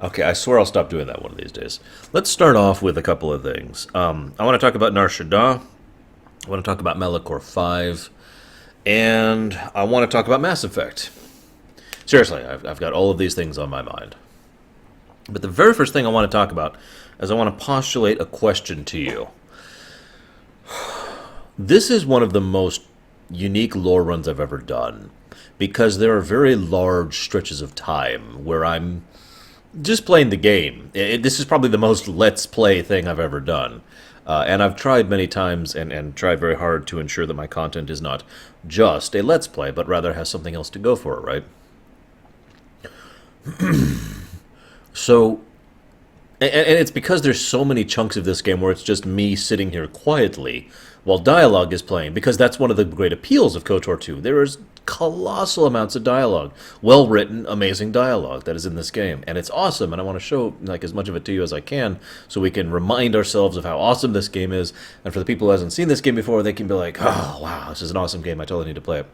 Okay, I swear I'll stop doing that one of these days. Let's start off with a couple of things. I want to talk about Nar Shaddaa. I want to talk about Malachor 5. And I want to talk about Mass Effect. Seriously, I've got all of these things on my mind. But the very first thing I want to talk about is I want to postulate a question to you. This is one of the most unique lore runs I've ever done, because there are very large stretches of time where I'm just playing the game. This is probably the most let's play thing I've ever done. And I've tried many times and tried very hard to ensure that my content is not just a let's play, but rather has something else to go for it, right? So, and it's because there's so many chunks of this game where it's just me sitting here quietly while dialogue is playing, because that's one of the great appeals of KoTOR 2. There is colossal amounts of dialogue, well-written, amazing dialogue that is in this game, and it's awesome, and I want to show like as much of it to you as I can so we can remind ourselves of how awesome this game is, and for the people who hasn't seen this game before, they can be like, oh, wow, this is an awesome game, I totally need to play it.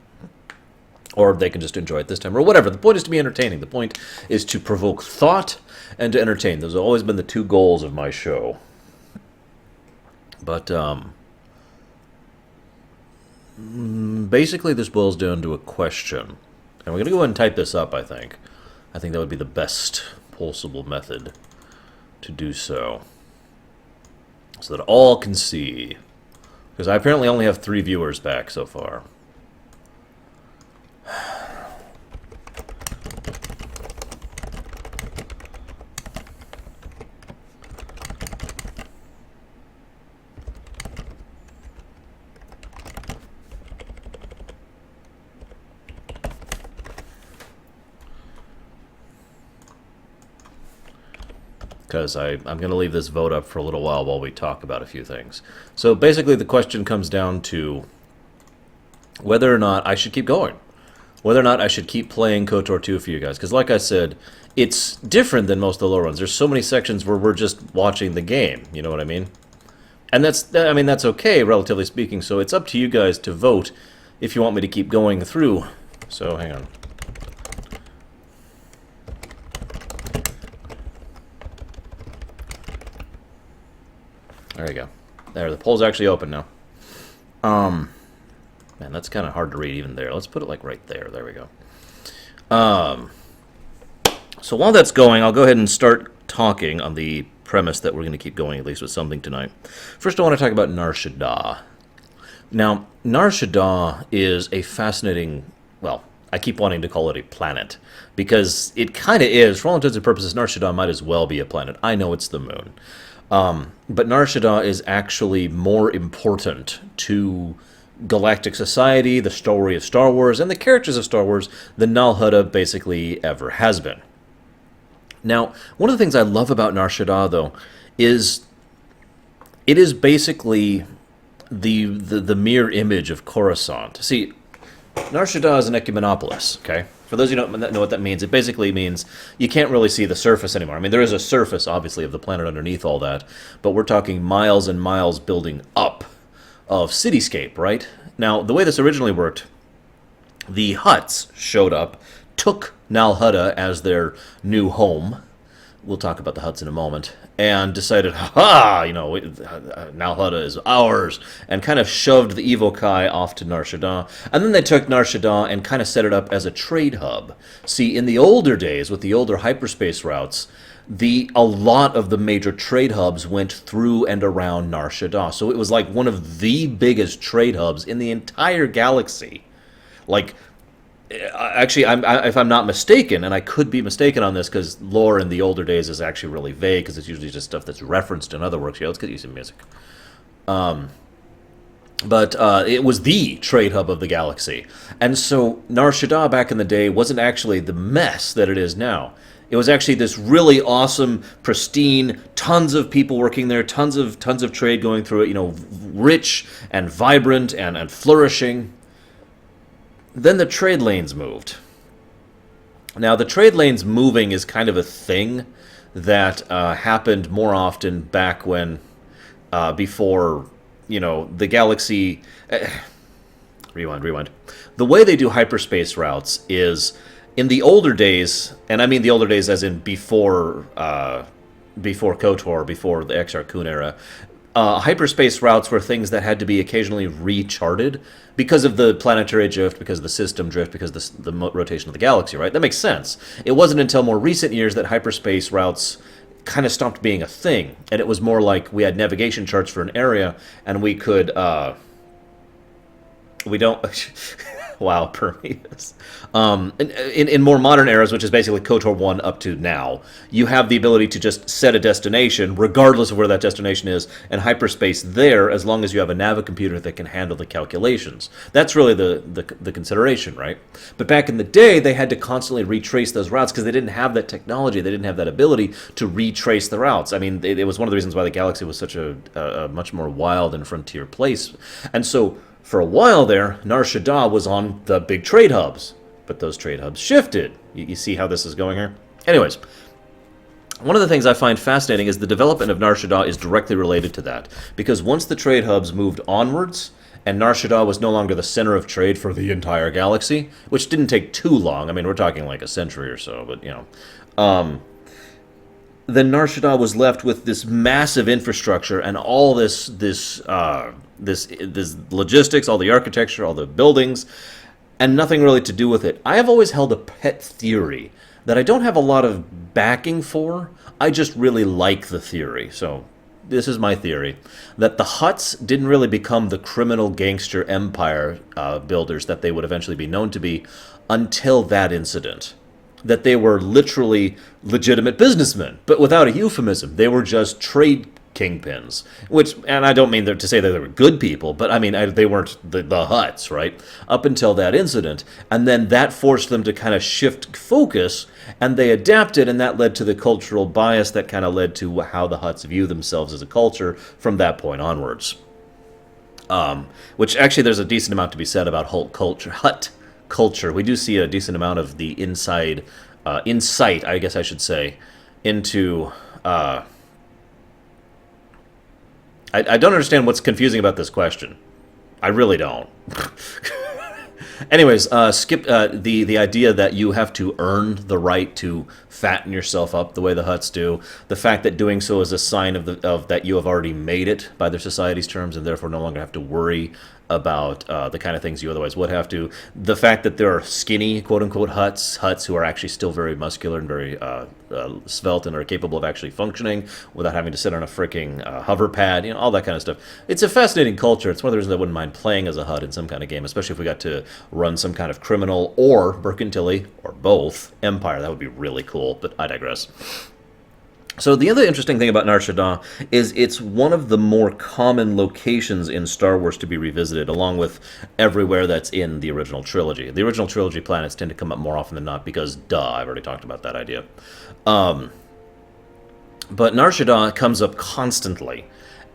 Or they can just enjoy it this time, or whatever. The point is to be entertaining. The point is to provoke thought and to entertain. Those have always been the two goals of my show. But, basically this boils down to a question. And we're going to go ahead and type this up, I think. I think that would be the best possible method to do so. So that all can see. Because I apparently only have 3 viewers back so far. Because I'm going to leave this vote up for a little while we talk about a few things. So basically the question comes down to whether or not I should keep going. Whether or not I should keep playing KoTOR 2 for you guys. Because like I said, it's different than most of the lore runs. There's so many sections where we're just watching the game. You know what I mean? And that's okay, relatively speaking. So it's up to you guys to vote if you want me to keep going through. So hang on. There you go. There, the poll's actually open now. Man, that's kind of hard to read even there. Let's put it like right there. There we go. So while that's going, I'll go ahead and start talking on the premise that we're going to keep going, at least with something tonight. First, I want to talk about Nar Shaddaa. Now, Nar Shaddaa is a fascinating, well, I keep wanting to call it a planet, because it kind of is. For all intents and purposes, Nar Shaddaa might as well be a planet. I know it's the moon. But Nar Shaddaa is actually more important to galactic society, the story of Star Wars, and the characters of Star Wars than Nar Shaddaa basically ever has been. Now, one of the things I love about Nar Shaddaa, though, is it is basically the mirror image of Coruscant. See, Nar Shaddaa is an ecumenopolis, okay? For those of you who don't know what that means, it basically means you can't really see the surface anymore. I mean, there is a surface, obviously, of the planet underneath all that, but we're talking miles and miles building up of cityscape, right? Now, the way this originally worked, the Hutts showed up, took Nar Shaddaa as their new home. We'll talk about the Hutts in a moment. And decided, ha, you know, Nar Shaddaa is ours, and kind of shoved the Evokai off to Nar Shaddaa. And then they took Nar Shaddaa and kind of set it up as a trade hub. See, in the older days, with the older hyperspace routes, a lot of the major trade hubs went through and around Nar Shaddaa. So it was like one of the biggest trade hubs in the entire galaxy. Like, actually, if I'm not mistaken, and I could be mistaken on this because lore in the older days is actually really vague because it's usually just stuff that's referenced in other works. Yeah, let's get you some music. But it was the trade hub of the galaxy. And so Nar Shaddaa back in the day wasn't actually the mess that it is now. It was actually this really awesome, pristine, tons of people working there, tons of trade going through it, you know, rich and vibrant and flourishing. Then the trade lanes moved. Now, the trade lanes moving is kind of a thing that happened more often back when, before, you know, the galaxy... rewind. The way they do hyperspace routes is In the older days, and I mean the older days as in before KoTOR, before the Exarch Kun era, hyperspace routes were things that had to be occasionally recharted because of the planetary drift, because of the system drift, because of the rotation of the galaxy, right? That makes sense. It wasn't until more recent years that hyperspace routes kind of stopped being a thing, and it was more like we had navigation charts for an area, and we could, we don't... Wow, Prometheus. In more modern eras, which is basically KoTOR 1 up to now, you have the ability to just set a destination, regardless of where that destination is, and hyperspace there, as long as you have a navicomputer that can handle the calculations. That's really the consideration, right? But back in the day, they had to constantly retrace those routes because they didn't have that technology, they didn't have that ability to retrace the routes. I mean, it was one of the reasons why the galaxy was such a much more wild and frontier place. And so, for a while there, Nar Shaddaa was on the big trade hubs, but those trade hubs shifted. You see how this is going here? Anyways, one of the things I find fascinating is the development of Nar Shaddaa is directly related to that, because once the trade hubs moved onwards, and Nar Shaddaa was no longer the center of trade for the entire galaxy, which didn't take too long. I mean, we're talking like a century or so, but, you know. Then Nar Shaddaa was left with this massive infrastructure and all this logistics, all the architecture, all the buildings, and nothing really to do with it. I have always held a pet theory that I don't have a lot of backing for. I just really like the theory. So this is my theory, that the Hutts didn't really become the criminal gangster empire builders that they would eventually be known to be until that incident. That they were literally legitimate businessmen, but without a euphemism. They were just trade kingpins, which, and I don't mean to say that they were good people, but I mean, they weren't the Hutts, right? Up until that incident. And then that forced them to kind of shift focus, and they adapted, and that led to the cultural bias that kind of led to how the Hutts view themselves as a culture from that point onwards. Which actually there's a decent amount to be said about Hutt culture. We do see a decent amount of the insight, I guess I should say, into... I don't understand what's confusing about this question. I really don't. Anyways, skip the idea that you have to earn the right to fatten yourself up the way the Hutts do. The fact that doing so is a sign of that you have already made it by their society's terms and therefore no longer have to worry about the kind of things you otherwise would have to. The fact that there are skinny, quote-unquote, Hutts who are actually still very muscular and very svelte and are capable of actually functioning without having to sit on a freaking hover pad, you know, all that kind of stuff. It's a fascinating culture. It's one of the reasons I wouldn't mind playing as a Hutt in some kind of game, especially if we got to run some kind of criminal or mercantile, or both, empire. That would be really cool, but I digress. So the other interesting thing about Nar Shaddaa is it's one of the more common locations in Star Wars to be revisited, along with everywhere that's in the original trilogy. The original trilogy planets tend to come up more often than not because, duh, I've already talked about that idea. But Nar Shaddaa comes up constantly,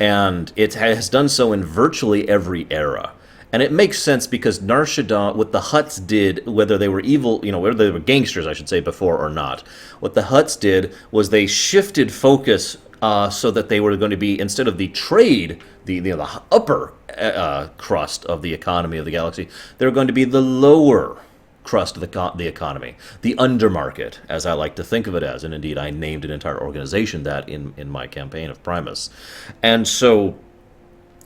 and it has done so in virtually every era. And it makes sense because Nar Shaddaa, what the Hutts did, whether they were evil, you know, whether they were gangsters, I should say, before or not, what the Hutts did was they shifted focus so that they were going to be, instead of the trade, the upper crust of the economy of the galaxy, they were going to be the lower crust of the economy, the undermarket, as I like to think of it as. And indeed, I named an entire organization that in my campaign of Primus. And so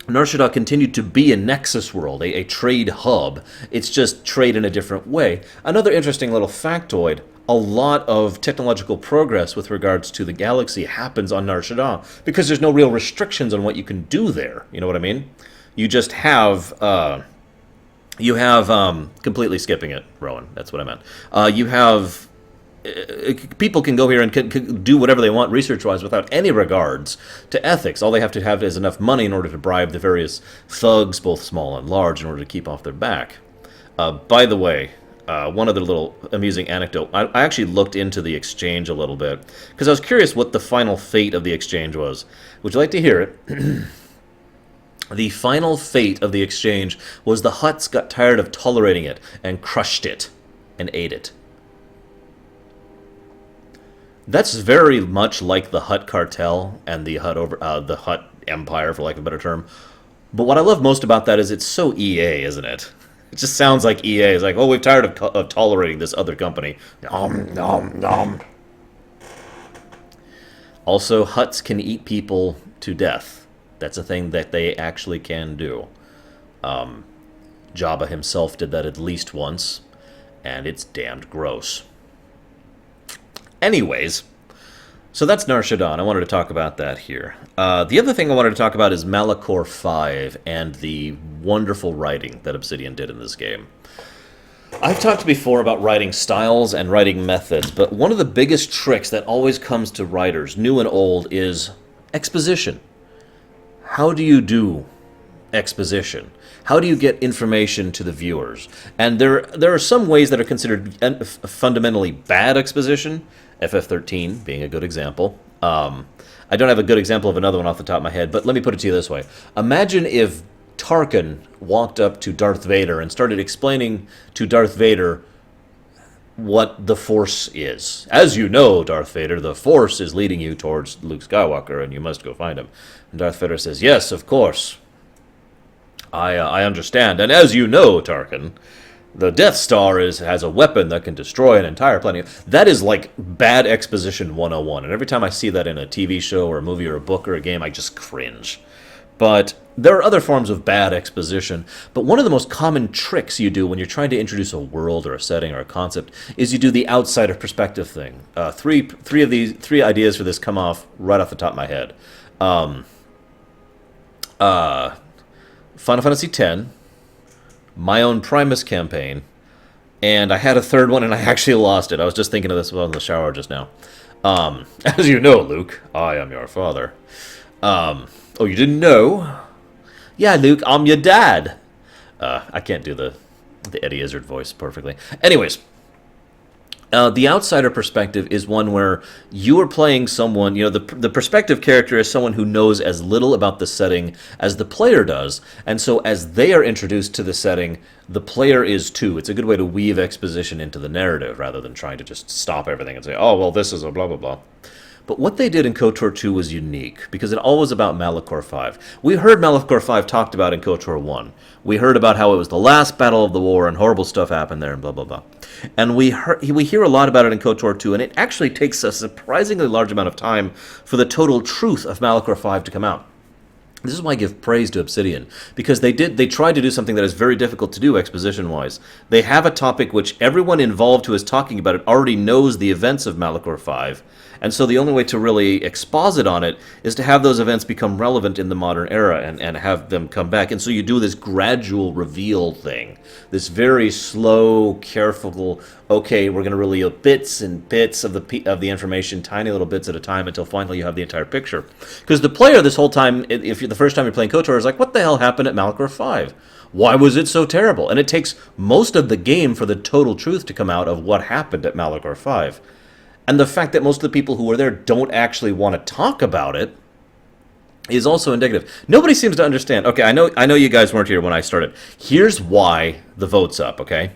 Nar Shaddaa continued to be a nexus world, a trade hub. It's just trade in a different way. Another interesting little factoid, a lot of technological progress with regards to the galaxy happens on Nar Shaddaa because there's no real restrictions on what you can do there. You know what I mean? You just have... completely skipping it, Rowan, that's what I meant. You have... people can go here and can do whatever they want research-wise without any regards to ethics. All they have to have is enough money in order to bribe the various thugs, both small and large, in order to keep off their back. By the way, one other little amusing anecdote. I actually looked into the exchange a little bit, because I was curious what the final fate of the exchange was. Would you like to hear it? The final fate of the exchange was the Hutts got tired of tolerating it and crushed it and ate it. That's very much like the Hutt cartel and the the Hutt empire, for lack of a better term. But what I love most about that is it's so EA, isn't it? It just sounds like EA is like, oh, we're tired of tolerating this other company. Nom, nom, nom. Also, Hutts can eat people to death. That's a thing that they actually can do. Jabba himself did that at least once, and it's damned gross. Anyways, so that's Nar Shaddaa, and I wanted to talk about that here. The other thing I wanted to talk about is Malachor 5 and the wonderful writing that Obsidian did in this game. I've talked before about writing styles and writing methods, but one of the biggest tricks that always comes to writers, new and old, is exposition. How do you do exposition? How do you get information to the viewers? And there are some ways that are considered fundamentally bad exposition, FF13 being a good example. I don't have a good example of another one off the top of my head, but let me put it to you this way. Imagine if Tarkin walked up to Darth Vader and started explaining to Darth Vader what the Force is. As you know, Darth Vader, the Force is leading you towards Luke Skywalker, and you must go find him. And Darth Vader says, yes, of course. I understand. And as you know, Tarkin, the Death Star has a weapon that can destroy an entire planet. That is like bad exposition 101. And every time I see that in a TV show or a movie or a book or a game, I just cringe. But there are other forms of bad exposition. But one of the most common tricks you do when you're trying to introduce a world or a setting or a concept is you do the outsider perspective thing. Three ideas for this come off right off the top of my head. Final Fantasy X, my own Primus campaign, and I had a third one and I actually lost it. I was just thinking of this while in the shower just now. As you know, Luke, I am your father. Oh, you didn't know? Yeah, Luke, I'm your dad. I can't do the Eddie Izzard voice perfectly. Anyways, the outsider perspective is one where you are playing someone, the perspective character is someone who knows as little about the setting as the player does, and so as they are introduced to the setting, the player is too. It's a good way to weave exposition into the narrative rather than trying to just stop everything and say, oh, well, this is a blah, blah, blah. But what they did in KoTOR 2 was unique, because it all was about Malachor 5. We heard Malachor 5 talked about in KoTOR 1. We heard about how it was the last battle of the war and horrible stuff happened there and blah, blah, blah. And we hear a lot about it in KoTOR 2, and it actually takes a surprisingly large amount of time for the total truth of Malachor 5 to come out. This is why I give praise to Obsidian, because they tried to do something that is very difficult to do exposition-wise. They have a topic which everyone involved who is talking about it already knows the events of Malachor 5, and so the only way to really exposit on it is to have those events become relevant in the modern era and have them come back. And so you do this gradual reveal thing, this very slow, careful, okay, we're going to reveal bits and bits of the information, tiny little bits at a time, until finally you have the entire picture. Because the player this whole time, if you're the first time you're playing KoTOR, is like, what the hell happened at Malachor 5? Why was it so terrible? And it takes most of the game for the total truth to come out of what happened at Malachor 5. And the fact that most of the people who were there don't actually want to talk about it is also indicative. Nobody seems to understand. Okay, I know you guys weren't here when I started. Here's why the vote's up, okay?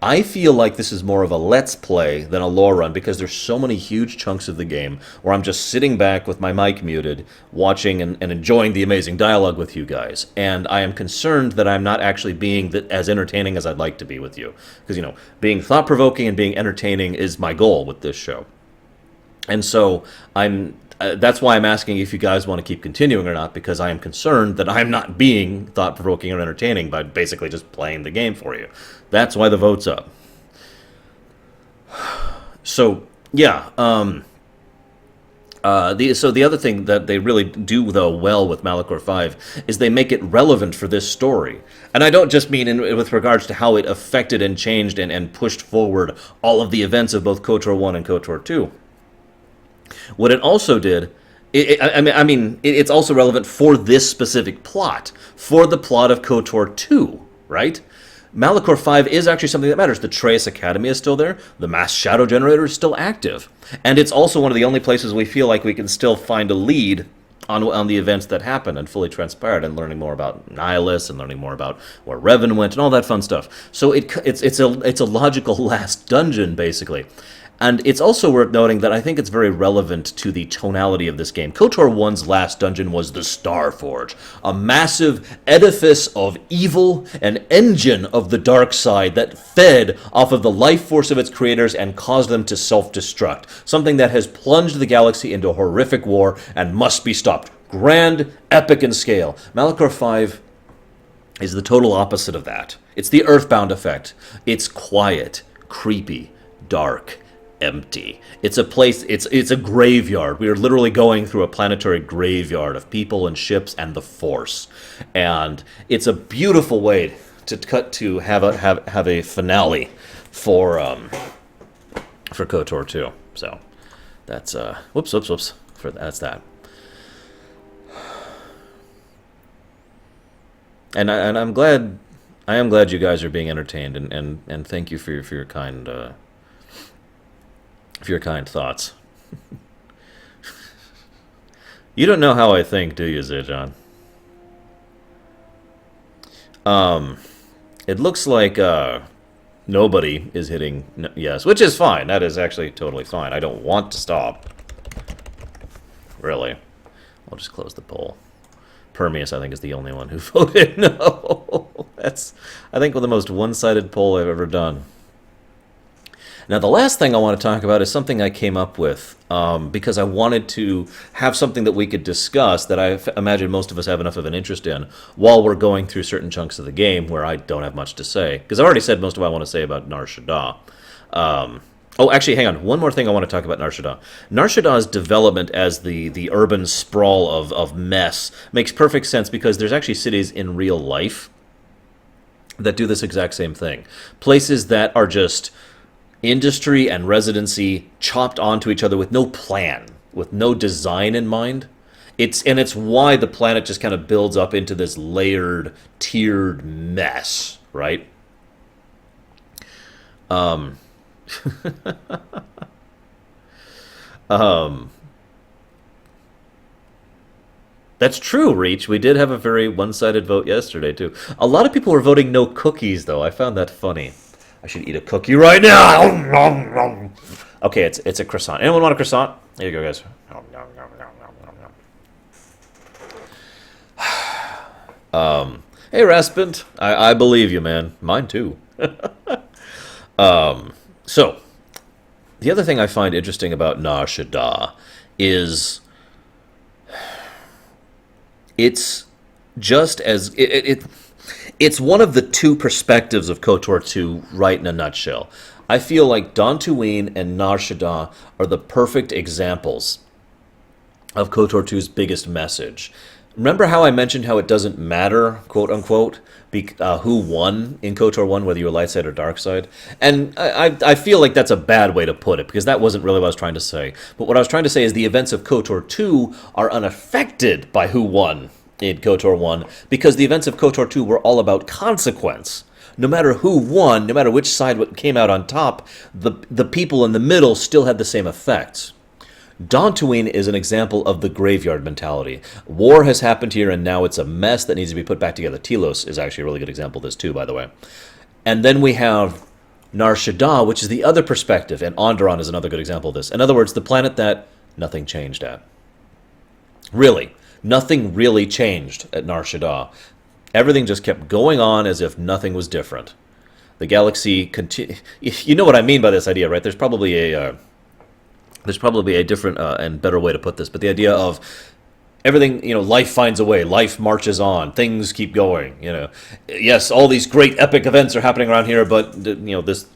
I feel like this is more of a let's play than a lore run, because there's so many huge chunks of the game where I'm just sitting back with my mic muted, watching and enjoying the amazing dialogue with you guys. And I am concerned that I'm not actually being as entertaining as I'd like to be with you. Because, being thought-provoking and being entertaining is my goal with this show. And so that's why I'm asking if you guys want to keep continuing or not, because I am concerned that I'm not being thought-provoking or entertaining by basically just playing the game for you. That's why the vote's up. So, yeah. The other thing that they really do, though, well with Malachor 5 is they make it relevant for this story. And I don't just mean with regards to how it affected and changed and pushed forward all of the events of both KoTOR 1 and KoTOR 2. What it also did, it's also relevant for this specific plot, for the plot of KoTOR 2, right? Malachor 5 is actually something that matters. The Trace Academy is still there. The Mass Shadow Generator is still active. And it's also one of the only places we feel like we can still find a lead on the events that happened and fully transpired, and learning more about Nihilus and learning more about where Revan went and all that fun stuff. So it's a logical last dungeon, basically. And it's also worth noting that I think it's very relevant to the tonality of this game. KoTOR 1's last dungeon was the Star Forge, a massive edifice of evil, an engine of the dark side that fed off of the life force of its creators and caused them to self-destruct, something that has plunged the galaxy into horrific war and must be stopped. Grand, epic in scale. Malachor 5 is the total opposite of that. It's the Earthbound effect. It's quiet, creepy, dark, empty. It's a place, it's a graveyard. We are literally going through a planetary graveyard of people and ships and the Force. And it's a beautiful way to have a finale for KoTOR 2. So that's whoops. That's that. And I'm glad you guys are being entertained, and thank you for your kind thoughts. You don't know how I think, do you, Zejon? It looks like nobody is hitting yes, which is fine. That is actually totally fine. I don't want to stop. Really. I'll just close the poll. Permeus, I think, is the only one who voted no. That's, I think, the most one-sided poll I've ever done. Now, the last thing I want to talk about is something I came up with because I wanted to have something that we could discuss that I imagine most of us have enough of an interest in while we're going through certain chunks of the game where I don't have much to say. Because I've already said most of what I want to say about Nar Shaddaa. Oh, actually, hang on. One more thing I want to talk about Nar Shaddaa. Nar Shaddaa's development as the urban sprawl of mess makes perfect sense because there's actually cities in real life that do this exact same thing. Places that are just industry and residency chopped onto each other with no plan, with no design in mind. It's why the planet just kind of builds up into this layered, tiered mess, right? That's true, Reach. We did have a very one-sided vote yesterday, too. A lot of people were voting no cookies, though. I found that funny. I should eat a cookie right now. Okay, it's a croissant. Anyone want a croissant? There you go, guys. Hey, Raspint. I believe you, man. Mine, too. So, the other thing I find interesting about Nar Shaddaa is it's just as it's one of the two perspectives of KoTOR 2 right in a nutshell. I feel like Dantooine and Nar Shaddaa are the perfect examples of KoTOR 2's biggest message. Remember how I mentioned how it doesn't matter, quote-unquote, who won in KoTOR 1, whether you were light side or dark side? And I feel like that's a bad way to put it, because that wasn't really what I was trying to say. But what I was trying to say is the events of KoTOR 2 are unaffected by who won in KoTOR 1, because the events of KoTOR 2 were all about consequence. No matter who won, no matter which side came out on top, the people in the middle still had the same effects. Dantooine is an example of the graveyard mentality. War has happened here, and now it's a mess that needs to be put back together. Telos is actually a really good example of this, too, by the way. And then we have Nar Shaddaa, which is the other perspective, and Onderon is another good example of this. In other words, the planet that nothing changed at. Really, nothing really changed at Nar Shaddaa. Everything just kept going on as if nothing was different. The galaxy you know what I mean by this idea, right? There's probably a different and better way to put this, but the idea of everything, life finds a way, life marches on, things keep going, Yes, all these great epic events are happening around here, but, this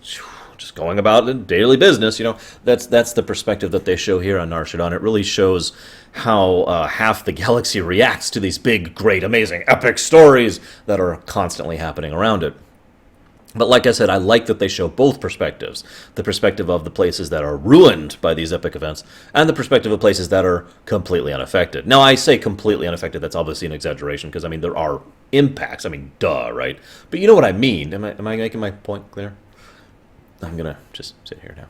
just going about in daily business, that's the perspective that they show here on Nar Shaddaa. It really shows how half the galaxy reacts to these big, great, amazing, epic stories that are constantly happening around it. But like I said, I like that they show both perspectives. The perspective of the places that are ruined by these epic events, and the perspective of places that are completely unaffected. Now, I say completely unaffected, that's obviously an exaggeration, because, there are impacts. Duh, right? But you know what I mean. Am I making my point clear? I'm going to just sit here now.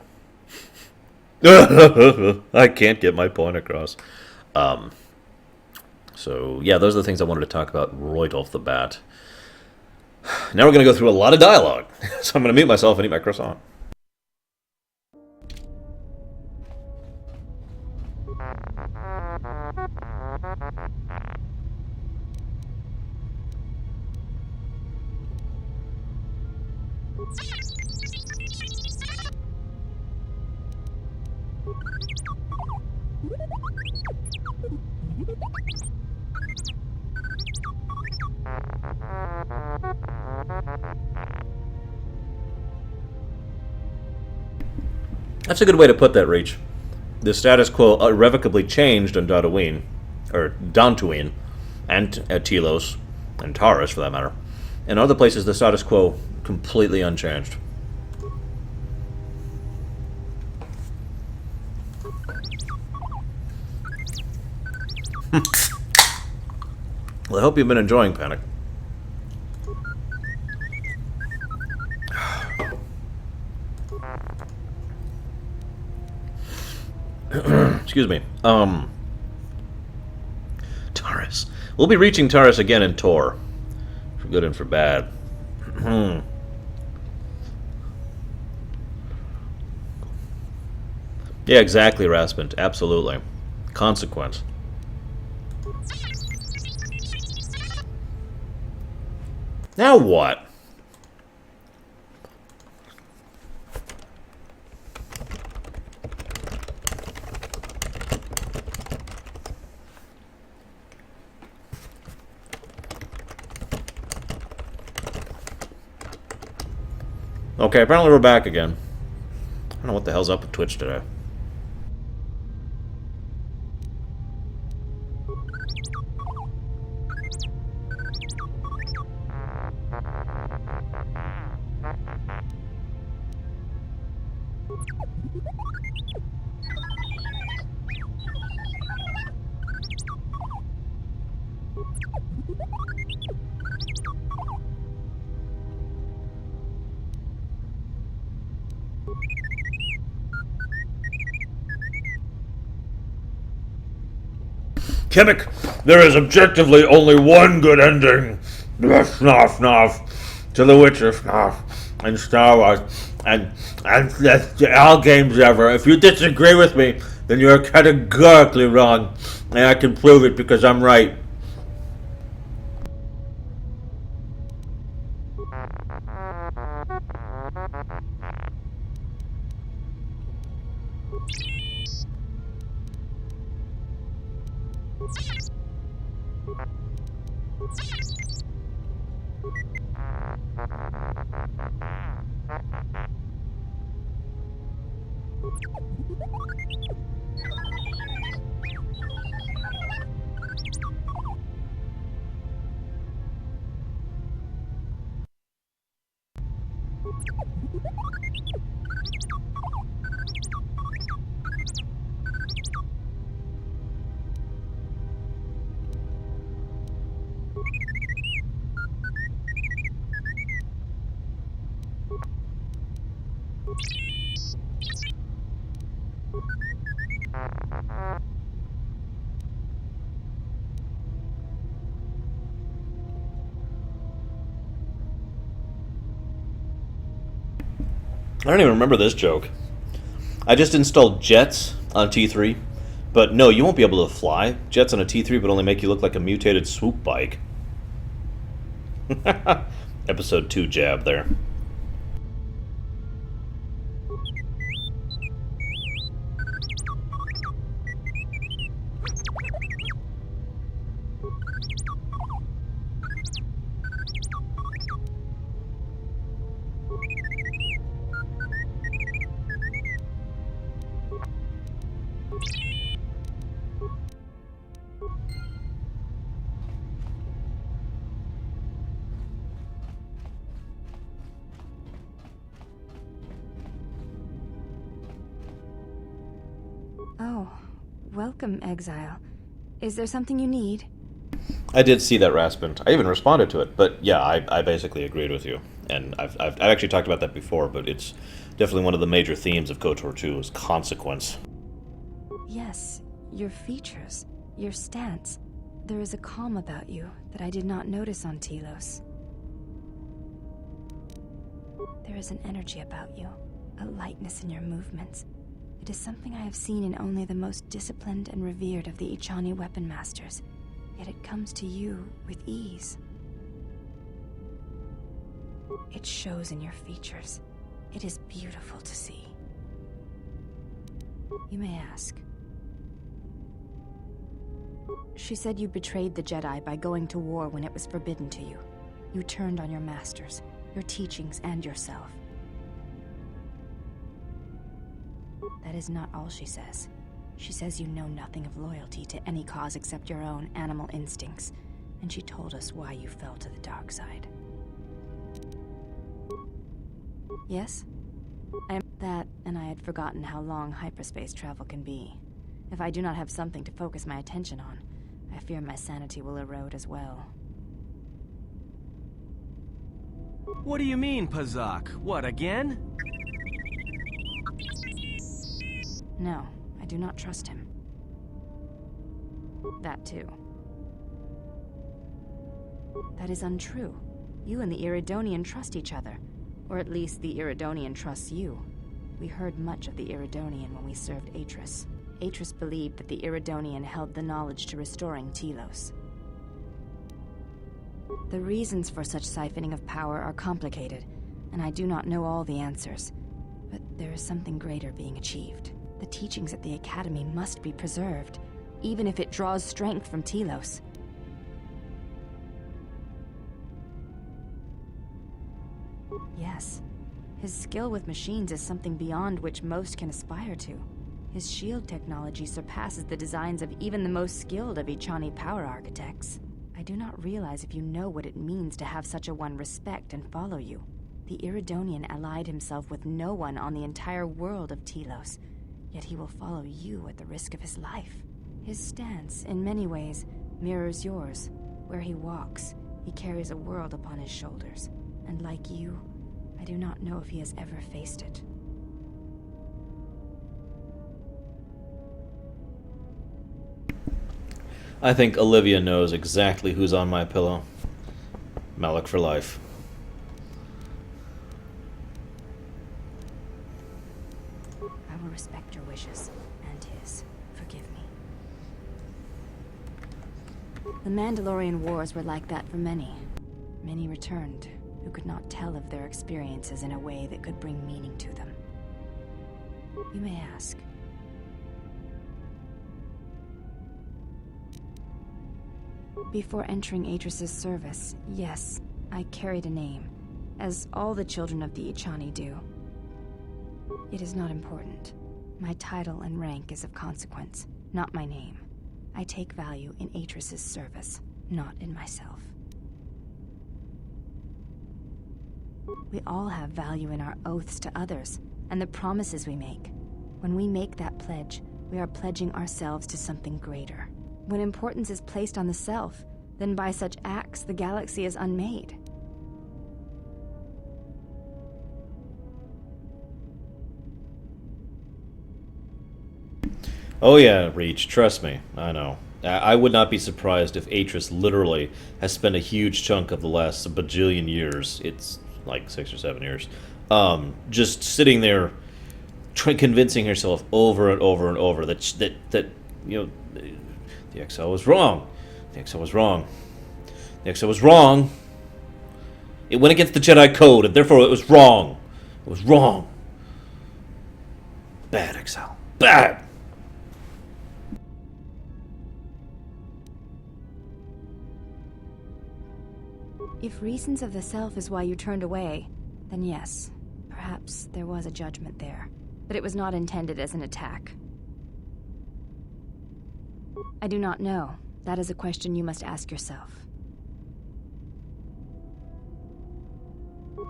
I can't get my point across. So, yeah, those are the things I wanted to talk about right off the bat. Now we're going to go through a lot of dialogue. So I'm going to mute myself and eat my croissant. That's a good way to put that, Reach. The status quo irrevocably changed on Dantooine, or Dantooine, and at Telos, and Taurus for that matter. In other places, the status quo completely unchanged. Well, I hope you've been enjoying Panic. Excuse me. Taurus. We'll be reaching Taurus again in Tor. For good and for bad. Yeah, exactly, Raspent. Absolutely. Consequence. Now what? Okay, apparently we're back again. I don't know what the hell's up with Twitch today. Kimmick, there is objectively only one good ending. Snuff, snuff. To The Witcher, snuff. And Star Wars. And that's all games ever. If you disagree with me, then you're categorically wrong. And I can prove it because I'm right. I don't even remember this joke. I just installed jets on T3, but no, you won't be able to fly. Jets on a T3 would only make you look like a mutated swoop bike. Episode 2 jab there. Oh, welcome, Exile. Is there something you need? I did see that, Raspent. I even responded to it, but yeah, I basically agreed with you. And I've actually talked about that before, but it's definitely one of the major themes of KoTOR 2 is consequence. Yes, your features, your stance. There is a calm about you that I did not notice on Telos. There is an energy about you, a lightness in your movements. It is something I have seen in only the most disciplined and revered of the Ichani weapon masters, yet it comes to you with ease. It shows in your features. It is beautiful to see. You may ask. She said you betrayed the Jedi by going to war when it was forbidden to you. You turned on your masters, your teachings, and yourself. That is not all she says. She says you know nothing of loyalty to any cause except your own animal instincts, and she told us why you fell to the dark side. Yes? That, and I had forgotten how long hyperspace travel can be. If I do not have something to focus my attention on, I fear my sanity will erode as well. What do you mean, Pazaak? What, again? No, I do not trust him. That too. That is untrue. You and the Iridonian trust each other. Or at least the Iridonian trusts you. We heard much of the Iridonian when we served Atris. Atris believed that the Iridonian held the knowledge to restoring Telos. The reasons for such siphoning of power are complicated, and I do not know all the answers. But there is something greater being achieved. The teachings at the Academy must be preserved, even if it draws strength from Telos. Yes. His skill with machines is something beyond which most can aspire to. His shield technology surpasses the designs of even the most skilled of Ichani power architects. I do not realize if you know what it means to have such a one respect and follow you. The Iridonian allied himself with no one on the entire world of Telos, yet he will follow you at the risk of his life. His stance, in many ways, mirrors yours. Where he walks, he carries a world upon his shoulders. And like you, I do not know if he has ever faced it. I think Olivia knows exactly who's on my pillow. Malak for life. I will respect your wishes, and his. Forgive me. The Mandalorian Wars were like that for many. Many returned, who could not tell of their experiences in a way that could bring meaning to them. You may ask. Before entering Atris's service, yes, I carried a name, as all the children of the Ichani do. It is not important. My title and rank is of consequence, not my name. I take value in Atris's service, not in myself. We all have value in our oaths to others, and the promises we make. When we make that pledge, we are pledging ourselves to something greater. When importance is placed on the self, then by such acts the galaxy is unmade. Oh yeah, Reach, trust me, I know. I would not be surprised if Atris literally has spent a huge chunk of the last bajillion years, it's like 6 or 7 years, just sitting there convincing herself over and over and over that you know, the Exile was wrong. The Exile was wrong. The Exile was wrong. It went against the Jedi Code, and therefore it was wrong. It was wrong. Bad, Exile. Bad! If reasons of the self is why you turned away, then yes, perhaps there was a judgment there. But it was not intended as an attack. I do not know. That is a question you must ask yourself.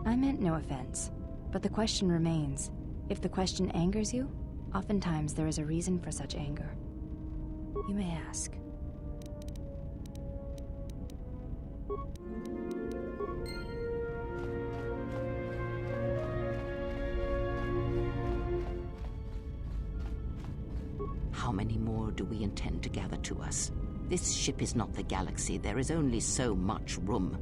I meant no offense, but the question remains. If the question angers you, oftentimes there is a reason for such anger. You may ask. How many more do we intend to gather to us? This ship is not the galaxy. There is only so much room.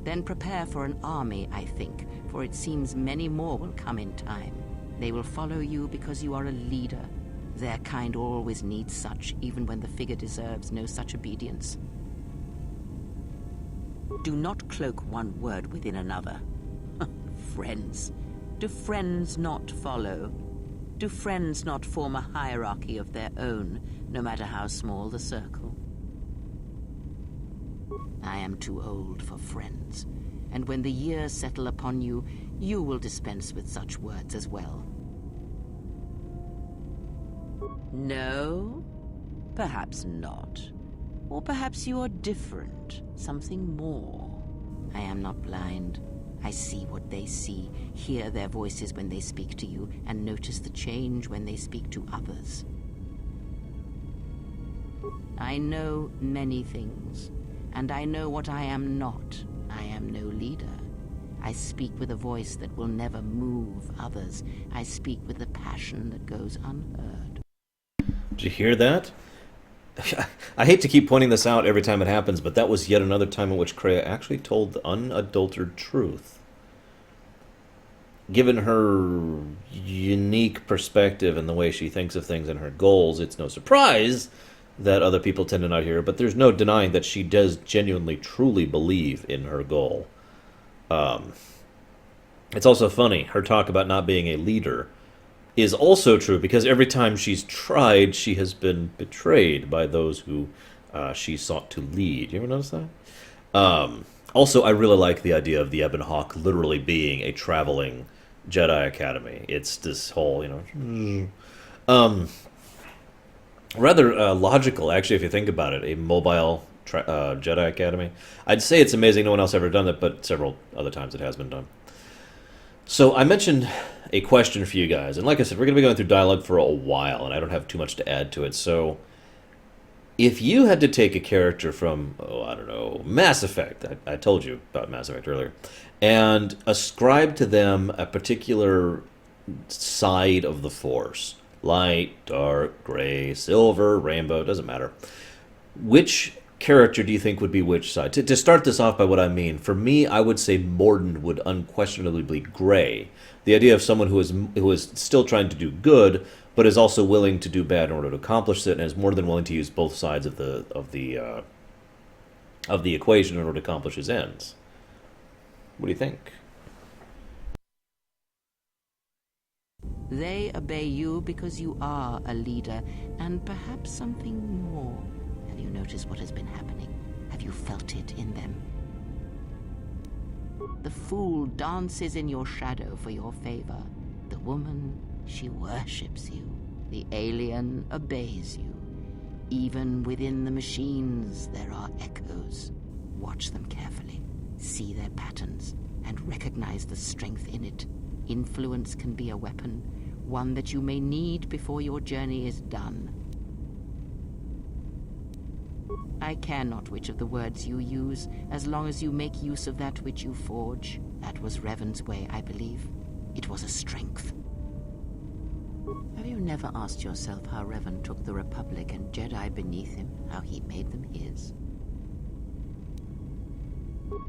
Then prepare for an army, I think, for it seems many more will come in time. They will follow you because you are a leader. Their kind always needs such, even when the figure deserves no such obedience. Do not cloak one word within another. Friends. Do friends not follow? Do friends not form a hierarchy of their own, no matter how small the circle? I am too old for friends, and when the years settle upon you, you will dispense with such words as well. No? Perhaps not. Or perhaps you are different, something more. I am not blind. I see what they see, hear their voices when they speak to you, and notice the change when they speak to others. I know many things, and I know what I am not. I am no leader. I speak with a voice that will never move others. I speak with a passion that goes unheard. Did you hear that? I hate to keep pointing this out every time it happens, but that was yet another time in which Kreia actually told the unadulterated truth. Given her unique perspective and the way she thinks of things and her goals, it's no surprise that other people tend to not hear her, but there's no denying that she does genuinely, truly believe in her goal. It's also funny, her talk about not being a leader is also true, because every time she's tried, she has been betrayed by those who she sought to lead. You ever notice that? Also, I really like the idea of the Ebon Hawk literally being a traveling Jedi Academy. It's this whole, rather logical, actually, if you think about it, a mobile Jedi Academy. I'd say it's amazing no one else ever done that, but several other times it has been done. So I mentioned a question for you guys, and like I said, we're going to be going through dialogue for a while, and I don't have too much to add to it. So if you had to take a character from, Mass Effect, I told you about Mass Effect earlier, and ascribe to them a particular side of the Force, light, dark, gray, silver, rainbow, doesn't matter, which character do you think would be which side? To start this off by what I mean, for me, I would say Mordin would unquestionably be gray. The idea of someone who is still trying to do good, but is also willing to do bad in order to accomplish it, and is more than willing to use both sides of the equation in order to accomplish his ends. What do you think? They obey you because you are a leader, and perhaps something more. Have you noticed what has been happening? Have you felt it in them? The fool dances in your shadow for your favor. The woman, she worships you. The alien obeys you. Even within the machines, there are echoes. Watch them carefully. See their patterns, and recognize the strength in it. Influence can be a weapon, one that you may need before your journey is done. I care not which of the words you use, as long as you make use of that which you forge. That was Revan's way, I believe. It was a strength. Have you never asked yourself how Revan took the Republic and Jedi beneath him, how he made them his?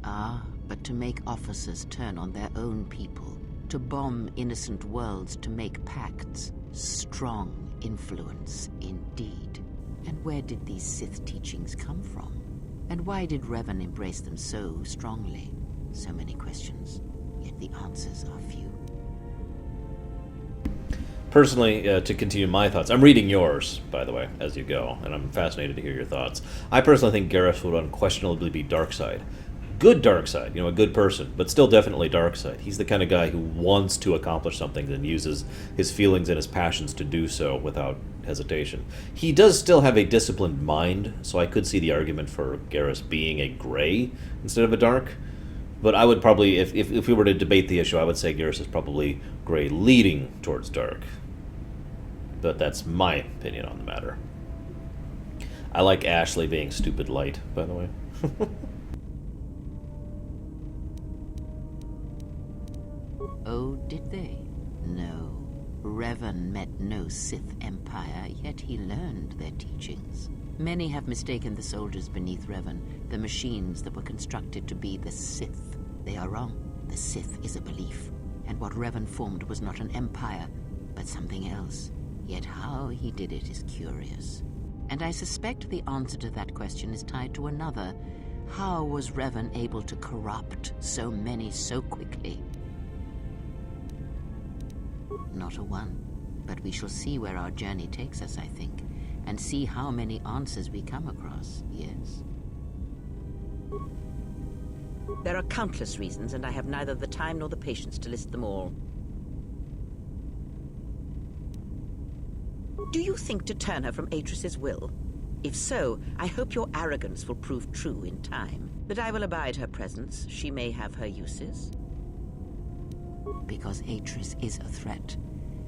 Ah, but to make officers turn on their own people, to bomb innocent worlds, to make pacts, strong influence indeed. And where did these Sith teachings come from? And why did Revan embrace them so strongly? So many questions, yet the answers are few. Personally, to continue my thoughts, I'm reading yours, by the way, as you go, and I'm fascinated to hear your thoughts. I personally think Garrus would unquestionably be dark side. Good dark side, a good person, but still definitely dark side. He's the kind of guy who wants to accomplish something and uses his feelings and his passions to do so without hesitation. He does still have a disciplined mind, so I could see the argument for Garrus being a gray instead of a dark. But I would probably, if we were to debate the issue, I would say Garrus is probably gray leading towards dark. But that's my opinion on the matter. I like Ashley being stupid light, by the way. Oh, did they? No. Revan met no Sith empire, yet he learned their teachings. Many have mistaken the soldiers beneath Revan, the machines that were constructed to be the Sith. They are wrong. The Sith is a belief, and what Revan formed was not an empire, but something else. Yet how he did it is curious. And I suspect the answer to that question is tied to another. How was Revan able to corrupt so many so quickly? Not a one, but we shall see where our journey takes us, I think, and see how many answers we come across, yes? There are countless reasons, and I have neither the time nor the patience to list them all. Do you think to turn her from Atris's will? If so, I hope your arrogance will prove true in time. But I will abide her presence. She may have her uses. Because Atris is a threat,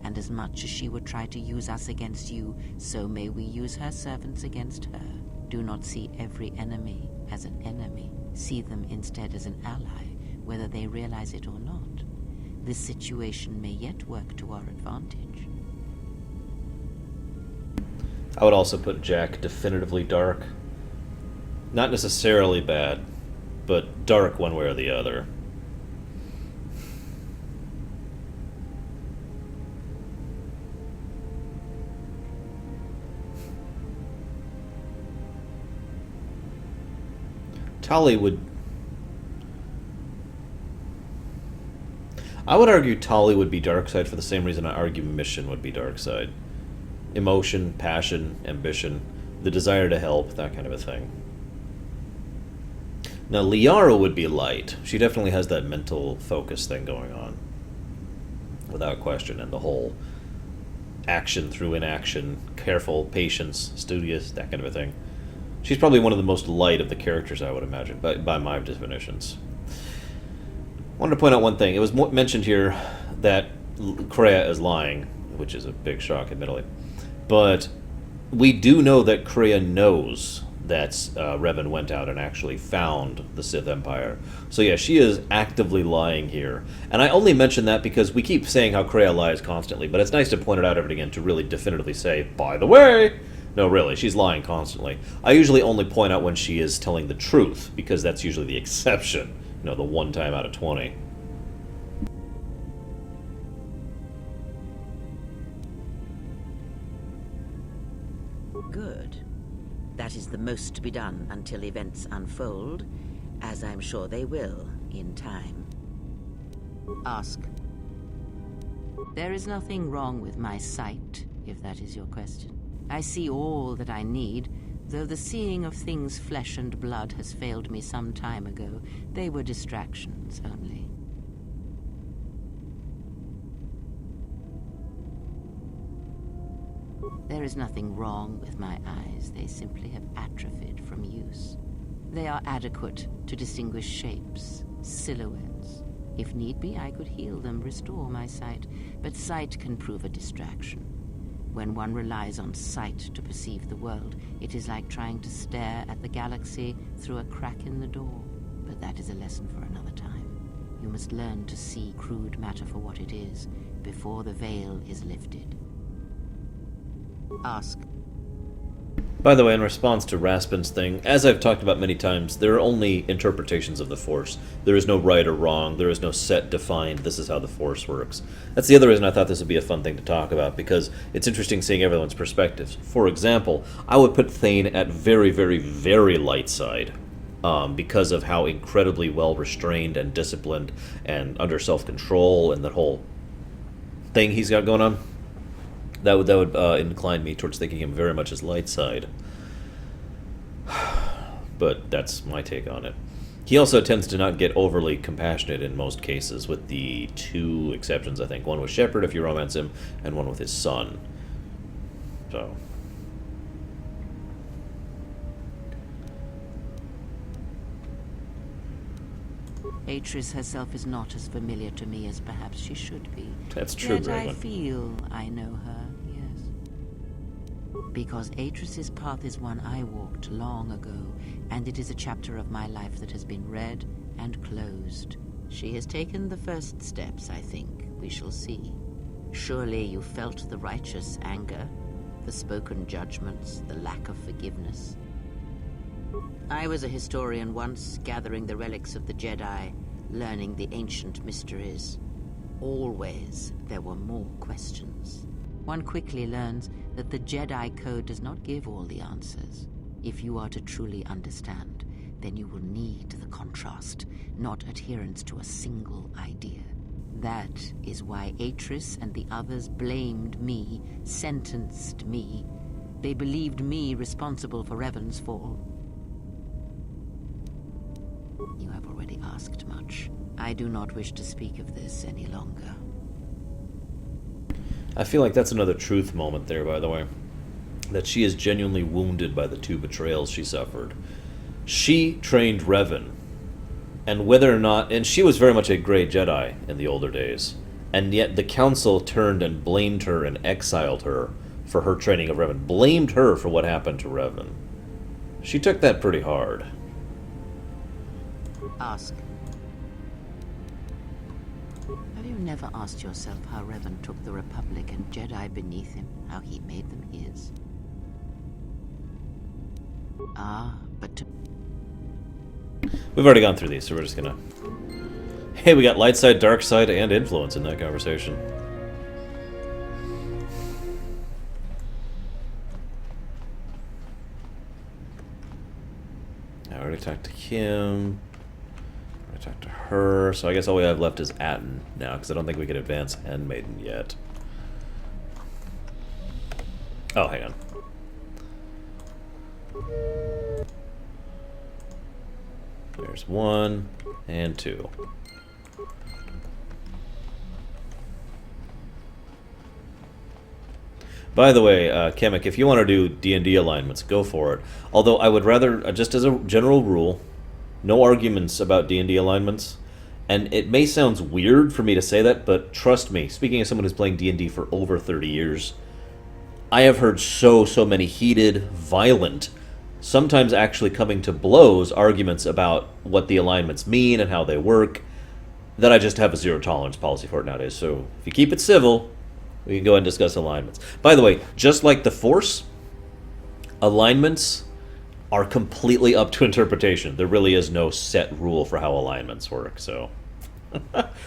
and as much as she would try to use us against you, so may we use her servants against her. Do not see every enemy as an enemy. See them instead as an ally, whether they realize it or not. This situation may yet work to our advantage. I would also put Jack definitively dark. Not necessarily bad, but dark one way or the other. Tali would... I would argue Tali would be dark side for the same reason I argue Mission would be dark side. Emotion, passion, ambition, the desire to help, that kind of a thing. Now, Liara would be light. She definitely has that mental focus thing going on. Without question, and the whole action through inaction, careful, patience, studious, that kind of a thing. She's probably one of the most light of the characters, I would imagine, by my definitions. I wanted to point out one thing. It was mentioned here that Kreia is lying, which is a big shock, admittedly. But we do know that Kreia knows that Revan went out and actually found the Sith Empire. So yeah, she is actively lying here. And I only mention that because we keep saying how Kreia lies constantly, but it's nice to point it out every again to really definitively say, by the way... No, really, she's lying constantly. I usually only point out when she is telling the truth, because that's usually the exception. You know, the one time out of 20. Good. That is the most to be done until events unfold, as I'm sure they will in time. Ask. There is nothing wrong with my sight, if that is your question. I see all that I need, though the seeing of things flesh and blood has failed me some time ago. They were distractions only. There is nothing wrong with my eyes. They simply have atrophied from use. They are adequate to distinguish shapes, silhouettes. If need be, I could heal them, restore my sight, but sight can prove a distraction. When one relies on sight to perceive the world, it is like trying to stare at the galaxy through a crack in the door. But that is a lesson for another time. You must learn to see crude matter for what it is, before the veil is lifted. Ask. By the way, in response to Raspin's thing, as I've talked about many times, there are only interpretations of the Force. There is no right or wrong. There is no set defined, this is how the Force works. That's the other reason I thought this would be a fun thing to talk about, because it's interesting seeing everyone's perspectives. For example, I would put Thane at very, very, very light side, because of how incredibly well-restrained and disciplined and under self-control and that whole thing he's got going on. That would incline me towards thinking him very much as light side. But that's my take on it. He also tends to not get overly compassionate in most cases, with the two exceptions, I think. One with Shepard, if you romance him, and one with his son. So... Atris herself is not as familiar to me as perhaps she should be. That's true, Yet I Graylin. feel I know her, yes. Because Atris's path is one I walked long ago, and it is a chapter of my life that has been read and closed. She has taken the first steps, I think. We shall see. Surely you felt the righteous anger, the spoken judgments, the lack of forgiveness. I was a historian once, gathering the relics of the Jedi, learning the ancient mysteries. Always there were more questions. One quickly learns that the Jedi Code does not give all the answers. If you are to truly understand, then you will need the contrast, not adherence to a single idea. That is why Atris and the others blamed me, sentenced me. They believed me responsible for Revan's fall. You have already asked much. I do not wish to speak of this any longer. I feel like that's another truth moment there, by the way. That she is genuinely wounded by the 2 betrayals she suffered. She trained Revan, and whether or not... And she was very much a Grey Jedi in the older days. And yet the Council turned and blamed her and exiled her for her training of Revan. Blamed her for what happened to Revan. She took that pretty hard. Ask. Have you never asked yourself how Revan took the Republic and Jedi beneath him, how he made them his? But to... We've already gone through these, so we're just gonna... Hey, we got light side, dark side, and influence in that conversation. I already talked to Kim. I talked to her, so I guess all we have left is Atton now, because I don't think we can advance Handmaiden yet. Oh, hang on. There's 1 and 2. By the way, Kemek, if you want to do D&D alignments, go for it. Although I would rather, just as a general rule, no arguments about D&D alignments. And it may sound weird for me to say that, but trust me, speaking as someone who's playing D&D for over 30 years, I have heard so many heated, violent, sometimes actually coming to blows arguments about what the alignments mean and how they work, that I just have a zero tolerance policy for it nowadays. So if you keep it civil, we can go ahead and discuss alignments. By the way, just like the Force, alignments are completely up to interpretation. There really is no set rule for how alignments work, so...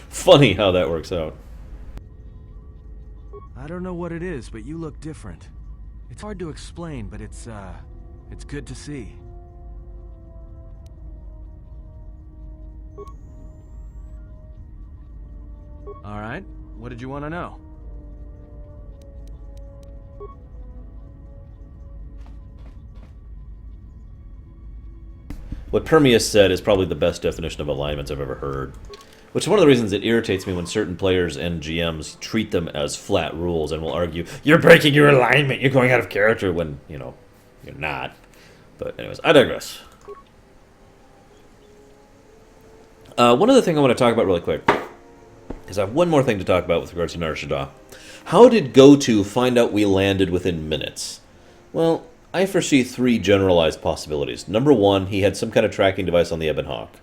Funny how that works out. I don't know what it is, but you look different. It's hard to explain, but it's good to see. All right, what did you want to know? What Permius said is probably the best definition of alignments I've ever heard. Which is one of the reasons it irritates me when certain players and GMs treat them as flat rules and will argue, you're breaking your alignment, you're going out of character, when, you know, you're not. But anyways, I digress. One other thing I want to talk about really quick, because I have one more thing to talk about with regards to Nar Shaddaa. How did KoTOR find out we landed within minutes? Well, I foresee 3 generalized possibilities. Number 1, he had some kind of tracking device on the Ebon Hawk.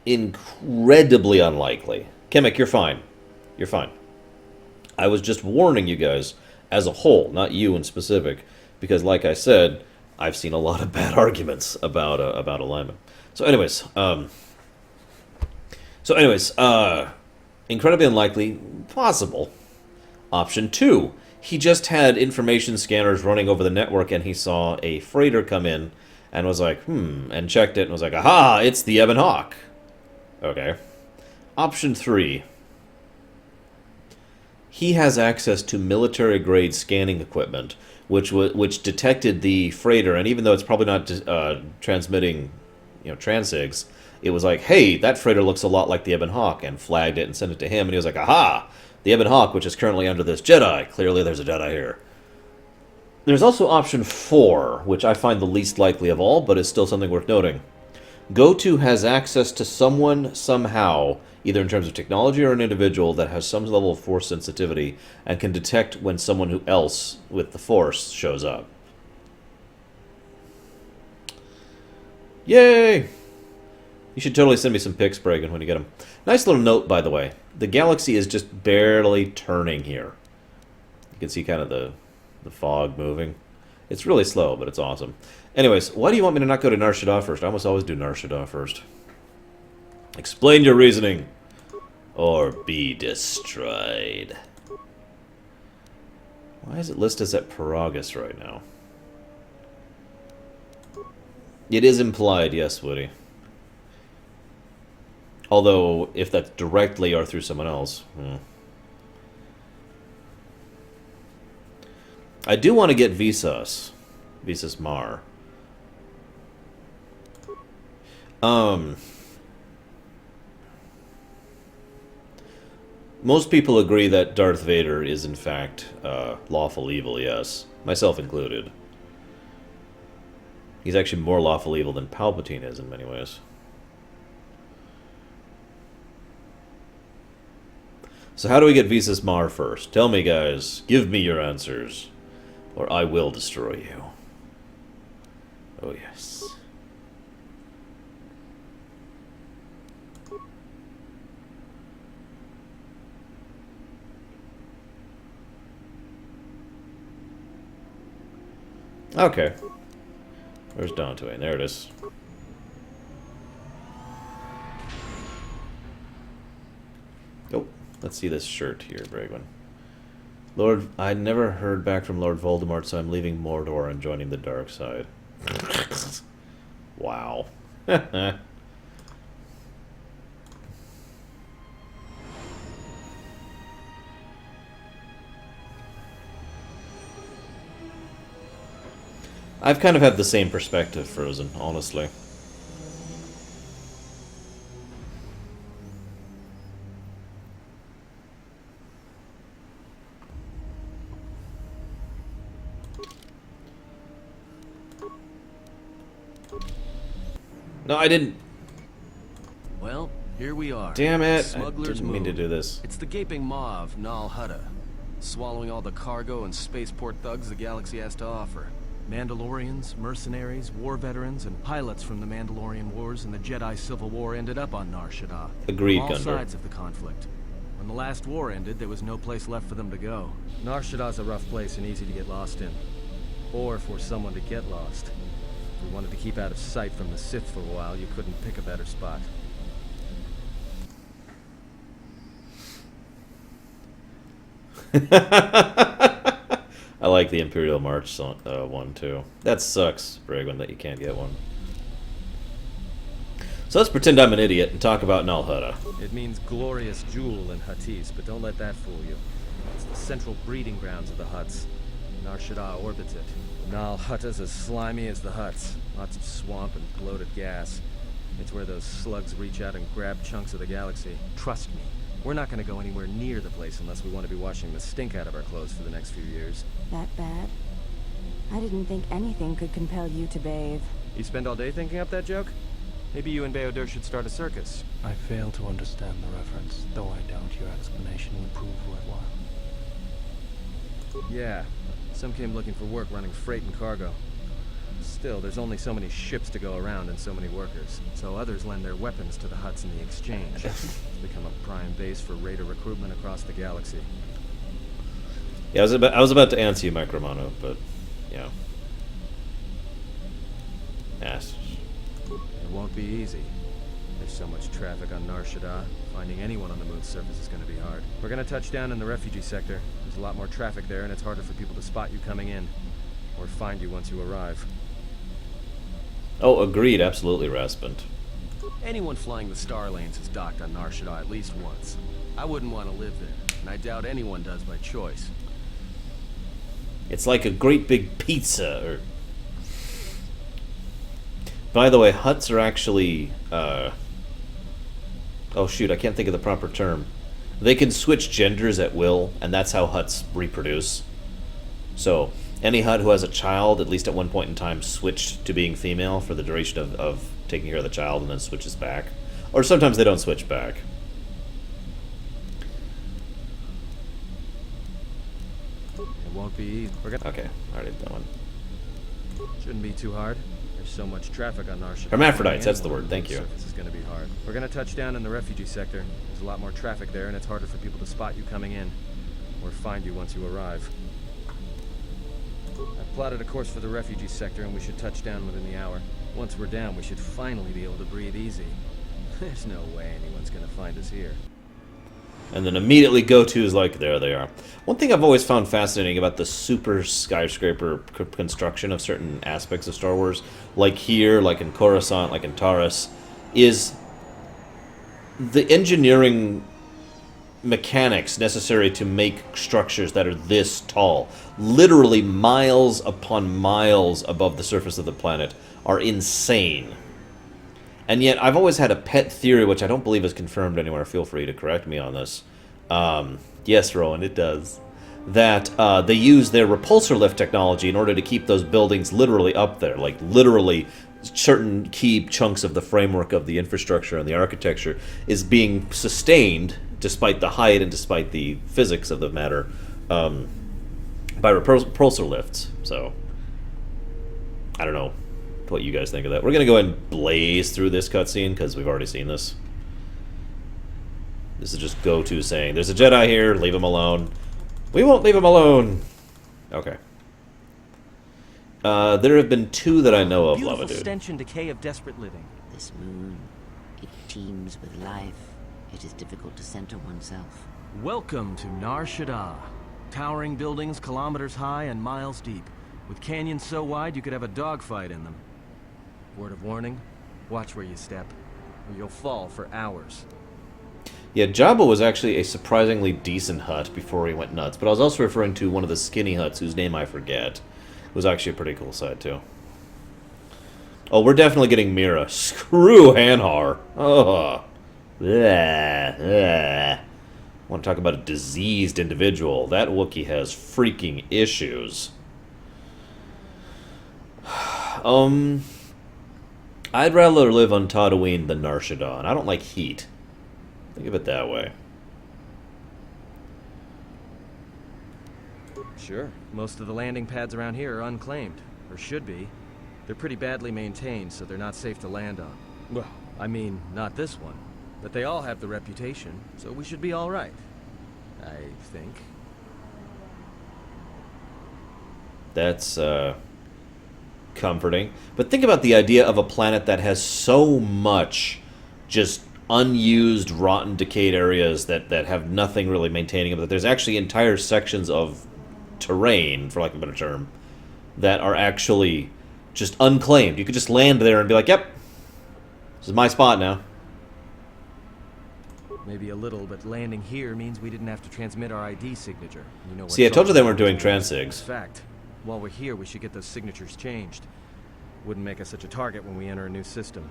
Incredibly unlikely. Kemek, you're fine. You're fine. I was just warning you guys as a whole, not you in specific, because like I said, I've seen a lot of bad arguments about alignment. So anyways, incredibly unlikely, possible. Option 2, he just had information scanners running over the network and he saw a freighter come in and was like, and checked it and was like, aha, it's the Ebon Hawk. Okay. Option 3. He has access to military-grade scanning equipment, which detected the freighter, and even though it's probably not transmitting, transigs, it was like, hey, that freighter looks a lot like the Ebon Hawk, and flagged it and sent it to him, and he was like, aha, the Ebon Hawk, which is currently under this Jedi. Clearly there's a Jedi here. There's also option 4, which I find the least likely of all, but is still something worth noting. KoTOR has access to someone somehow, either in terms of technology or an individual that has some level of Force sensitivity and can detect when someone else with the Force shows up. Yay! You should totally send me some pics, Bragan, when you get them. Nice little note, by the way. The galaxy is just barely turning here. You can see kind of the fog moving. It's really slow, but it's awesome. Anyways, why do you want me to not go to Nar Shaddaa first? I almost always do Nar Shaddaa first. Explain your reasoning. Or be destroyed. Why is it listed as at Paragus right now? It is implied, yes, Woody. Although, if that's directly or through someone else... I do want to get Visas. Visas Mar. Most people agree that Darth Vader is, in fact, lawful evil, yes. Myself included. He's actually more lawful evil than Palpatine is in many ways. So how do we get Visas Mar first? Tell me, guys. Give me your answers. Or I will destroy you. Oh, yes. Okay. Where's Dantooine? There it is. Oh, let's see this shirt here, Bragwin. Lord, I never heard back from Lord Voldemort, so I'm leaving Mordor and joining the dark side. Wow. I've kind of had the same perspective, Frozen, honestly. No, I didn't. Well, here we are. Damn it. Smuggler's I didn't mean to move. do this. It's the gaping maw of Nar Shaddaa, swallowing all the cargo and spaceport thugs the galaxy has to offer. Mandalorians, mercenaries, war veterans, and pilots from the Mandalorian Wars and the Jedi Civil War ended up on Nar Shaddaa. Agreed, From all Gundor. sides of the conflict. When the last war ended, there was no place left for them to go. Nar Shaddaa's a rough place and easy to get lost in. Or for someone to get lost. If you wanted to keep out of sight from the Sith for a while, you couldn't pick a better spot. I like the Imperial March song, one, too. That sucks, Bragwin, that you can't get one. So let's pretend I'm an idiot and talk about Nar Shaddaa. It means glorious jewel in Huttese, but don't let that fool you. It's the central breeding grounds of the Hutts. Nar Shaddaa orbits it. Nar Shaddaa's as slimy as the Hutts. Lots of swamp and bloated gas. It's where those slugs reach out and grab chunks of the galaxy. Trust me, we're not going to go anywhere near the place unless we want to be washing the stink out of our clothes for the next few years. That bad? I didn't think anything could compel you to bathe. You spend all day thinking up that joke? Maybe you and Beodur should start a circus. I fail to understand the reference, though I doubt your explanation would prove worthwhile. Yeah, some came looking for work running freight and cargo. Still, there's only so many ships to go around and so many workers. So others lend their weapons to the Hutts in the exchange. It's become a prime base for raider recruitment across the galaxy. Yeah, I was about to answer you, Micromano, but yeah. Yes. It won't be easy. There's so much traffic on Nar Shaddaa. Finding anyone on the moon's surface is going to be hard. We're going to touch down in the refugee sector. There's a lot more traffic there, and it's harder for people to spot you coming in. Or find you once you arrive. Oh, agreed, absolutely, Raspant. Anyone flying the Star Lanes has docked on Nar Shaddaa at least once. I wouldn't want to live there, and I doubt anyone does by choice. It's like a great big pizza, or... By the way, Hutts are actually, oh shoot, I can't think of the proper term. They can switch genders at will, and that's how Hutts reproduce. So, any Hutt who has a child, at least at one point in time, switched to being female for the duration of taking care of the child and then switches back. Or sometimes they don't switch back. It won't be easy. Okay, I already did that one. Shouldn't be too hard. There's so much traffic on Nar Shaddaa. Hermaphrodites, that's the word, thank you. This is going to be hard. We're going to touch down in the refugee sector. There's a lot more traffic there, and it's harder for people to spot you coming in, or find you once you arrive. I've plotted a course for the refugee sector, and we should touch down within the hour. Once we're down, we should finally be able to breathe easy. There's no way anyone's going to find us here. And then immediately go-to is like, there they are. One thing I've always found fascinating about the super skyscraper construction of certain aspects of Star Wars, like here, like in Coruscant, like in Taurus, is the engineering mechanics necessary to make structures that are this tall, literally miles upon miles above the surface of the planet, are insane. And yet, I've always had a pet theory, which I don't believe is confirmed anywhere. Feel free to correct me on this. Yes, Rowan, it does. That they use their repulsor lift technology in order to keep those buildings literally up there. Like, literally, certain key chunks of the framework of the infrastructure and the architecture is being sustained, despite the height and despite the physics of the matter, by repulsor lifts. So, I don't know what you guys think of that. We're going to go ahead and blaze through this cutscene because we've already seen this. This is just go-to saying, there's a Jedi here, leave him alone. We won't leave him alone. Okay. There have been two that I know of, Lava Beautiful Dude. stench and decay of desperate living. This moon, it teems with life. It is difficult to center oneself. Welcome to Nar Shaddaa. Towering buildings kilometers high and miles deep, with canyons so wide you could have a dogfight in them. Word of warning, watch where you step, or you'll fall for hours. Yeah, Jabba was actually a surprisingly decent hut before he went nuts, but I was also referring to one of the skinny huts whose name I forget. It was actually a pretty cool sight, too. Oh, we're definitely getting Mira. Screw Hanhar. Ugh. I want to talk about a diseased individual. That Wookiee has freaking issues. I'd rather live on Tatooine than Nar Shaddaa, and I don't like heat. Think of it that way. Sure, most of the landing pads around here are unclaimed, or should be. They're pretty badly maintained, so they're not safe to land on. Well, I mean, not this one. But they all have the reputation, so we should be all right. I think. That's, comforting. But think about the idea of a planet that has so much just unused, rotten, decayed areas that have nothing really maintaining them. That there's actually entire sections of terrain, for lack of a better term, that are actually just unclaimed. You could just land there and be like, yep, this is my spot now. Maybe a little, but landing here means we didn't have to transmit our ID signature. You know, See, I told you they weren't doing transigs. In fact, while we're here, we should get those signatures changed. Wouldn't make us such a target when we enter a new system.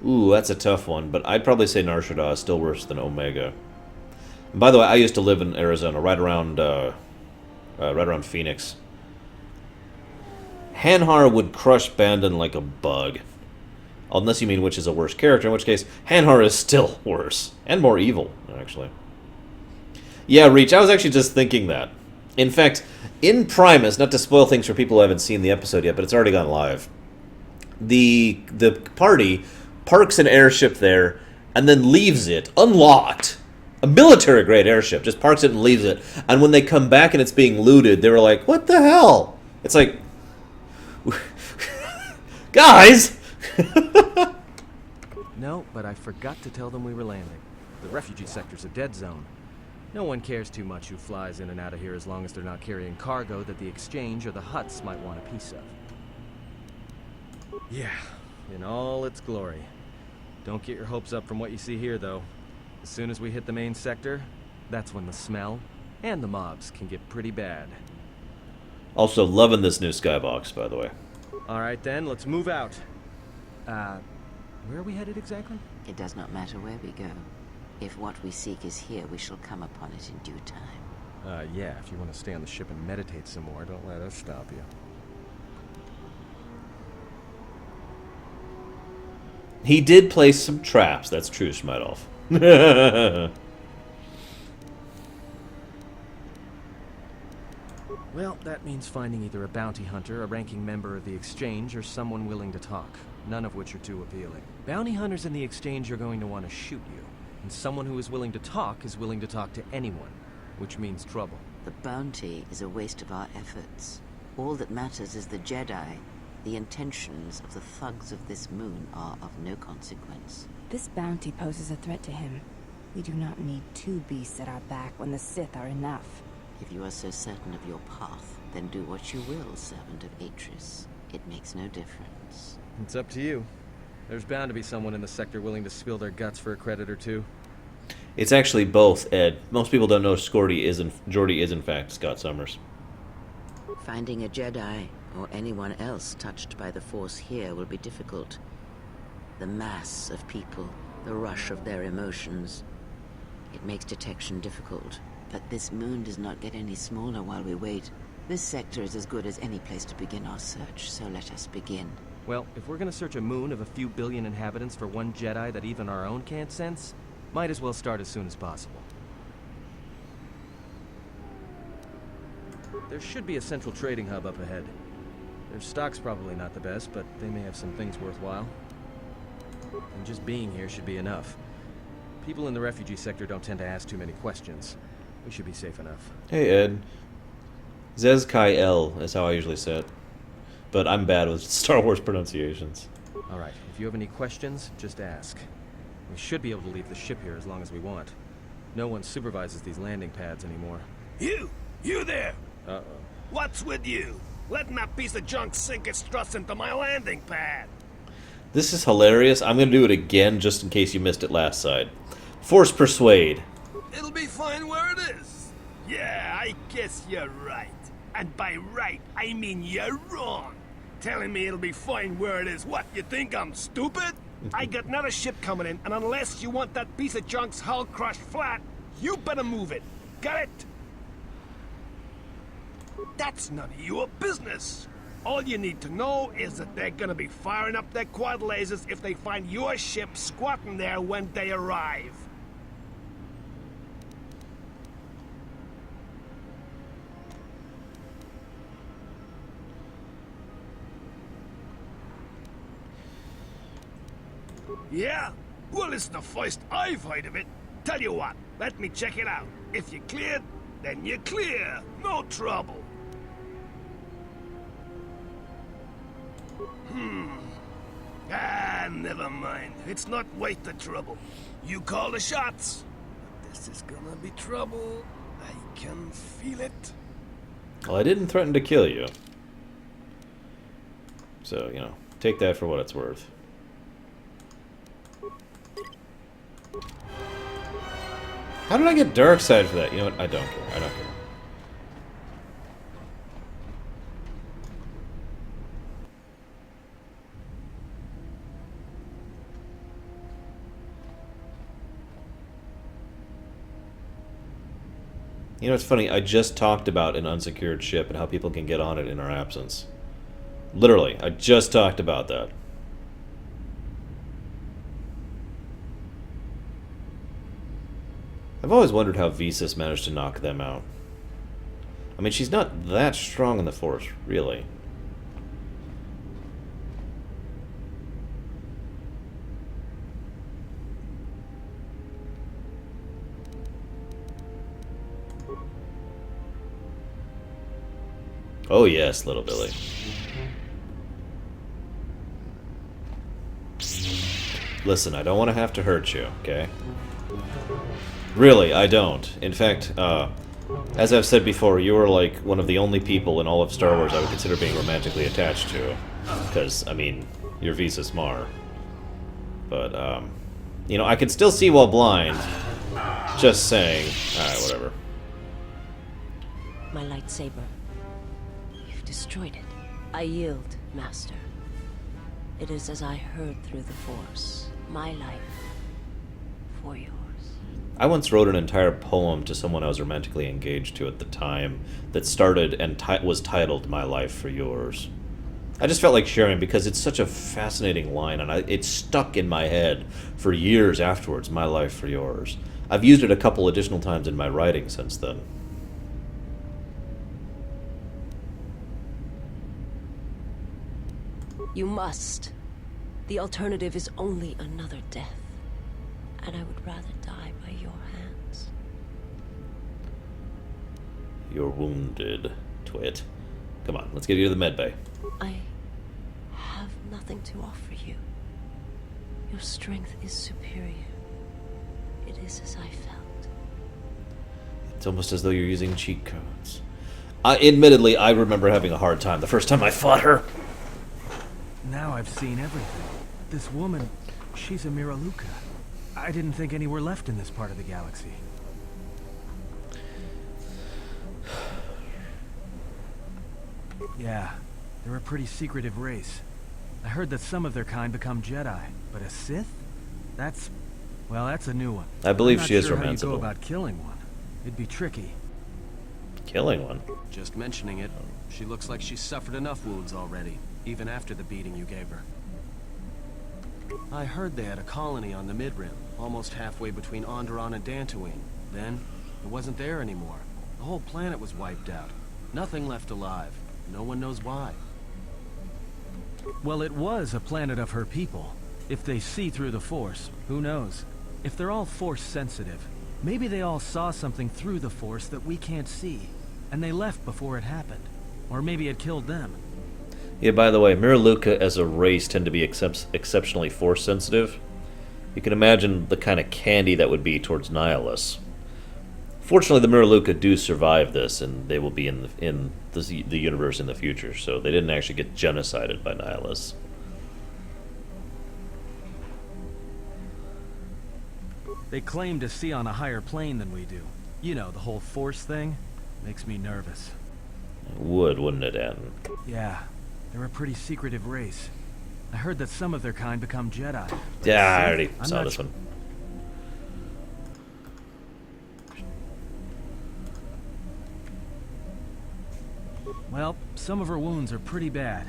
Ooh, that's a tough one, but I'd probably say Nar Shaddaa is still worse than Omega. And by the way, I used to live in Arizona, right around Phoenix. Hanhar would crush Bandon like a bug. Unless you mean which is a worse character, in which case, Hanhar is still worse. And more evil, actually. Yeah, Reach, I was actually just thinking that. In fact, in Primus, not to spoil things for people who haven't seen the episode yet, but it's already gone live, the party parks an airship there and then leaves it unlocked. A military-grade airship, just parks it and leaves it. And when they come back and it's being looted, they were like, what the hell? It's like, guys! No, but I forgot to tell them we were landing. The refugee sector's a dead zone. No one cares too much who flies in and out of here as long as they're not carrying cargo that the exchange or the Hutts might want a piece of. Yeah, in all its glory. Don't get your hopes up from what you see here, though. As soon as we hit the main sector, that's when the smell and the mobs can get pretty bad. Also, loving this new skybox, by the way. Alright then, let's move out. Where are we headed exactly? It does not matter where we go. If what we seek is here, we shall come upon it in due time. Yeah, if you want to stay on the ship and meditate some more, don't let us stop you. He did place some traps, that's true, Schmidolf. Well, that means finding either a bounty hunter, a ranking member of the Exchange, or someone willing to talk, none of which are too appealing. Bounty hunters in the Exchange are going to want to shoot you, and someone who is willing to talk to anyone, which means trouble. The bounty is a waste of our efforts. All that matters is the Jedi. The intentions of the thugs of this moon are of no consequence. This bounty poses a threat to him. We do not need two beasts at our back when the Sith are enough. If you are so certain of your path, then do what you will, servant of Atris. It makes no difference. It's up to you. There's bound to be someone in the sector willing to spill their guts for a credit or two. It's actually both, Ed. Most people don't know Jordy is in fact Scott Summers. Finding a Jedi, or anyone else touched by the Force here, will be difficult. The mass of people, the rush of their emotions. It makes detection difficult. But this moon does not get any smaller while we wait. This sector is as good as any place to begin our search, so let us begin. Well, if we're gonna search a moon of a few billion inhabitants for one Jedi that even our own can't sense, might as well start as soon as possible. There should be a central trading hub up ahead. Their stock's probably not the best, but they may have some things worthwhile. And just being here should be enough. People in the refugee sector don't tend to ask too many questions. We should be safe enough. Hey, Ed. Zez-Kai-El is how I usually say it. But I'm bad with Star Wars pronunciations. Alright, if you have any questions, just ask. We should be able to leave the ship here as long as we want. No one supervises these landing pads anymore. You there! Uh-oh. What's with you? Letting that piece of junk sink its struts into my landing pad! This is hilarious. I'm going to do it again just in case you missed it last side. Force Persuade. It'll be fine where it is. Yeah, I guess you're right. And by right, I mean you're wrong. Telling me it'll be fine where it is. What, you think I'm stupid? I got another ship coming in, and unless you want that piece of junk's hull crushed flat, you better move it. Got it? That's none of your business. All you need to know is that they're gonna be firing up their quad lasers if they find your ship squatting there when they arrive. Yeah? Well, it's the first I've heard of it. Tell you what, let me check it out. If you're cleared, then you're clear. No trouble. Never mind. It's not worth the trouble. You call the shots. But this is gonna be trouble. I can feel it. Well, I didn't threaten to kill you. So, take that for what it's worth. How did I get dark side for that? You know what? I don't care. I don't care. You know, it's funny, I just talked about an unsecured ship and how people can get on it in our absence. Literally, I just talked about that. I've always wondered how Visas managed to knock them out. I mean, she's not that strong in the Force, really. Oh yes, little Billy. Listen, I don't want to have to hurt you, okay? Really, I don't. In fact, as I've said before, you are like one of the only people in all of Star Wars I would consider being romantically attached to. Because, I mean, you're Visas Mar. But, I can still see while blind. Just saying. Alright, whatever. My lightsaber. You've destroyed it. I yield, Master. It is as I heard through the Force. My life for yours. I once wrote an entire poem to someone I was romantically engaged to at the time that started and was titled My Life for Yours. I just felt like sharing because it's such a fascinating line and it stuck in my head for years afterwards, My Life for Yours. I've used it a couple additional times in my writing since then. You must. The alternative is only another death. And I would rather die by your hands. You're wounded, Twit. Come on, let's get you to the med bay. I have nothing to offer you. Your strength is superior. It is as I felt. It's almost as though you're using cheat codes. Admittedly, I remember having a hard time the first time I fought her. Now I've seen everything. This woman, she's a Miraluka. I didn't think any were left in this part of the galaxy. Yeah, they're a pretty secretive race. I heard that some of their kind become Jedi, but a Sith? That's a new one. I believe I'm she is not sure how you romanceable. go about killing one. It'd be tricky. Killing one? Just mentioning it, she looks like she's suffered enough wounds already, even after the beating you gave her. I heard they had a colony on the Mid-Rim, almost halfway between Onderon and Dantooine. Then, it wasn't there anymore. The whole planet was wiped out. Nothing left alive. No one knows why. Well, it was a planet of her people. If they see through the Force, who knows? If they're all Force-sensitive, maybe they all saw something through the Force that we can't see, and they left before it happened. Or maybe it killed them. Yeah, by the way, Miraluka as a race tend to be exceptionally Force-sensitive. You can imagine the kind of candy that would be towards Nihilists. Fortunately, the Miraluka do survive this, and they will be in the universe in the future, so they didn't actually get genocided by Nihilists. They claim to see on a higher plane than we do. You know, the whole Force thing makes me nervous. It would, wouldn't it, Atton? Yeah, they're a pretty secretive race. I heard that some of their kind become Jedi. but Yeah, I Sith, already I'm saw not this sure. one. Well, some of her wounds are pretty bad.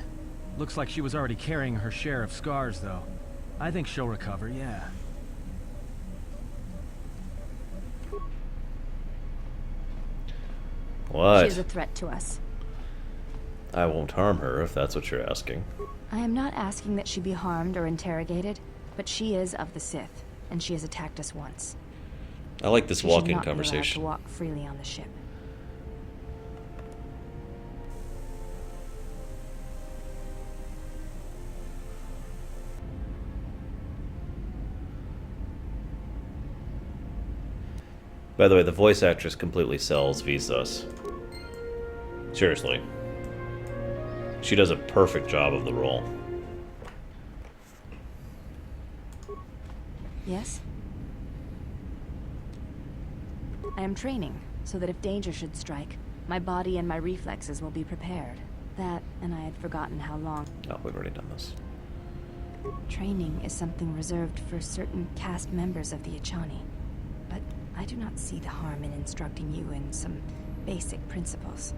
Looks like she was already carrying her share of scars, though. I think she'll recover, yeah. What? She's a threat to us. I won't harm her, if that's what you're asking. I am not asking that she be harmed or interrogated, but she is of the Sith, and she has attacked us once. I like this She should walking not be allowed conversation. to walk freely on the ship. By the way, the voice actress completely sells Vsauce. Seriously. She does a perfect job of the role. Yes? I am training, so that if danger should strike, my body and my reflexes will be prepared. That, and I had forgotten how long. Oh, we've already done this. Training is something reserved for certain caste members of the Echani. But I do not see the harm in instructing you in some basic principles.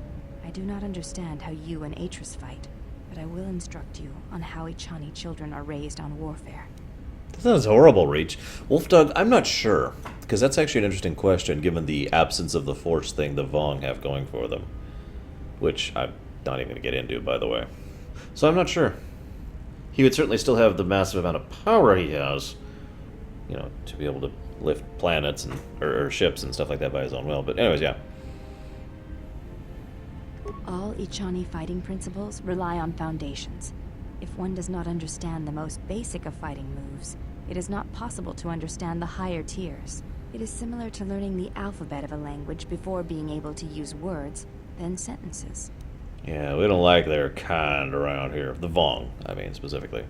I do not understand how you and Atris fight, but I will instruct you on how Echani children are raised on warfare. That sounds horrible, Reach. Wolfdog, I'm not sure, because that's actually an interesting question, given the absence of the Force thing the Vong have going for them. Which I'm not even going to get into, by the way. So I'm not sure. He would certainly still have the massive amount of power he has, you know, to be able to lift planets and or ships and stuff like that by his own will. But anyways, yeah. All Echani fighting principles rely on foundations. If one does not understand the most basic of fighting moves, it is not possible to understand the higher tiers. It is similar to learning the alphabet of a language before being able to use words, then sentences. Yeah, we don't like their kind around here. The Vong, I mean, specifically.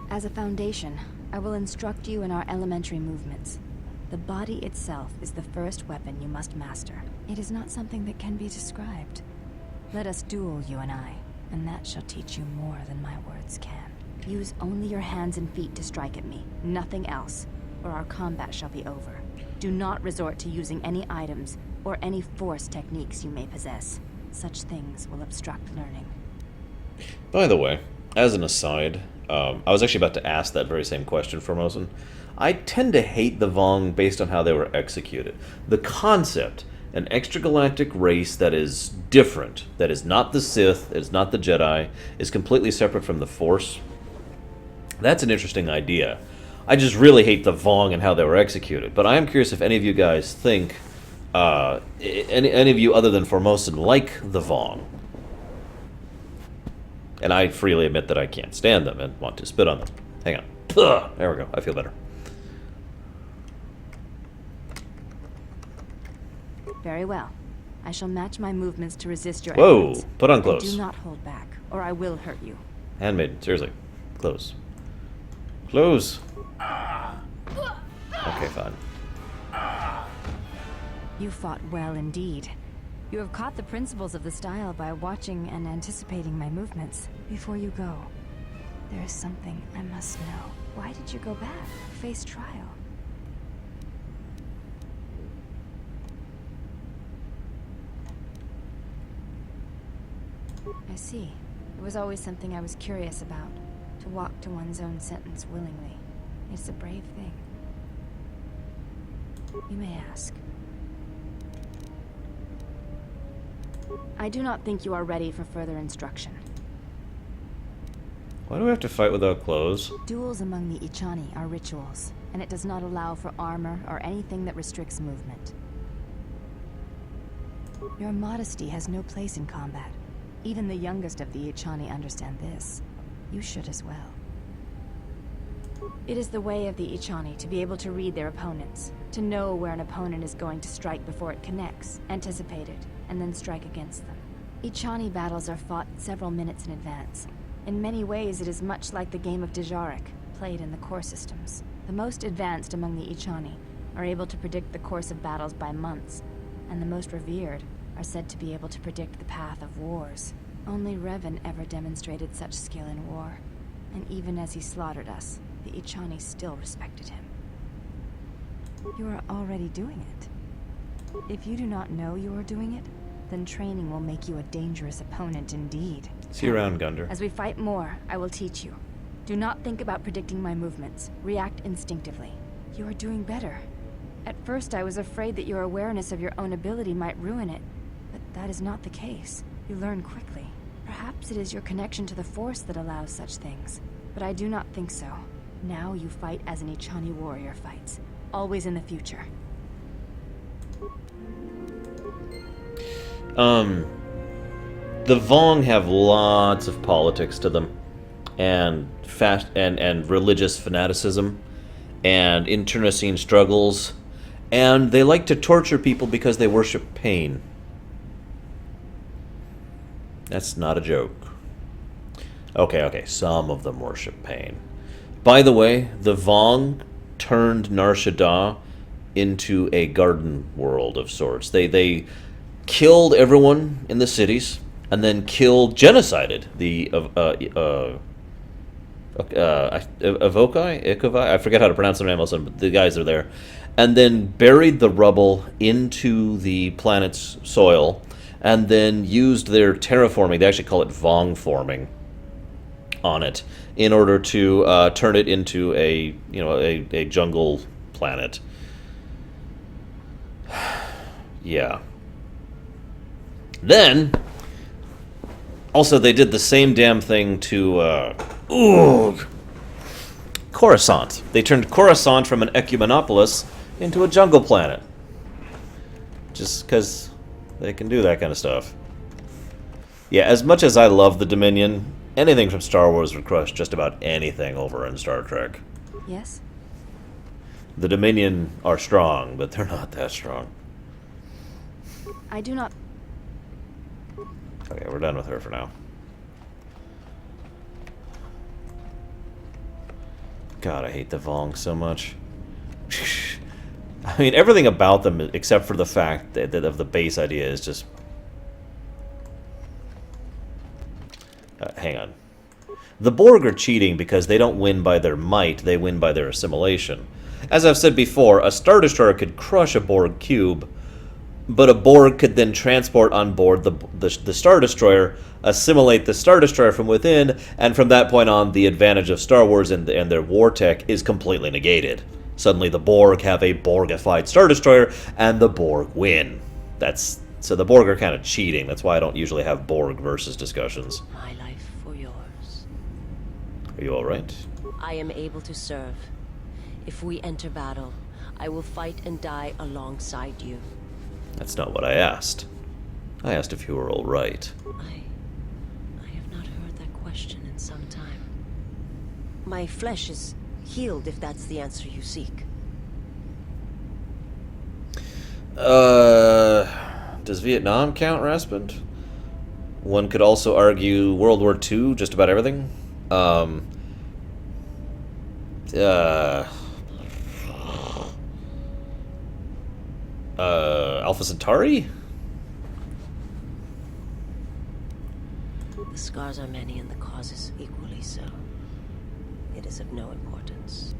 As a foundation, I will instruct you in our elementary movements. The body itself is the first weapon you must master. It is not something that can be described. Let us duel, you and I, and that shall teach you more than my words can. Use only your hands and feet to strike at me, nothing else, or our combat shall be over. Do not resort to using any items or any force techniques you may possess. Such things will obstruct learning. By the way, as an aside, I was actually about to ask that very same question for Mosin. I tend to hate the Vong based on how they were executed. The concept An extragalactic race that is different, that is not the Sith, that is not the Jedi, is completely separate from the Force. That's an interesting idea. I just really hate the Vong and how they were executed. But I am curious if any of you guys think, any of you other than Formosan like the Vong. And I freely admit that I can't stand them and want to spit on them. Hang on. Ugh, there we go. I feel better. Very well. I shall match my movements to resist your Whoa! efforts. Put on clothes. Do not hold back, or I will hurt you. Handmaiden, seriously. Clothes. Clothes! Okay, fine. You fought well indeed. You have caught the principles of the style by watching and anticipating my movements. Before you go, there is something I must know. Why did you go back? Face trial. I see. It was always something I was curious about. To walk to one's own sentence willingly. It's a brave thing. You may ask. I do not think you are ready for further instruction. Why do we have to fight without clothes? Duels among the Ichani are rituals, and it does not allow for armor or anything that restricts movement. Your modesty has no place in combat. Even the youngest of the Ichani understand this. You should as well. It is the way of the Ichani to be able to read their opponents, to know where an opponent is going to strike before it connects, anticipate it, and then strike against them. Ichani battles are fought several minutes in advance. In many ways, it is much like the game of Dejarik, played in the core systems. The most advanced among the Ichani are able to predict the course of battles by months, and the most revered are said to be able to predict the path of wars. Only Revan ever demonstrated such skill in war, and even as he slaughtered us, the Ichani still respected him. You are already doing it. If you do not know you are doing it, then training will make you a dangerous opponent indeed. See you around, Gunder. As we fight more, I will teach you. Do not think about predicting my movements. React instinctively. You are doing better. At first, I was afraid that your awareness of your own ability might ruin it, but that is not the case. You learn quickly. Perhaps it is your connection to the Force that allows such things, but I do not think so. Now you fight as an Ichani warrior fights, always in the future. The Vong have lots of politics to them, and and religious fanaticism, and internecine struggles, and they like to torture people because they worship pain. That's not a joke. Okay, some of them worship pain. By the way, the Vong turned Nar Shaddaa into a garden world of sorts. They killed everyone in the cities, and then genocided the Ikovai? I forget how to pronounce their name, but the guys are there. And then buried the rubble into the planet's soil, and then used their terraforming, they actually call it Vong forming, on it, in order to turn it into a jungle planet. Yeah. Then, also they did the same damn thing to Coruscant. They turned Coruscant from an ecumenopolis into a jungle planet. Just because they can do that kind of stuff. Yeah, as much as I love the Dominion, anything from Star Wars would crush just about anything over in Star Trek. Yes? The Dominion are strong, but they're not that strong. I do not... Okay, we're done with her for now. God, I hate the Vong so much. I mean, everything about them, except for the fact that of the base idea, is just... hang on. The Borg are cheating because they don't win by their might, they win by their assimilation. As I've said before, a Star Destroyer could crush a Borg cube, but a Borg could then transport on board the Star Destroyer, assimilate the Star Destroyer from within, and from that point on, the advantage of Star Wars and their war tech is completely negated. Suddenly the Borg have a Borgified Star Destroyer, and the Borg win. So the Borg are kind of cheating. That's why I don't usually have Borg versus discussions. My life for yours. Are you alright? I am able to serve. If we enter battle, I will fight and die alongside you. That's not what I asked. I asked if you were alright. I have not heard that question in some time. My flesh is healed, if that's the answer you seek. Does Vietnam count, Raspid? One could also argue World War II, just about everything. Alpha Centauri? The scars are many and the causes equally so. It is of no importance.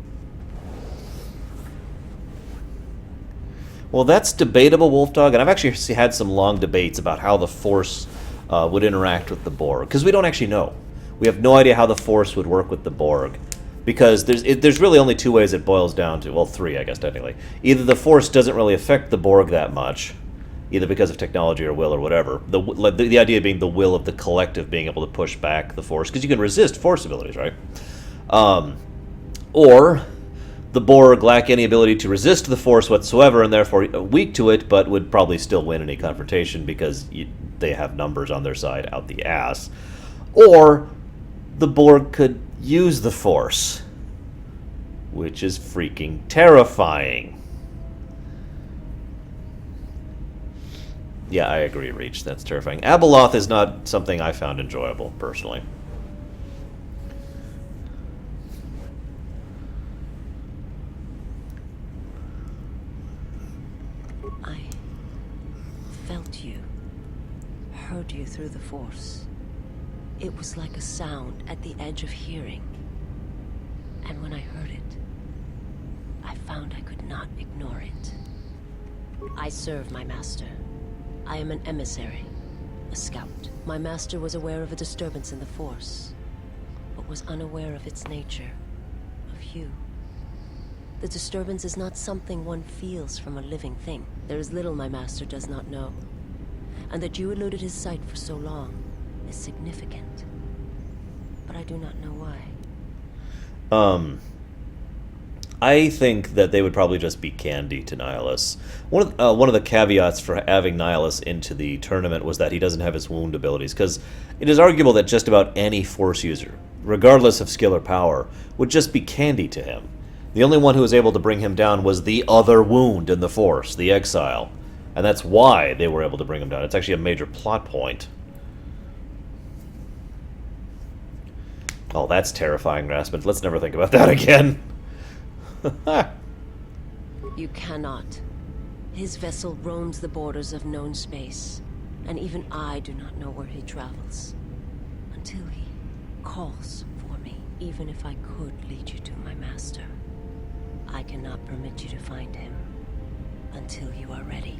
Well, that's debatable, Wolfdog, and I've actually had some long debates about how the Force would interact with the Borg, because we don't actually know. We have no idea how the Force would work with the Borg, because there's really only two ways it boils down to. Well, three, I guess, technically. Either the Force doesn't really affect the Borg that much, either because of technology or will or whatever. The idea being the will of the collective being able to push back the Force, because you can resist Force abilities, right? Or the Borg lack any ability to resist the Force whatsoever and therefore weak to it, but would probably still win any confrontation because they have numbers on their side out the ass. Or the Borg could use the Force, which is freaking terrifying. Yeah, I agree, Reach. That's terrifying. Abeloth is not something I found enjoyable, personally. I felt you, heard you through the Force. It was like a sound at the edge of hearing. And when I heard it, I found I could not ignore it. I serve my master. I am an emissary, a scout. My master was aware of a disturbance in the Force, but was unaware of its nature, of you. The disturbance is not something one feels from a living thing. There is little my master does not know, and that you eluded his sight for so long is significant. But I do not know why. I think that they would probably just be candy to Nihilus. One of the caveats for having Nihilus into the tournament was that he doesn't have his wound abilities, because it is arguable that just about any Force user, regardless of skill or power, would just be candy to him. The only one who was able to bring him down was the other wound in the Force, the Exile. And that's why they were able to bring him down. It's actually a major plot point. Oh, that's terrifying, Raspid. Let's never think about that again. You cannot. His vessel roams the borders of known space, and even I do not know where he travels. Until he calls for me, even if I could lead you to my master. I cannot permit you to find him until you are ready.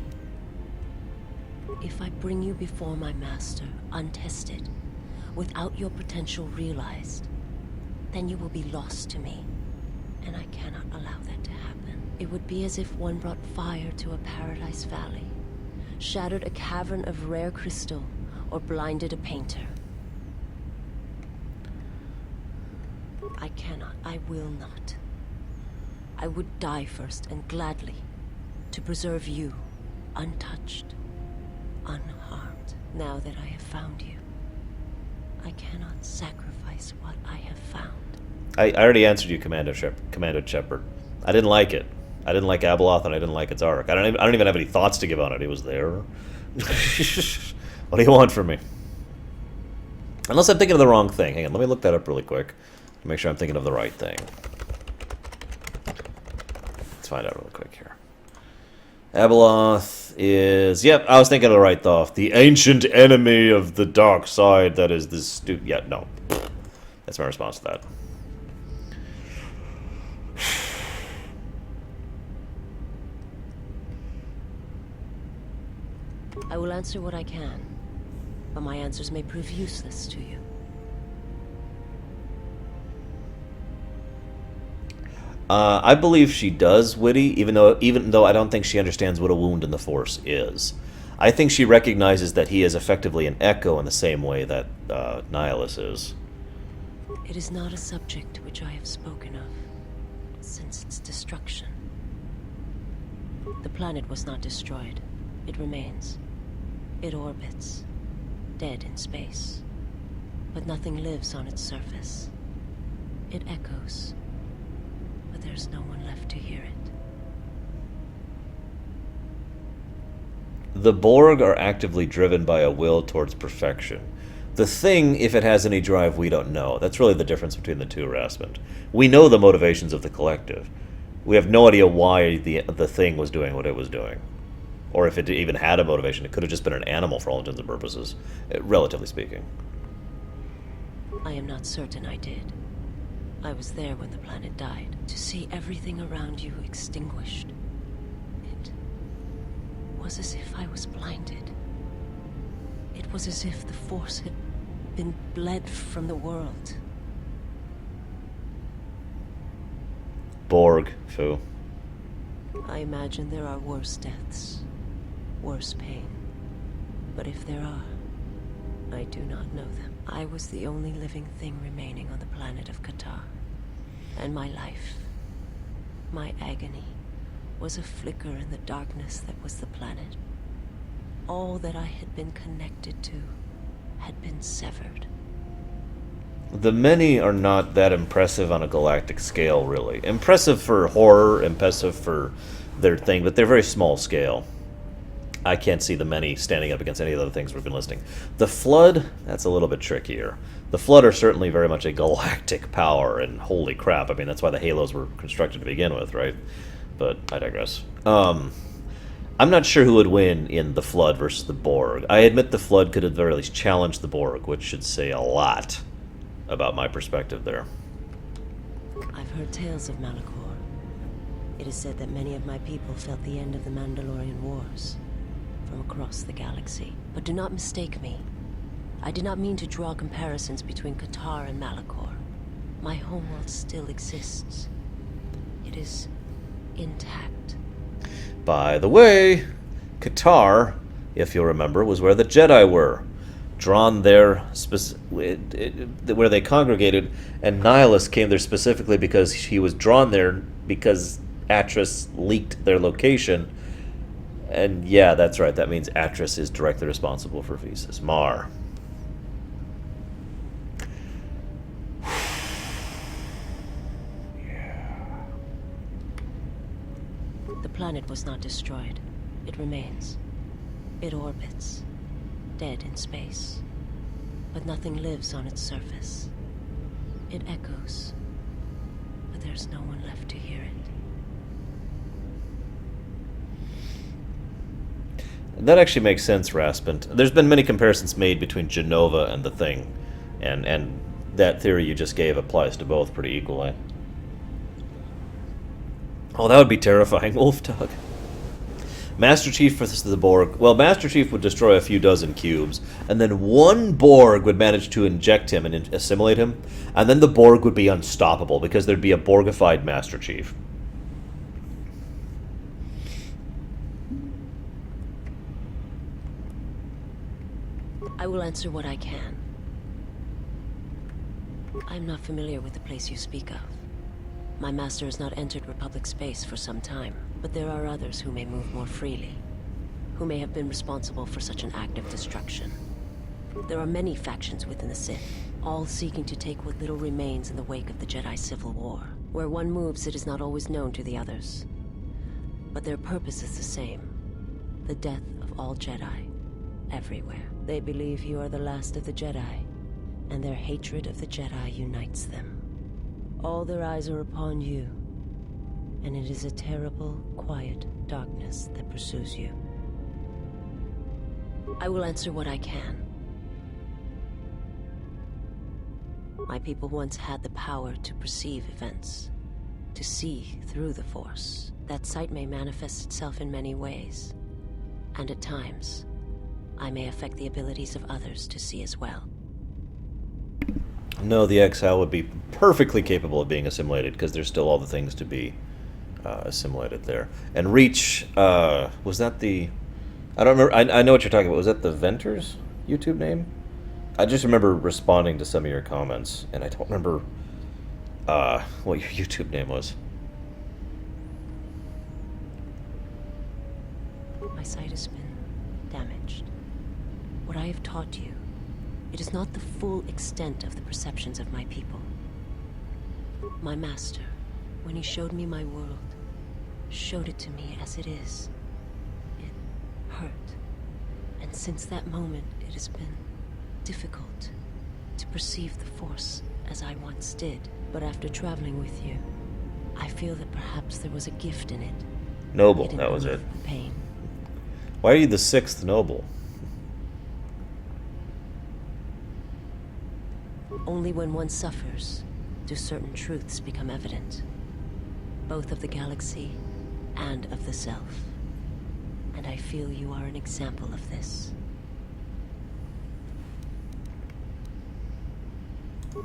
If I bring you before my master, untested, without your potential realized, then you will be lost to me, and I cannot allow that to happen. It would be as if one brought fire to a paradise valley, shattered a cavern of rare crystal, or blinded a painter. I cannot, I will not. I would die first, and gladly, to preserve you, untouched, unharmed. Now that I have found you, I cannot sacrifice what I have found. I already answered you, Commander Shepard. I didn't like it. I didn't like Abeloth, and I didn't like its arc. I don't even have any thoughts to give on it. It was there. What do you want from me? Unless I'm thinking of the wrong thing. Hang on, let me look that up really quick to make sure I'm thinking of the right thing. Let's find out really quick here. Abeloth is... Yep, I was thinking of the right stuff. The ancient enemy of the dark side that is this... Yeah, no. That's my response to that. I will answer what I can, but my answers may prove useless to you. I believe she does, Witty, even though I don't think she understands what a wound in the Force is. I think she recognizes that he is effectively an echo in the same way that Nihilus is. It is not a subject to which I have spoken of since its destruction. The planet was not destroyed. It remains. It orbits, dead in space. But nothing lives on its surface. It echoes, but there's no one left to hear it. The Borg are actively driven by a will towards perfection. The Thing, if it has any drive, we don't know. That's really the difference between the two, Raspent. We know the motivations of the Collective. We have no idea why the Thing was doing what it was doing. Or if it even had a motivation. It could have just been an animal for all intents and purposes, relatively speaking. I am not certain I did. I was there when the planet died, to see everything around you extinguished. It was as if I was blinded. It was as if the Force had been bled from the world. Borg, Fu. I imagine there are worse deaths, worse pain. But if there are, I do not know them. I was the only living thing remaining on the planet of KoTOR. And my life, my agony, was a flicker in the darkness that was the planet. All that I had been connected to had been severed. The many are not that impressive on a galactic scale, really. Impressive for horror, impressive for their thing, but they're very small scale. I can't see the many standing up against any of the other things we've been listing. The Flood, that's a little bit trickier. The Flood are certainly very much a galactic power, and holy crap, I mean, that's why the Halos were constructed to begin with, right? But I digress. I'm not sure who would win in the Flood versus the Borg. I admit the Flood could at the very least challenge the Borg, which should say a lot about my perspective there. I've heard tales of Malachor. It is said that many of my people felt the end of the Mandalorian Wars from across the galaxy. But do not mistake me. I did not mean to draw comparisons between KoTOR and Malachor. My homeworld still exists. It is intact. By the way, KoTOR, if you'll remember, was where the Jedi were. Drawn there, where they congregated, and Nihilus came there specifically because he was drawn there because Atris leaked their location. And yeah, that's right, that means Atris is directly responsible for Visas Mar. The planet was not destroyed. It remains. It orbits, dead in space. But nothing lives on its surface. It echoes, but there's no one left to hear it. That actually makes sense, Raspent. There's been many comparisons made between Genova and the Thing, and that theory you just gave applies to both pretty equally. Oh, that would be terrifying, Wolf Dog. Master Chief versus the Borg. Well, Master Chief would destroy a few dozen cubes, and then one Borg would manage to inject him and assimilate him, and then the Borg would be unstoppable because there'd be a Borgified Master Chief. I will answer what I can. I'm not familiar with the place you speak of. My master has not entered Republic space for some time, but there are others who may move more freely, who may have been responsible for such an act of destruction. There are many factions within the Sith, all seeking to take what little remains in the wake of the Jedi Civil War. Where one moves, it is not always known to the others. But their purpose is the same: the death of all Jedi, everywhere. They believe you are the last of the Jedi, and their hatred of the Jedi unites them. All their eyes are upon you, and it is a terrible, quiet darkness that pursues you. I will answer what I can. My people once had the power to perceive events, to see through the Force. That sight may manifest itself in many ways, and at times, I may affect the abilities of others to see as well. No, the exile would be perfectly capable of being assimilated because there's still all the things to be assimilated there. And Reach, was that the I don't remember. I know what you're talking about. Was that the Venters YouTube name? I just remember responding to some of your comments, and I don't remember what your YouTube name was. My sight has been damaged. What I have taught you, it is not the full extent of the perceptions of my people. My master, when he showed me my world, showed it to me as it is. It hurt. And since that moment, it has been difficult to perceive the Force as I once did. But after traveling with you, I feel that perhaps there was a gift in it. Noble, that was it. The pain. Why are you the 6th noble? Only when one suffers do certain truths become evident, both of the galaxy and of the self. And I feel you are an example of this.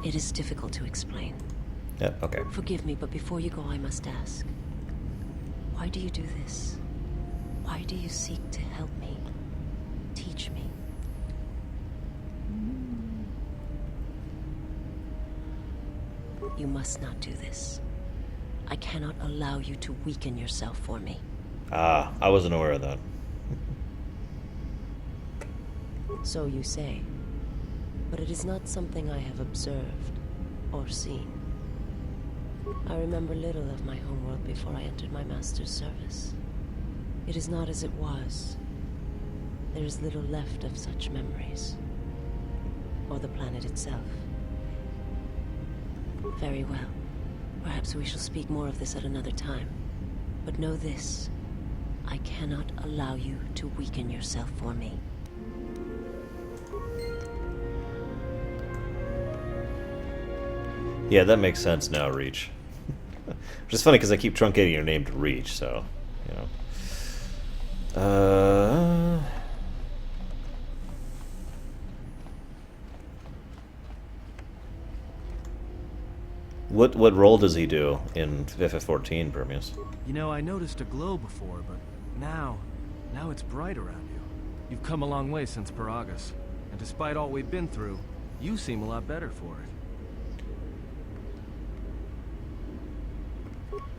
It is difficult to explain. Yeah, okay. Forgive me, but before you go, I must ask. Why do you do this? Why do you seek to help me? Teach me? You must not do this. I cannot allow you to weaken yourself for me. Ah, I wasn't aware of that. So you say. But it is not something I have observed or seen. I remember little of my homeworld before I entered my master's service. It is not as it was. There is little left of such memories. Or the planet itself. Very well. Perhaps we shall speak more of this at another time. But know this. I cannot allow you to weaken yourself for me. Yeah, that makes sense now, Reach. Which is funny because I keep truncating your name to Reach, so, you know. What role does he do in FF14, Permeus? You know, I noticed a glow before, but now it's bright around you. You've come a long way since Paragus, and despite all we've been through, you seem a lot better for it.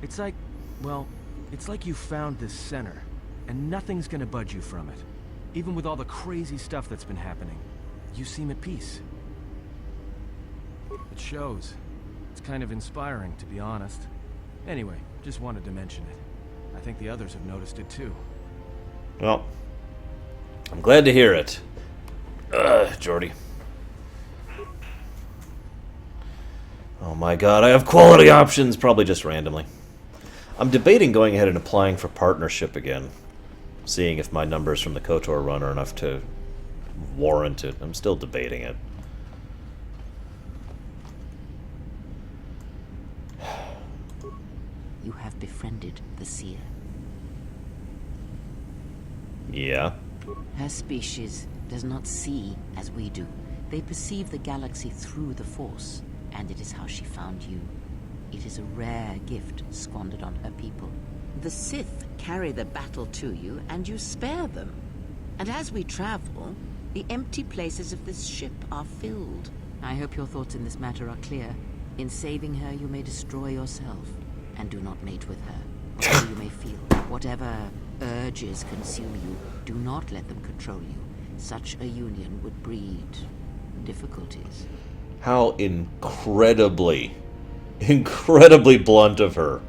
It's like, well, it's like you found this center, and nothing's gonna budge you from it. Even with all the crazy stuff that's been happening, you seem at peace. It shows. It's kind of inspiring, to be honest. Anyway, just wanted to mention it. I think the others have noticed it too. Well, I'm glad to hear it, Jordy. Oh my god, I have quality options, probably just randomly. I'm debating going ahead and applying for partnership again. Seeing if my numbers from the KoTOR run are enough to warrant it. I'm still debating it. You have befriended the seer. Yeah. Her species does not see as we do. They perceive the galaxy through the Force, and it is how she found you. It is a rare gift squandered on her people. The Sith carry the battle to you, and you spare them. And as we travel, the empty places of this ship are filled. I hope your thoughts in this matter are clear. In saving her, you may destroy yourself, and do not mate with her. Whatever you may feel, whatever urges consume you, do not let them control you. Such a union would breed difficulties. How incredibly blunt of her.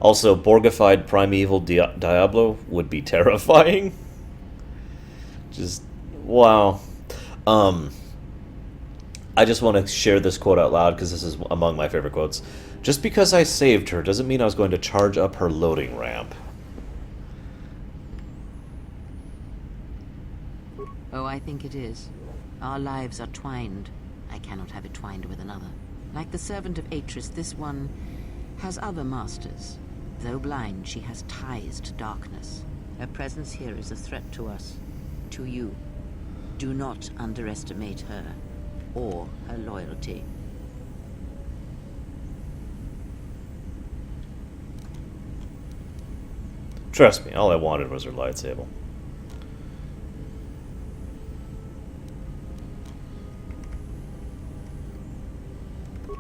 Also, Borgified Primeval Diablo would be terrifying. Just, wow. I just want to share this quote out loud because this is among my favorite quotes. Just because I saved her doesn't mean I was going to charge up her loading ramp. Oh, I think it is. Our lives are twined. I cannot have it twined with another. Like the servant of Atris, this one has other masters. Though blind, she has ties to darkness. Her presence here is a threat to us. To you. Do not underestimate her. Or her loyalty. Trust me, all I wanted was her lightsaber.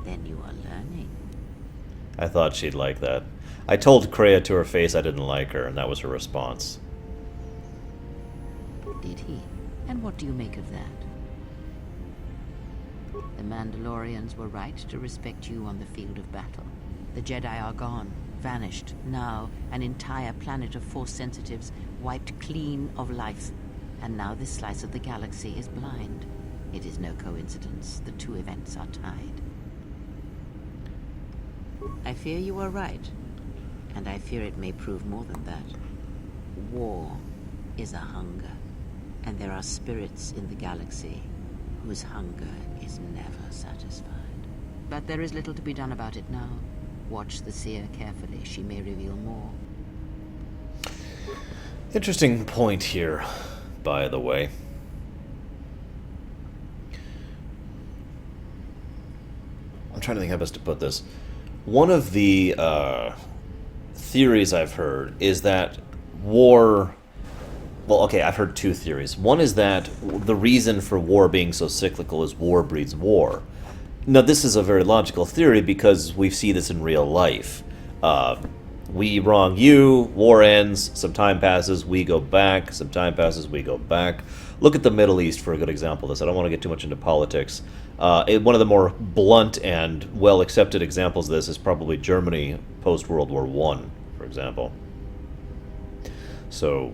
Then you are learning. I thought she'd like that. I told Kreia to her face I didn't like her, and that was her response. Did he? And what do you make of that? The Mandalorians were right to respect you on the field of battle. The Jedi are gone, vanished. Now, an entire planet of Force sensitives wiped clean of life. And now this slice of the galaxy is blind. It is no coincidence. The two events are tied. I fear you are right. And I fear it may prove more than that. War is a hunger. And there are spirits in the galaxy whose hunger is never satisfied. But there is little to be done about it now. Watch the seer carefully. She may reveal more. Interesting point here, by the way. I'm trying to think how best to put this. One of the theories I've heard is that war... Well, okay, I've heard two theories. One is that the reason for war being so cyclical is war breeds war. Now, this is a very logical theory because we see this in real life. We wrong you, war ends, some time passes, we go back, some time passes, we go back. Look at the Middle East for a good example of this. I don't want to get too much into politics. One of the more blunt and well-accepted examples of this is probably Germany post-World War I, for example. So...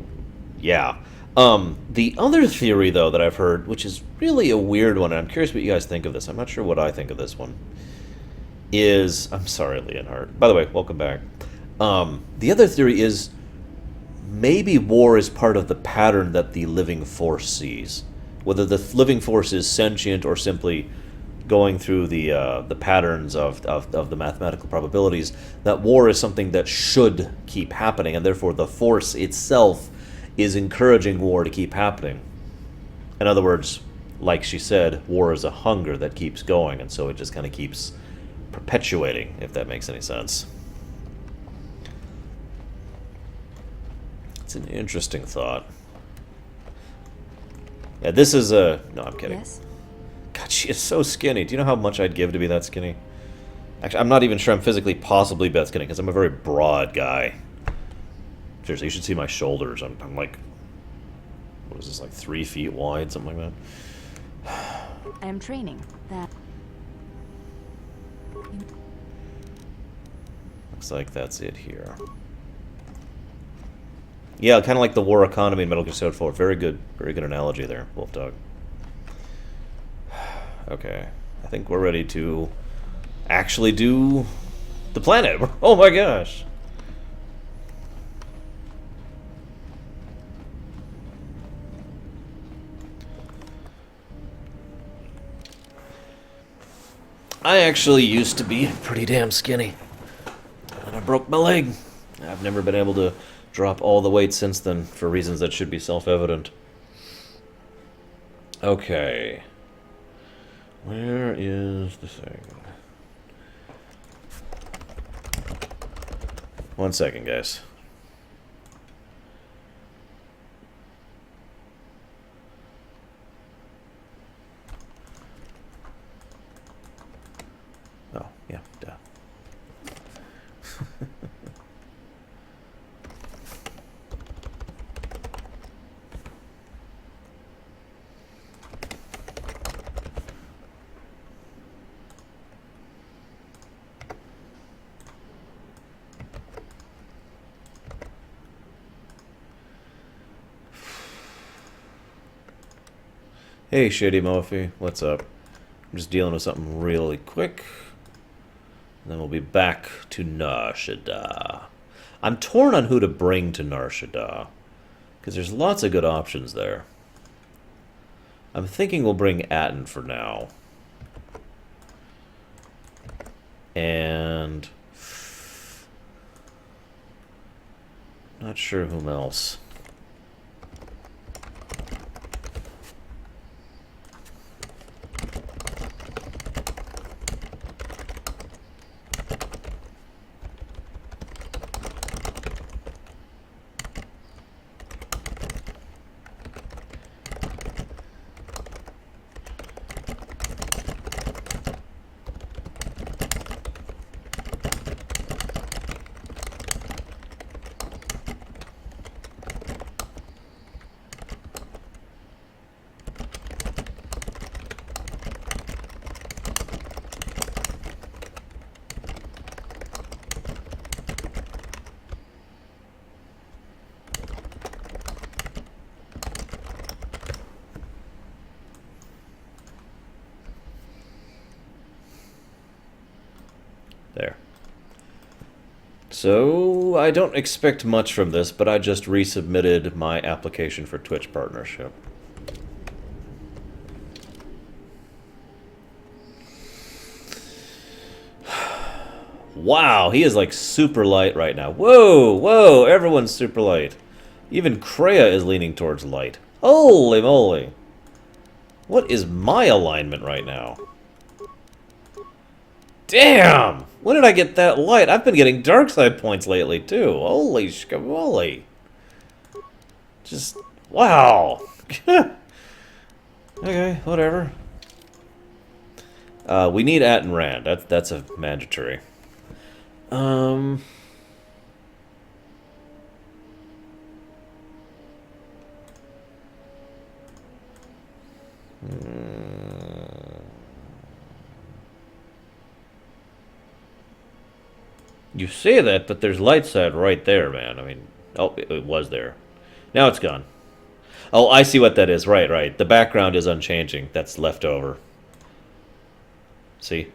yeah. The other theory, though, that I've heard, which is really a weird one, and I'm curious what you guys think of this. I'm not sure what I think of this one, is... I'm sorry, Leonhardt. By the way, welcome back. The other theory is maybe war is part of the pattern that the living force sees. Whether the living force is sentient or simply going through the patterns of the mathematical probabilities, that war is something that should keep happening, and therefore the force itself is encouraging war to keep happening. In other words, like she said, war is a hunger that keeps going, and so it just kind of keeps perpetuating, if that makes any sense. It's an interesting thought. Yeah, this is a... No, I'm kidding. Yes? God, she is so skinny. Do you know how much I'd give to be that skinny? Actually, I'm not even sure I'm physically possibly that skinny, because I'm a very broad guy. Seriously, you should see my shoulders. I'm like... What is this, like 3 feet wide? Something like that? I am training. That... Looks like that's it here. Yeah, kind of like the war economy in Metal Gear Solid 4. Very good analogy there, Wolf Dog. Okay, I think we're ready to actually do the planet. Oh my gosh! I actually used to be pretty damn skinny. And I broke my leg. I've never been able to drop all the weight since then, for reasons that should be self-evident. Okay. Where is the thing? 1 second, guys. Oh, yeah, duh. Hey, Shitty Mofi, what's up? I'm just dealing with something really quick. And then we'll be back to Nar Shaddaa. I'm torn on who to bring to Nar Shaddaa, because there's lots of good options there. I'm thinking we'll bring Atton for now. And... not sure whom else. So, I don't expect much from this, but I just resubmitted my application for Twitch partnership. Wow, he is like super light right now. Whoa, whoa, everyone's super light. Even Kreia is leaning towards light. Holy moly. What is my alignment right now? Damn! When did I get that light? I've been getting dark side points lately, too. Holy shkamoly. Just, wow. Okay, whatever. We need Atton Rand. That's a mandatory. You say that, but there's light side right there, man. I mean, oh, it was there. Now it's gone. Oh, I see what that is. Right, right. The background is unchanging. That's left over. See?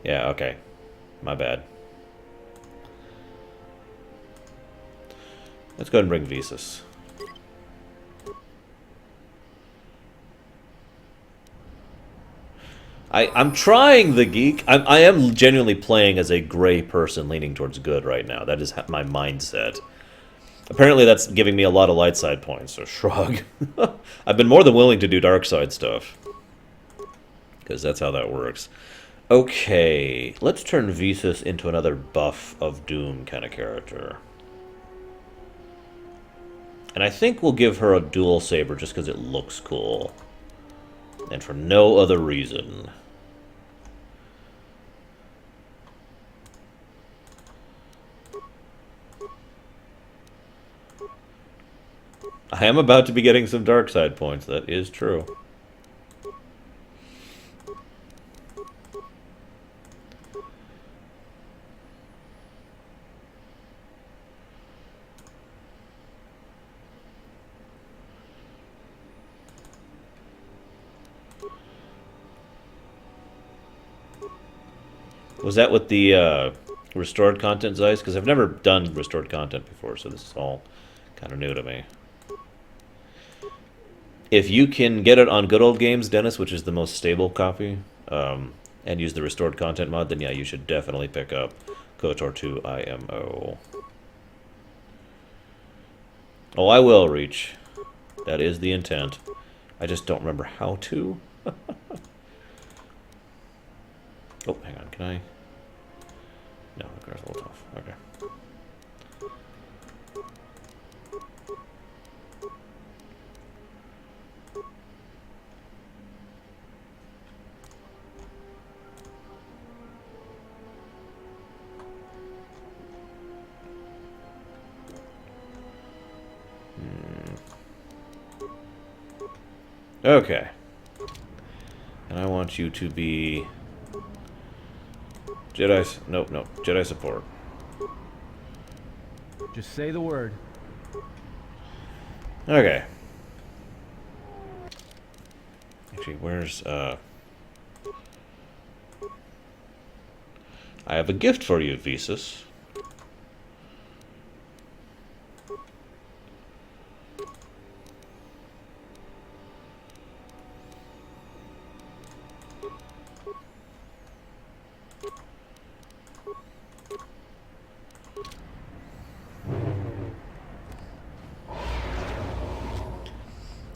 Yeah, okay. My bad. Let's go ahead and bring Visas. I'm trying the geek. I am genuinely playing as a gray person leaning towards good right now. That is my mindset. Apparently that's giving me a lot of light side points, so shrug. I've been more than willing to do dark side stuff. Because that's how that works. Okay, let's turn Visas into another buff of Doom kind of character. And I think we'll give her a dual saber just because it looks cool. And for no other reason. I am about to be getting some dark side points, that is true. Was that with the restored content, Zeiss? Because I've never done restored content before, so this is all kind of new to me. If you can get it on Good Old Games, Dennis, which is the most stable copy, and use the restored content mod, then yeah, you should definitely pick up KoTOR 2 IMO. Oh, I will reach. That is the intent. I just don't remember how to. Oh, hang on, can I? No, the car's a little tough. Okay. Okay. And I want you to be Jedi. Nope, nope. Jedi support. Just say the word. Okay. Actually, where's I have a gift for you, Visas.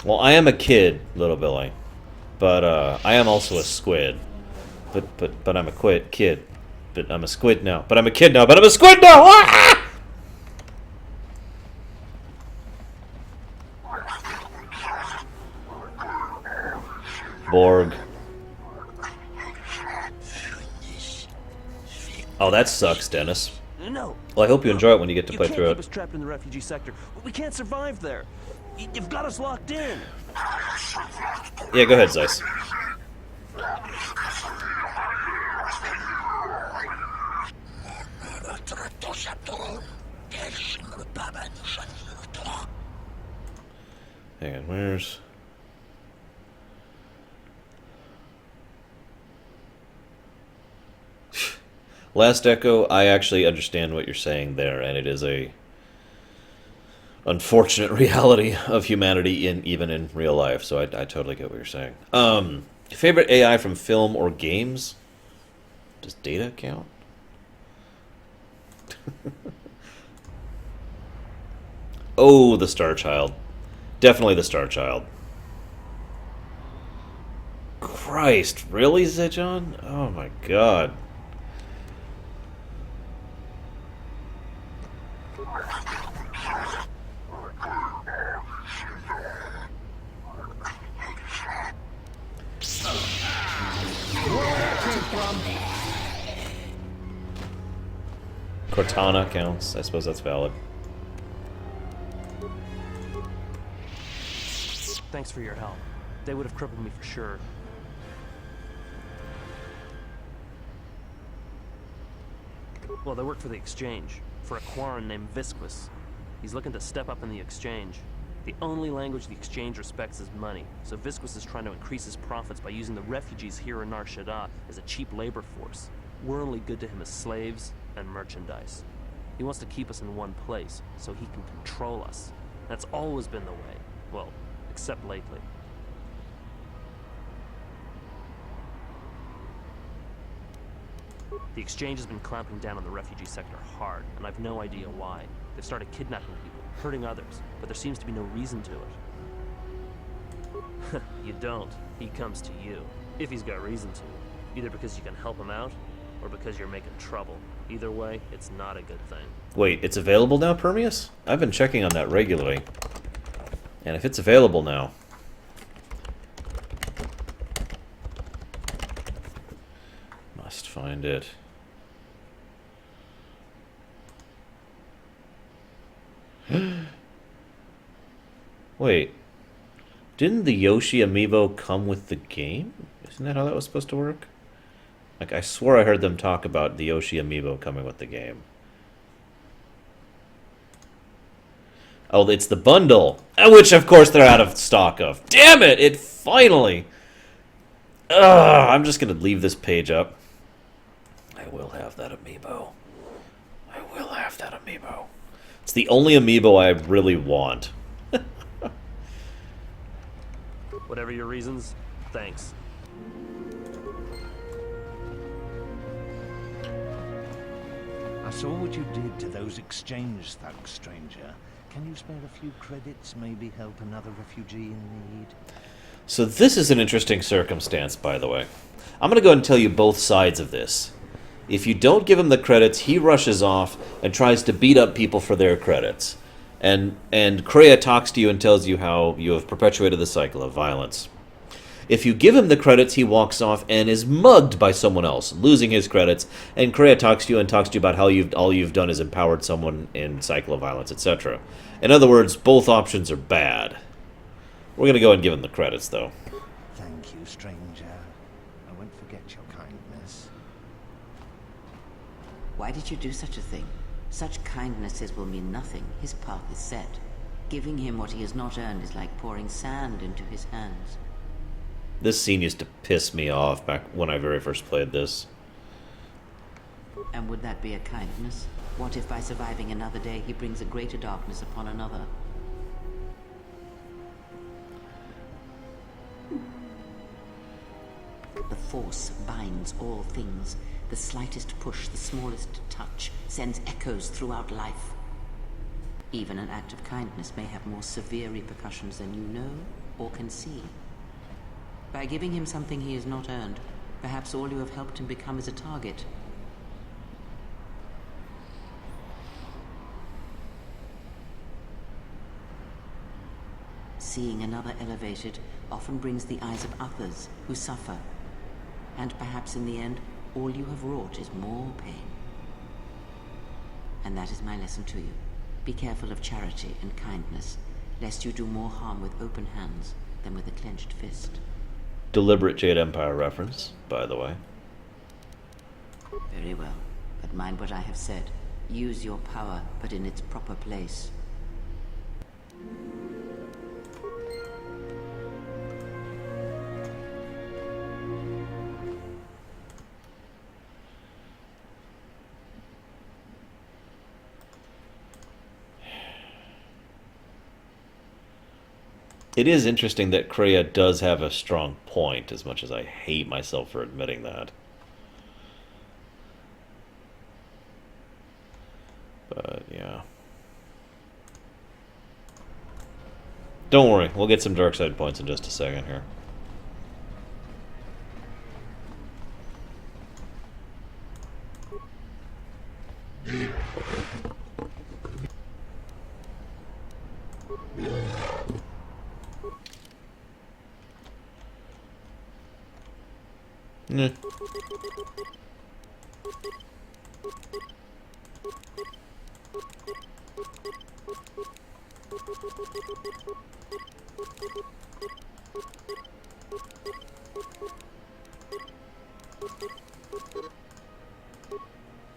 Well, I am a kid, little Billy, but I am also a squid. But I'm a kid. But I'm a squid now. But I'm a kid now. But I'm a squid now. Ah! Borg. Oh, that sucks, Dennis. No. Well, I hope you enjoy it when you get to play through You it. can't keep us trapped in the refugee sector. We can't survive there. You've got us locked in. Yeah, go ahead, Zeiss. Hang on, where's... Last Echo, I actually understand what you're saying there, and it is a unfortunate reality of humanity even in real life, so I totally get what you're saying. Favorite AI from film or games? Does Data count? Oh, the Star Child. Definitely the Star Child. Christ, really, Zejon? Oh my god. Cortana counts. I suppose that's valid. Thanks for your help. They would have crippled me for sure. Well, they work for the Exchange, for a Quarren named Visquis. He's looking to step up in the Exchange. The only language the Exchange respects is money, so Visquis is trying to increase his profits by using the refugees here in Nar Shaddaa as a cheap labor force. We're only good to him as slaves and merchandise. He wants to keep us in one place, so he can control us. That's always been the way. Well, except lately. The Exchange has been clamping down on the refugee sector hard, and I've no idea why. They've started kidnapping people, hurting others, but there seems to be no reason to it. You don't. He comes to you, if he's got reason to. Either because you can help him out, or because you're making trouble. Either way, it's not a good thing. Wait, it's available now, Permeus? I've been checking on that regularly. And if it's available now... Must find it. Wait. Didn't the Yoshi amiibo come with the game? Isn't that how that was supposed to work? Like, I swore I heard them talk about the Yoshi amiibo coming with the game. Oh, it's the bundle. Which, of course, they're out of stock of. Damn it! It finally... Ugh, I'm just going to leave this page up. I will have that amiibo. I will have that amiibo. It's the only amiibo I really want. Whatever your reasons, thanks. I saw what you did to those exchange thugs, stranger. Can you spare a few credits, maybe help another refugee in need? So this is an interesting circumstance, by the way. I'm going to go ahead and tell you both sides of this. If you don't give him the credits, he rushes off and tries to beat up people for their credits. And Kreia talks to you and tells you how you have perpetuated the cycle of violence. If you give him the credits, he walks off and is mugged by someone else, losing his credits. And Kreia talks to you and talks to you about how all you've done is empowered someone in cycle of violence, etc. In other words, both options are bad. We're going to go and give him the credits, though. Thank you, stranger. I won't forget your kindness. Why did you do such a thing? Such kindnesses will mean nothing. His path is set. Giving him what he has not earned is like pouring sand into his hands. This scene used to piss me off back when I very first played this. And would that be a kindness? What if by surviving another day he brings a greater darkness upon another? The Force binds all things. The slightest push, the smallest touch, sends echoes throughout life. Even an act of kindness may have more severe repercussions than you know or can see. By giving him something he has not earned, perhaps all you have helped him become is a target. Seeing another elevated often brings the eyes of others who suffer. And perhaps in the end, all you have wrought is more pain. And that is my lesson to you. Be careful of charity and kindness, lest you do more harm with open hands than with a clenched fist. Deliberate Jade Empire reference, by the way. Very well, but mind what I have said. Use your power, but in its proper place. It is interesting that Kreia does have a strong point, as much as I hate myself for admitting that. But, yeah. Don't worry, we'll get some dark side points in just a second here. Yeah.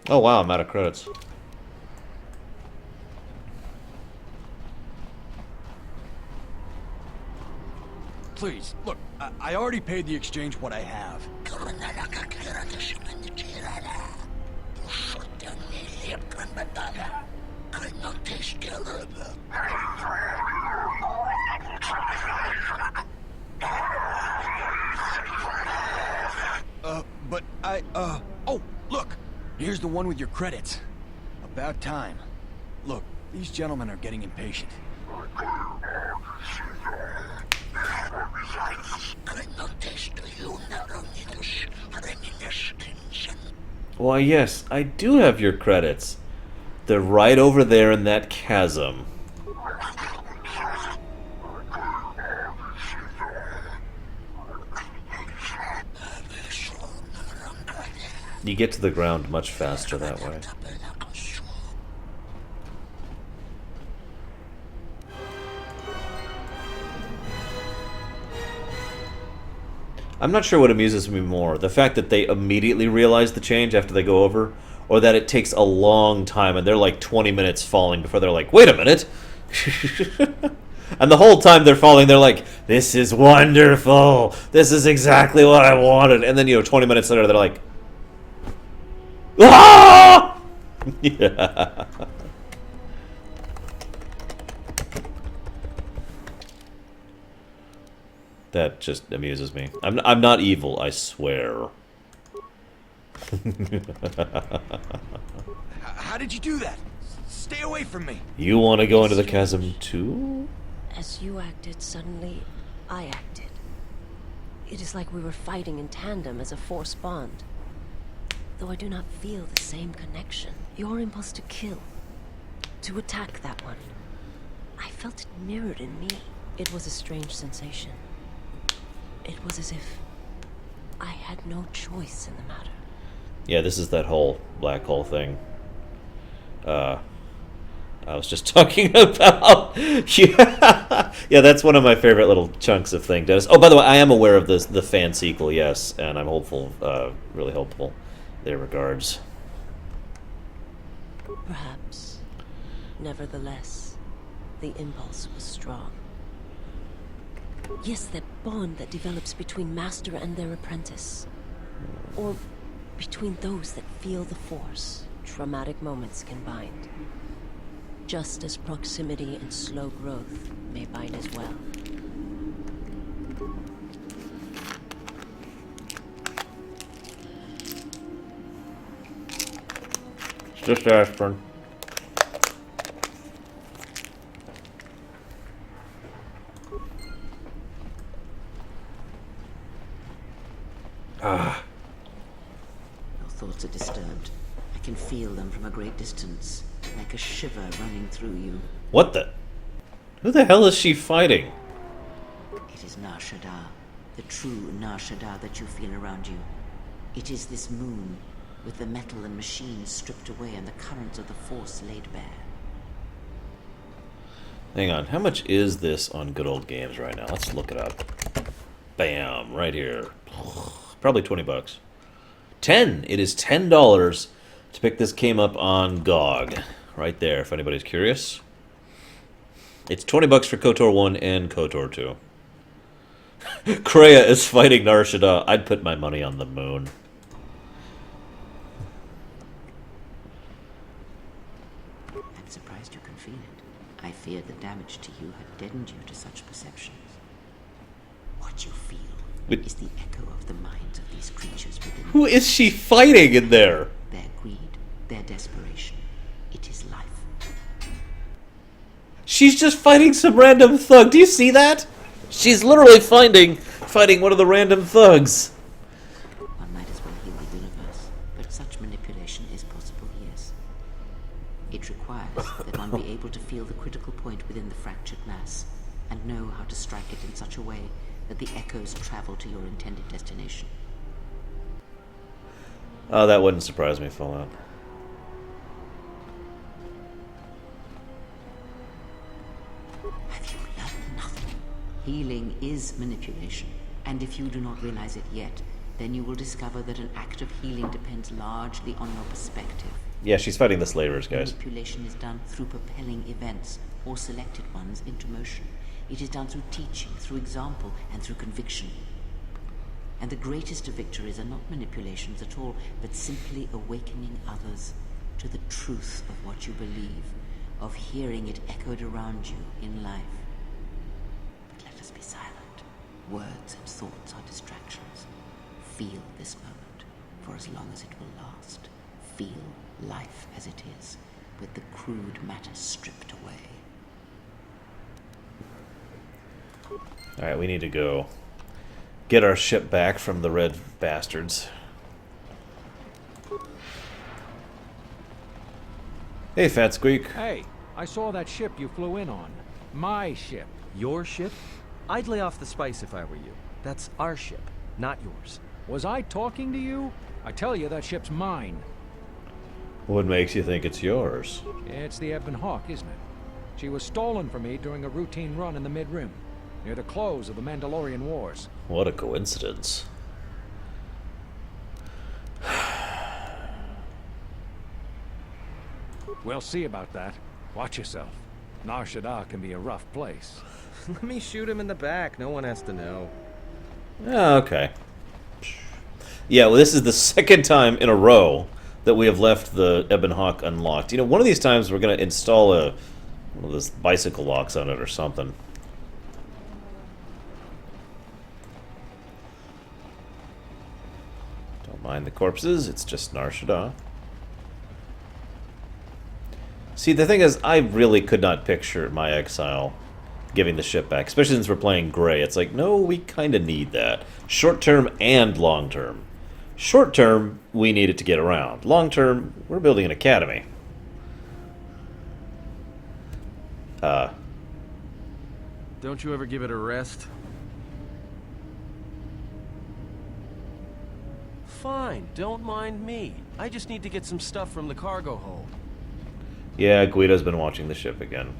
Oh wow, I'm out of credits. Please, look, I already paid the exchange what I have. But oh, look! Here's the one with your credits. About time. Look, these gentlemen are getting impatient. Why, yes, I do have your credits. They're right over there in that chasm. You get to the ground much faster that way. I'm not sure what amuses me more, the fact that they immediately realize the change after they go over, or that it takes a long time and they're like 20 minutes falling before they're like, wait a minute! And the whole time they're falling, they're like, this is wonderful! This is exactly what I wanted! And then, 20 minutes later, they're like, ah! Yeah. That just amuses me. I'm not evil, I swear. How did you do that? Stay away from me. You want to go into the chasm too? As you acted, suddenly I acted. It is like we were fighting in tandem as a force bond. Though I do not feel the same connection. Your impulse to kill, to attack that one, I felt it mirrored in me. It was a strange sensation. It was as if I had no choice in the matter. Yeah, this is that whole black hole thing. I was just talking about... Yeah, that's one of my favorite little chunks of thing, Dennis. Oh, by the way, I am aware of this, the fan sequel, yes, and I'm hopeful, really hopeful. Their regards. Perhaps. Nevertheless, the impulse was strong. Yes, that bond that develops between master and their apprentice. Or between those that feel the force. Traumatic moments can bind. Just as proximity and slow growth may bind as well. It's just aspirin. Ah. Your thoughts are disturbed. I can feel them from a great distance, like a shiver running through you. What the? Who the hell is she fighting? It is Nar Shaddaa, the true Nar Shaddaa that you feel around you. It is this moon, with the metal and machines stripped away and the currents of the Force laid bare. Hang on, how much is this on Good Old Games right now? Let's look it up. Bam, right here. Probably $20. 10. It is $10 to pick this game up on GOG. Right there, if anybody's curious. It's $20 for KoTOR 1 and KoTOR 2. Kreia is fighting Nar Shaddaa. I'd put my money on the moon. I'm surprised you can feel it. I feared the damage to you had deadened you to such perceptions. What you feel is the echo of the minds of these creatures within. Who is she fighting in there? Their greed, their desperation. It is life. She's just fighting some random thug. Do you see that? She's literally fighting one of the random thugs. One might as well heal the universe, but such manipulation is possible, yes. It requires that one be able to feel the critical point within the fractured mass, and know how to strike it in such a way that the echoes travel to your intended destination. Oh, that wouldn't surprise me, Fallout. Have you learned nothing? Healing is manipulation, and if you do not realize it yet, then you will discover that an act of healing depends largely on your perspective. Yeah, she's fighting the slavers, guys. Manipulation is done through propelling events, or selected ones, into motion. It is done through teaching, through example, and through conviction. And the greatest of victories are not manipulations at all, but simply awakening others to the truth of what you believe, of hearing it echoed around you in life. But let us be silent. Words and thoughts are distractions. Feel this moment, for as long as it will last. Feel life as it is, with the crude matter stripped away. Alright, we need to go get our ship back from the red bastards. Hey, Fat Squeak. Hey, I saw that ship you flew in on. My ship. Your ship? I'd lay off the spice if I were you. That's our ship, not yours. Was I talking to you? I tell you, that ship's mine. What makes you think it's yours? It's the Ebon Hawk, isn't it? She was stolen from me during a routine run in the Mid-Rim, near the close of the Mandalorian Wars. What a coincidence. We'll see about that. Watch yourself. Nar Shaddaa can be a rough place. Let me shoot him in the back. No one has to know. Oh, okay. Yeah, well, this is the second time in a row that we have left the Ebon Hawk unlocked. You know, one of these times we're going to install one of those bicycle locks on it or something. Don't mind the corpses, it's just Nar Shaddaa. See, the thing is, I really could not picture my exile giving the ship back, especially since we're playing Gray. It's like, no, we kind of need that. Short-term and long-term. Short-term, we need it to get around. Long-term, we're building an academy. Don't you ever give it a rest? Fine, don't mind me. I just need to get some stuff from the cargo hold. Yeah, Guido's been watching the ship again.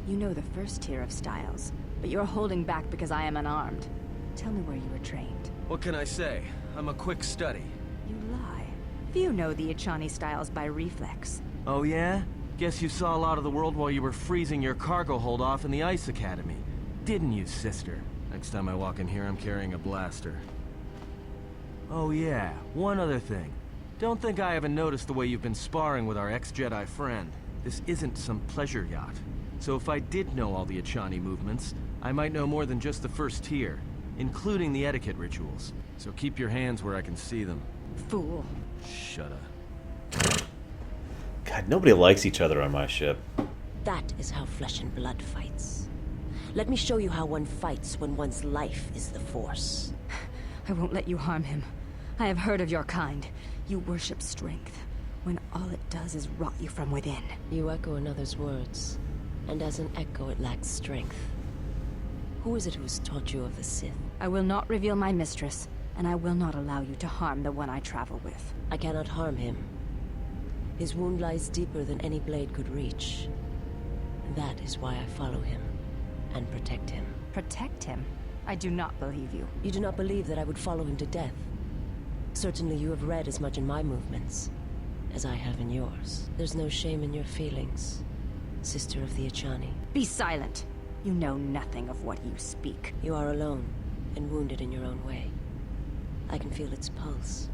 You know the first tier of styles, but you're holding back because I am unarmed. Tell me where you were trained. What can I say? I'm a quick study. You lie. Few know the Echani styles by reflex. Oh yeah? Guess you saw a lot of the world while you were freezing your cargo hold off in the Ice Academy. Didn't you, sister? Next time I walk in here, I'm carrying a blaster. Oh yeah, one other thing. Don't think I haven't noticed the way you've been sparring with our ex-Jedi friend. This isn't some pleasure yacht. So if I did know all the Echani movements, I might know more than just the first tier, including the etiquette rituals. So keep your hands where I can see them. Fool. Shut up. God, nobody likes each other on my ship. That is how flesh and blood fights. Let me show you how one fights when one's life is the Force. I won't let you harm him. I have heard of your kind. You worship strength, when all it does is rot you from within. You echo another's words, and as an echo it lacks strength. Who is it who has taught you of the Sith? I will not reveal my mistress, and I will not allow you to harm the one I travel with. I cannot harm him. His wound lies deeper than any blade could reach. That is why I follow him, and protect him. Protect him? I do not believe you. You do not believe that I would follow him to death? Certainly you have read as much in my movements as I have in yours. There's no shame in your feelings, sister of the Echani. Be silent. You know nothing of what you speak. You are alone, and wounded in your own way. I can feel its pulse,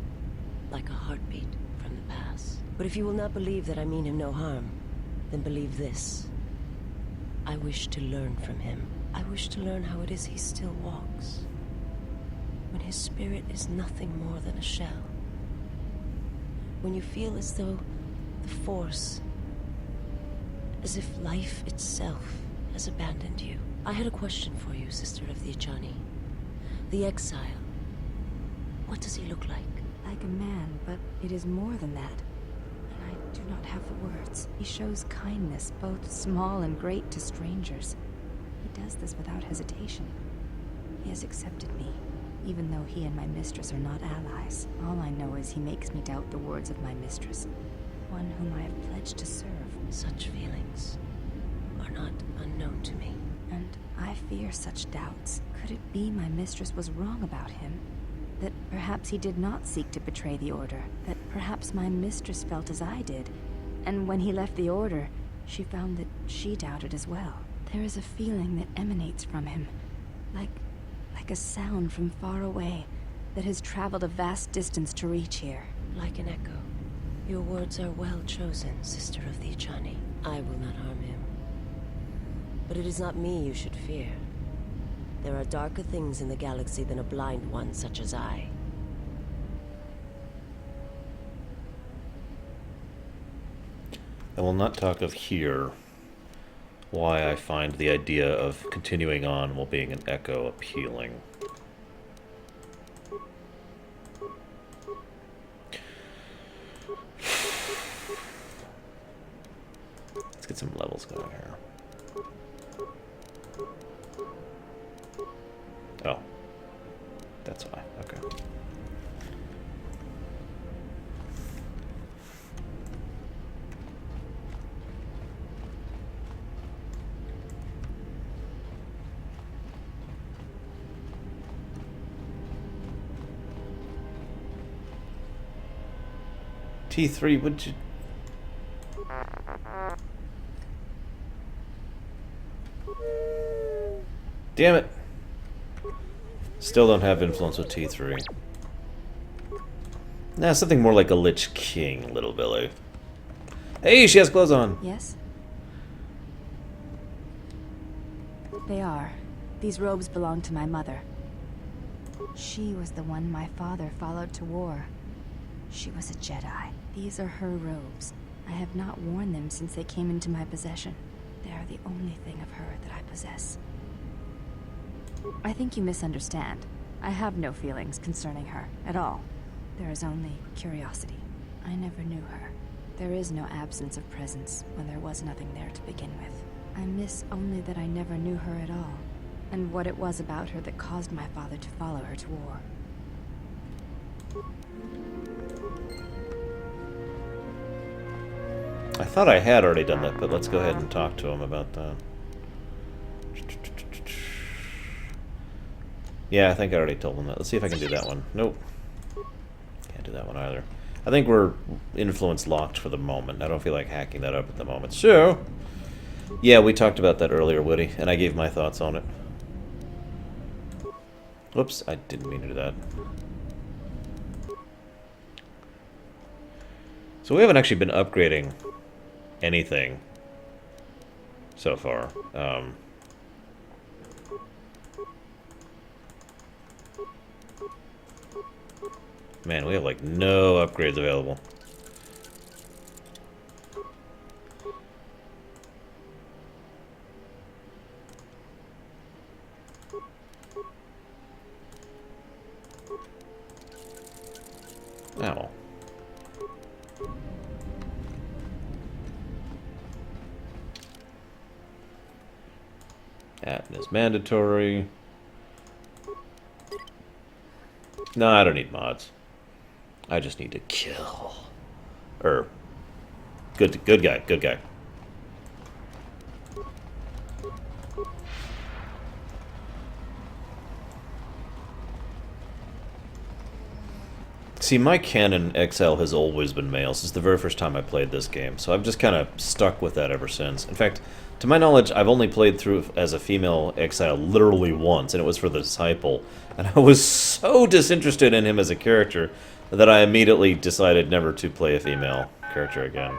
like a heartbeat from the past. But if you will not believe that I mean him no harm, then believe this. I wish to learn from him. I wish to learn how it is he still walks, when his spirit is nothing more than a shell. When you feel as though the Force, as if life itself has abandoned you. I had a question for you, Sister of the Ajani. The exile. What does he look like? Like a man, but it is more than that. And I do not have the words. He shows kindness, both small and great, to strangers. He does this without hesitation. He has accepted me, even though he and my mistress are not allies. All I know is he makes me doubt the words of my mistress, one whom I have pledged to serve. Such feelings are not unknown to me. And I fear such doubts. Could it be my mistress was wrong about him? That perhaps he did not seek to betray the Order? That perhaps my mistress felt as I did? And when he left the Order, she found that she doubted as well. There is a feeling that emanates from him, like a sound from far away, that has traveled a vast distance to reach here. Like an echo. Your words are well chosen, Sister of the Ajani. I will not harm him. But it is not me you should fear. There are darker things in the galaxy than a blind one such as I. I will not talk of here why I find the idea of continuing on while being an echo appealing. Let's get some levels going here. Oh. That's why. Okay. T3, would you... Damn it. Still don't have influence with T3. Nah, something more like a Lich King, little Billy. Hey, she has clothes on. Yes? They are. These robes belong to my mother. She was the one my father followed to war. She was a Jedi. These are her robes. I have not worn them since they came into my possession. They are the only thing of her that I possess. I think you misunderstand. I have no feelings concerning her, at all. There is only curiosity. I never knew her. There is no absence of presence when there was nothing there to begin with. I miss only that I never knew her at all, and what it was about her that caused my father to follow her to war. I thought I had already done that, but let's go ahead and talk to him about that. Yeah, I think I already told him that. Let's see if I can do that one. Nope. Can't do that one either. I think we're influence locked for the moment. I don't feel like hacking that up at the moment. So, yeah, we talked about that earlier, Woody, and I gave my thoughts on it. Whoops, I didn't mean to do that. So we haven't actually been upgrading anything so far. Man, we have like no upgrades available. Ow. Atton is mandatory. No, I don't need mods. I just need to kill. Good guy, good guy. See, my canon XL has always been male since the very first time I played this game, so I've just kind of stuck with that ever since. In fact, to my knowledge, I've only played through as a female exile literally once, and it was for the Disciple. And I was so disinterested in him as a character that I immediately decided never to play a female character again.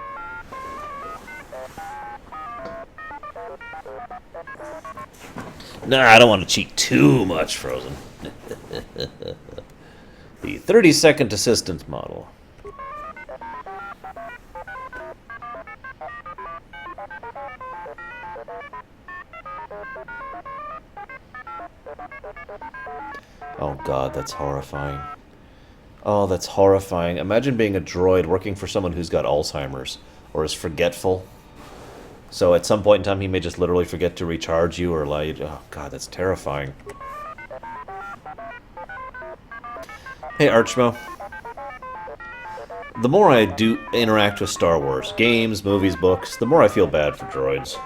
Nah, I don't want to cheat too much, Frozen. The 30-second assistance model. Oh god, that's horrifying. Oh, that's horrifying. Imagine being a droid working for someone who's got Alzheimer's, or is forgetful. So at some point in time he may just literally forget to recharge you or allow you to... Oh god, that's terrifying. Hey Archmo. The more I do interact with Star Wars, games, movies, books, the more I feel bad for droids.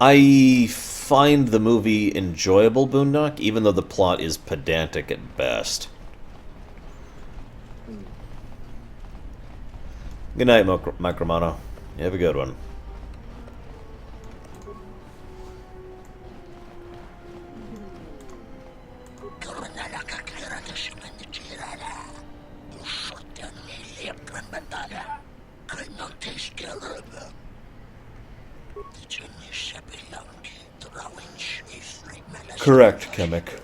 I find the movie enjoyable, Boondock, even though the plot is pedantic at best. Good night, Micromano. You have a good one. Correct, Kemek.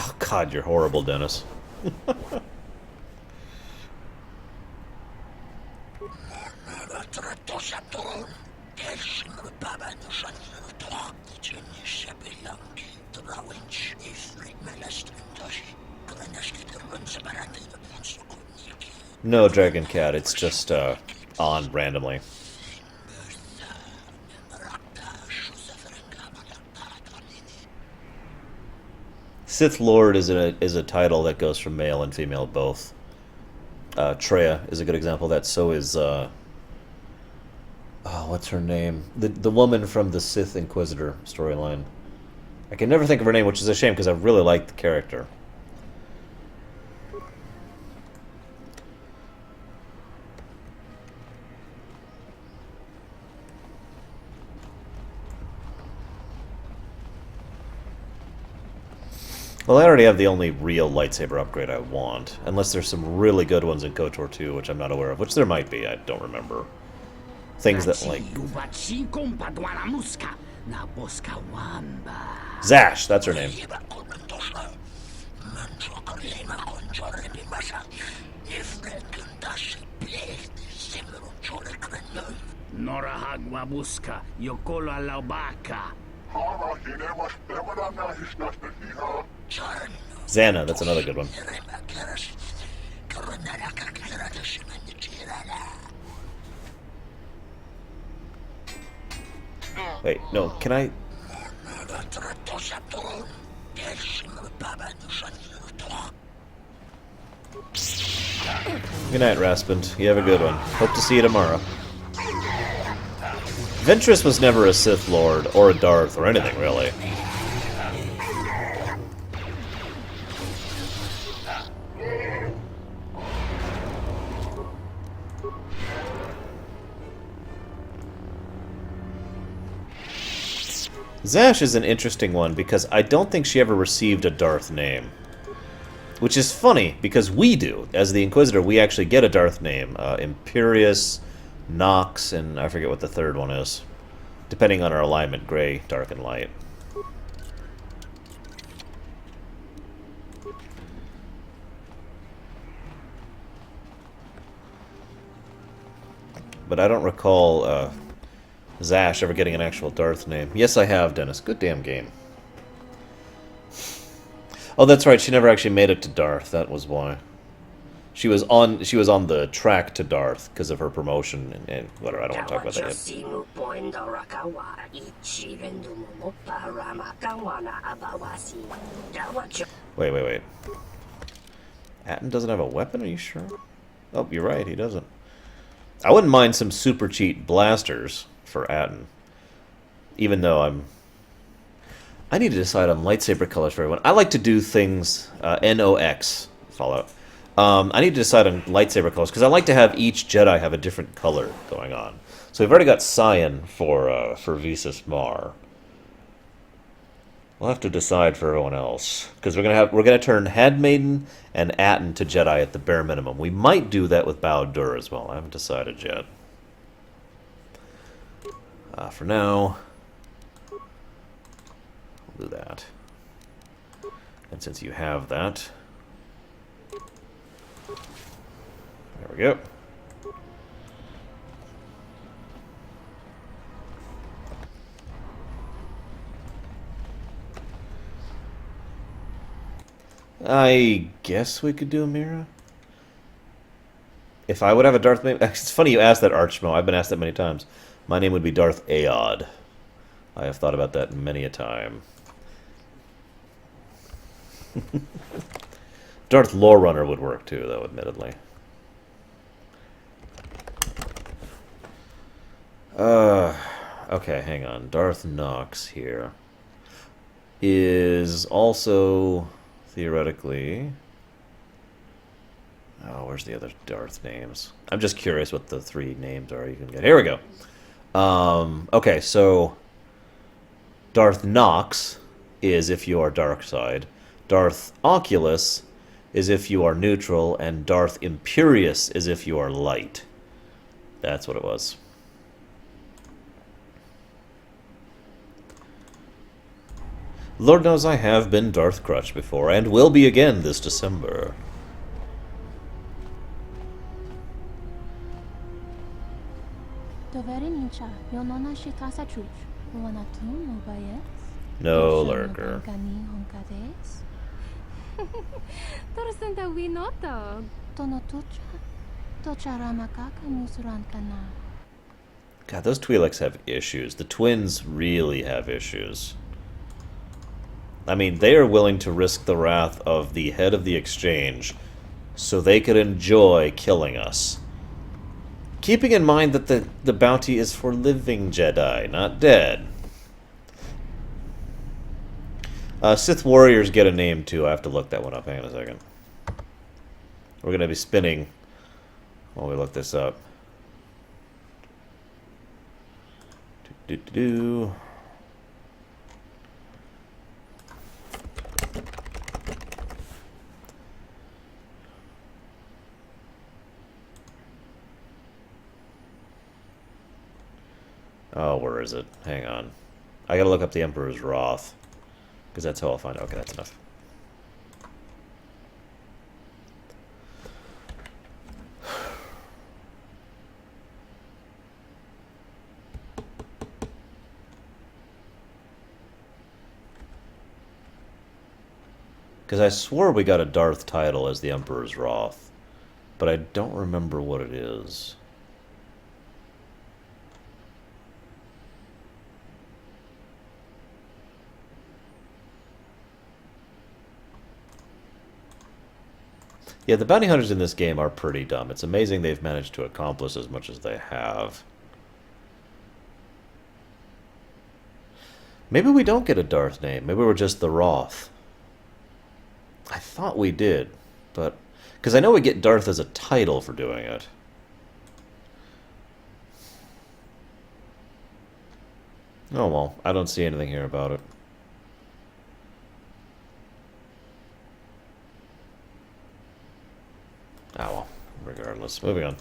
Oh god, you're horrible, Dennis. No, Dragon Cat, it's just on randomly. Sith Lord is a title that goes from male and female both. Kreia is a good example of that. So is oh, what's her name? The woman from the Sith Inquisitor storyline. I can never think of her name, which is a shame because I really like the character. Well, I already have the only real lightsaber upgrade I want. Unless there's some really good ones in KoTOR 2, which I'm not aware of. Which there might be, I don't remember. Things that, like... Zash, that's her name. Xana, that's another good one. Wait, no, can I... Good night, Raspin. You have a good one. Hope to see you tomorrow. Ventress was never a Sith Lord, or a Darth, or anything, really. Zash is an interesting one because I don't think she ever received a Darth name. Which is funny, because we do. As the Inquisitor, we actually get a Darth name. Imperius, Nox, and I forget what the third one is. Depending on our alignment, gray, dark, and light. But I don't recall Zash ever getting an actual Darth name. Yes, I have, Dennis. Good damn game. Oh, that's right. She never actually made it to Darth. That was why. She was on the track to Darth because of her promotion and whatever. I don't want to talk about that yet. Wait. Atton doesn't have a weapon? Are you sure? Oh, you're right. He doesn't. I wouldn't mind some super cheat blasters for Atton. Even though I need to decide on lightsaber colors for everyone. I like to do things NOX Fallout. I need to decide on lightsaber colors because I like to have each Jedi have a different color going on. So we've already got cyan for Visas Mar. We'll have to decide for everyone else because we're gonna turn Handmaiden and Atton to Jedi at the bare minimum. We might do that with Bao-Dur as well. I haven't decided yet. For now, we'll do that. And since you have that, there we go. I guess we could do a Mira. If I would have a Darth name... It's funny you asked that, Archmo. I've been asked that many times. My name would be Darth Aod. I have thought about that many a time. Darth Lorerunner would work too, though, admittedly. Okay, hang on. Darth Nox here is also theoretically... Oh, where's the other Darth names? I'm just curious what the 3 names are you can get. Here we go. Okay, so Darth Nox is if you are dark side. Darth Oculus is if you are neutral, and Darth Imperius is if you are light. That's what it was. Lord knows I have been Darth Crutch before, and will be again this December. No lurker. God, those Twi'leks have issues. The twins really have issues. I mean, they are willing to risk the wrath of the head of the exchange so they could enjoy killing us. Keeping in mind that the bounty is for living Jedi, not dead. Sith warriors get a name too. I have to look that one up. Hang on a second. We're going to be spinning while we look this up. Do-do-do. Oh, where is it? Hang on. I gotta look up the Emperor's Wrath. Because that's how I'll find it. Okay, that's enough. Because I swore we got a Darth title as the Emperor's Wrath. But I don't remember what it is. Yeah, the bounty hunters in this game are pretty dumb. It's amazing they've managed to accomplish as much as they have. Maybe we don't get a Darth name. Maybe we're just the Wrath. I thought we did, but... Because I know we get Darth as a title for doing it. Oh well, I don't see anything here about it. Ah well, regardless. Moving on.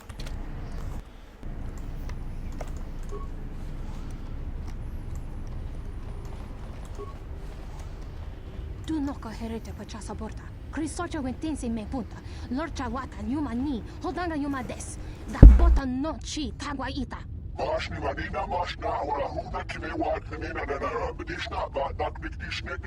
Du noka herete pa chasa borta. Krisocha wentense me punta. Lorcha wata nyuma ni. Hodanga nyuma des. Da bota no chi tagwa ita. Mashni manina mashna ora huda kime wat nina na bedishna ba dak dikdishne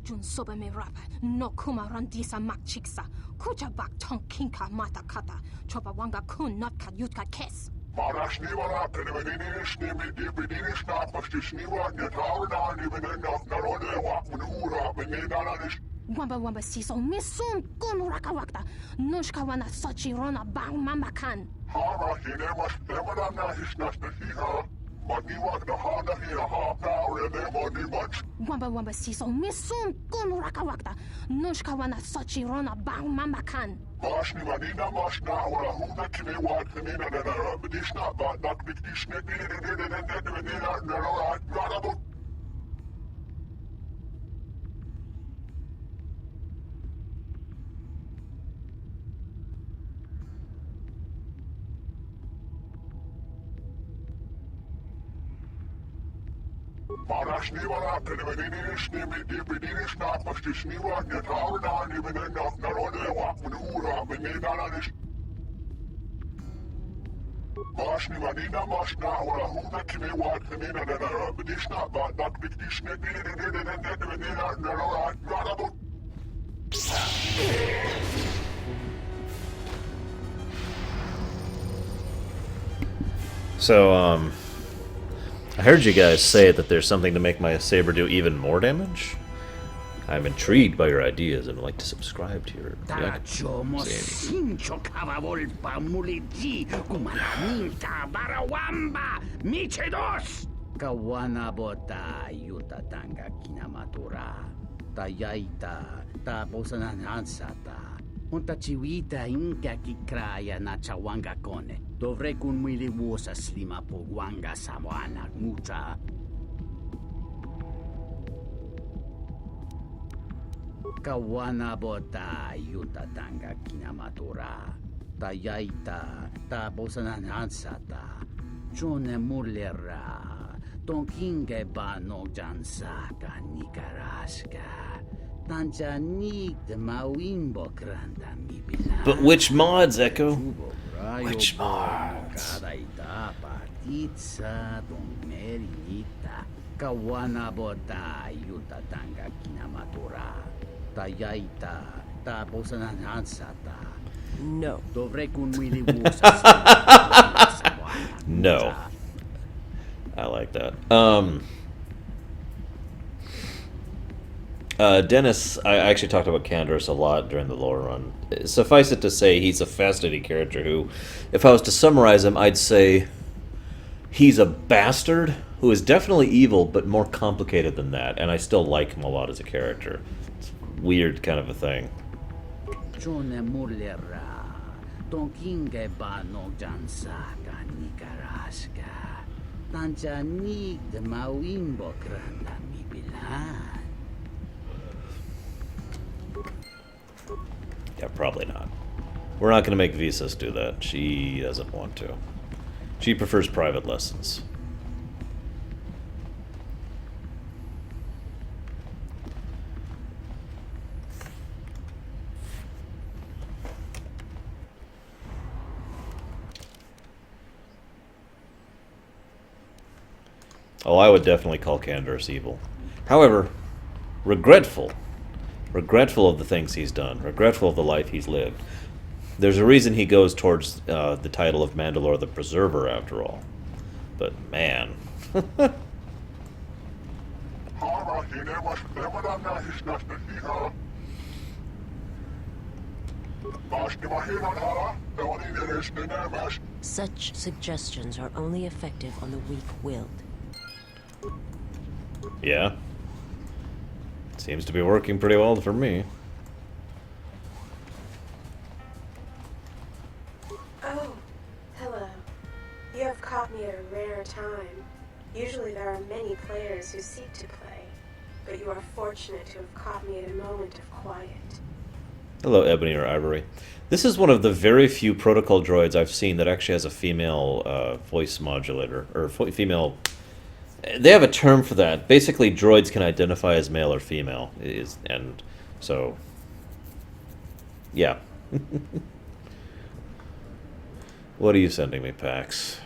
Jun soba me rapa, no kuma randisa mak chiksa, kucha bak tong kinka mata kata, chopa wanga kun not ka yutka kes. Marash Nivala, Penavinish, Nibidinish, Napastish Niva, Netara, Niven, Narodewa, Munura, Benedanish. Wamba siso misum kun rakawakta, nushka wana sochi rona bang mamakan. Hara, Hinemas, Nemadana, Hisnasta Hiha, Maniwak the Hana here, half hour, and them on the much. Wamba siso misum kun rakawakta, nushka wana sochi rona bang mamakan. Bashni Manina Mashna, or a Huda Kinewa, Kanina, and a Bedishna, but not with this snake, and Marash Nivala, Penavinish, Nibidinish, Napastish Niva, Netara, Niven, Narodewa, Munura, Benedanish. Bashni Manina Mashna, or a Huda Kinewa, Kanina, and a Bedishna, but not with this snake, So, I heard you guys say that there's something to make my saber do even more damage. I'm intrigued by your ideas and would like to subscribe to your... Kawana bota yuta tanga kinamatura. Tayaita taposanan hansata. Unta chiwita inka ki Kreia na chawanga kone. Dovrei kun mwili wosa slima po wanga samoana mucha. Kawana bota yuta tanga kinamatura. Tayaita taposanan hansata. Jone mulera. Tonkinge bano jansaka nikaraska. But which mods, Echo? Which mods? Kawana bota yuta tanga kinamatura. Tayaita taposanan hansata. No. Dovrei kun mwili No. I like that. Dennis, I actually talked about Candaris a lot during the lore run. Suffice it to say, he's a fascinating character who, if I was to summarize him, I'd say he's a bastard who is definitely evil, but more complicated than that, and I still like him a lot as a character. It's a weird kind of a thing. Yeah, probably not. We're not going to make Visas do that. She doesn't want to. She prefers private lessons. Oh, I would definitely call Candaris evil. However, regretful of the things he's done, regretful of the life he's lived. There's a reason he goes towards the title of Mandalore the Preserver, after all. But, man. Such suggestions are only effective on the weak-willed. Yeah. Seems to be working pretty well for me. Oh, hello. You have caught me at a rare time. Usually there are many players who seek to play, but you are fortunate to have caught me at a moment of quiet. Hello, Ebony or Ivory. This is one of the very few protocol droids I've seen that actually has a female voice modulator, or female... They have a term for that. Basically, droids can identify as male or female, and so... Yeah. What are you sending me, Pax?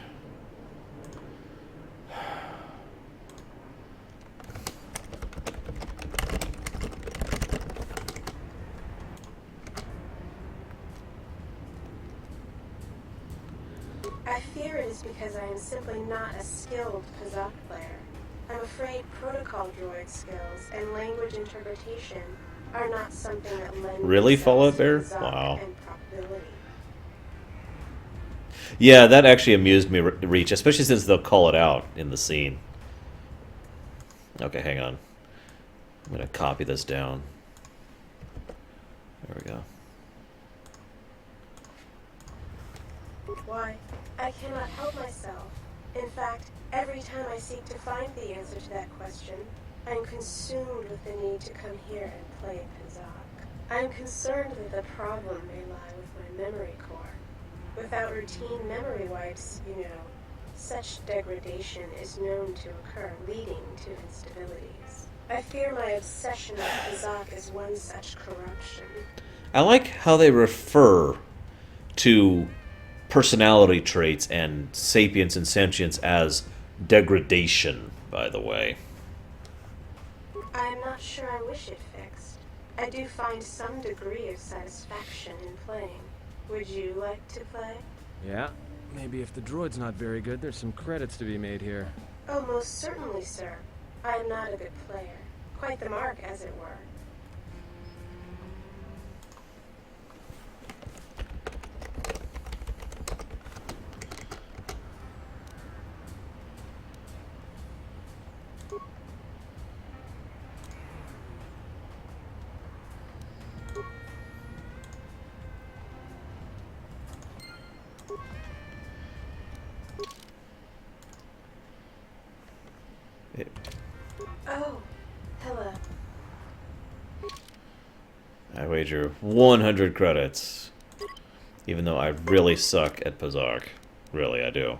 because I am simply not a skilled Pazaak player. I'm afraid protocol droid skills and language interpretation are not something that lend Really, Fallout Bear? Pazaak Wow. and probability. Yeah, that actually amused me, Reach, especially since they'll call it out in the scene. Okay, hang on. I'm going to copy this down. There we go. Why, I cannot help myself. In fact, every time I seek to find the answer to that question, I am consumed with the need to come here and play Pazaak. I am concerned that the problem may lie with my memory core. Without routine memory wipes, you know, such degradation is known to occur, leading to instabilities. I fear my obsession with Pazaak is one such corruption. I like how they refer to personality traits and sapience and sentience as degradation, by the way. I am not sure I wish it fixed. I do find some degree of satisfaction in playing. Would you like to play? Yeah, maybe if the droid's not very good, there's some credits to be made here. Oh, most certainly, sir. I am not a good player. Quite the mark, as it were. Oh, hello. I wager 100 credits. Even though I really suck at Pazaak. Really, I do.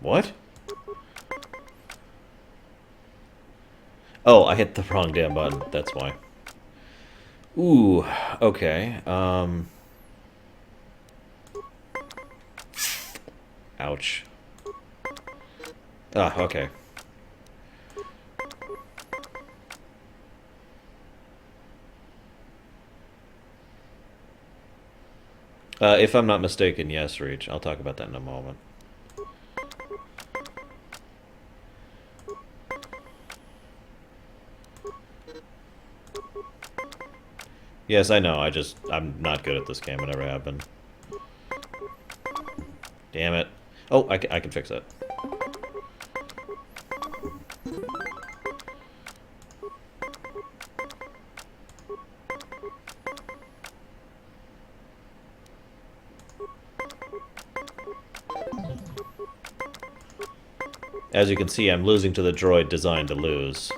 What? Oh, I hit the wrong damn button. That's why. Ooh, okay. Ouch. Ah, okay. If I'm not mistaken, yes, Reach. I'll talk about that in a moment. Yes, I know. I'm not good at this game. I never have been. Damn it. Oh, I can fix that. As you can see, I'm losing to the droid designed to lose.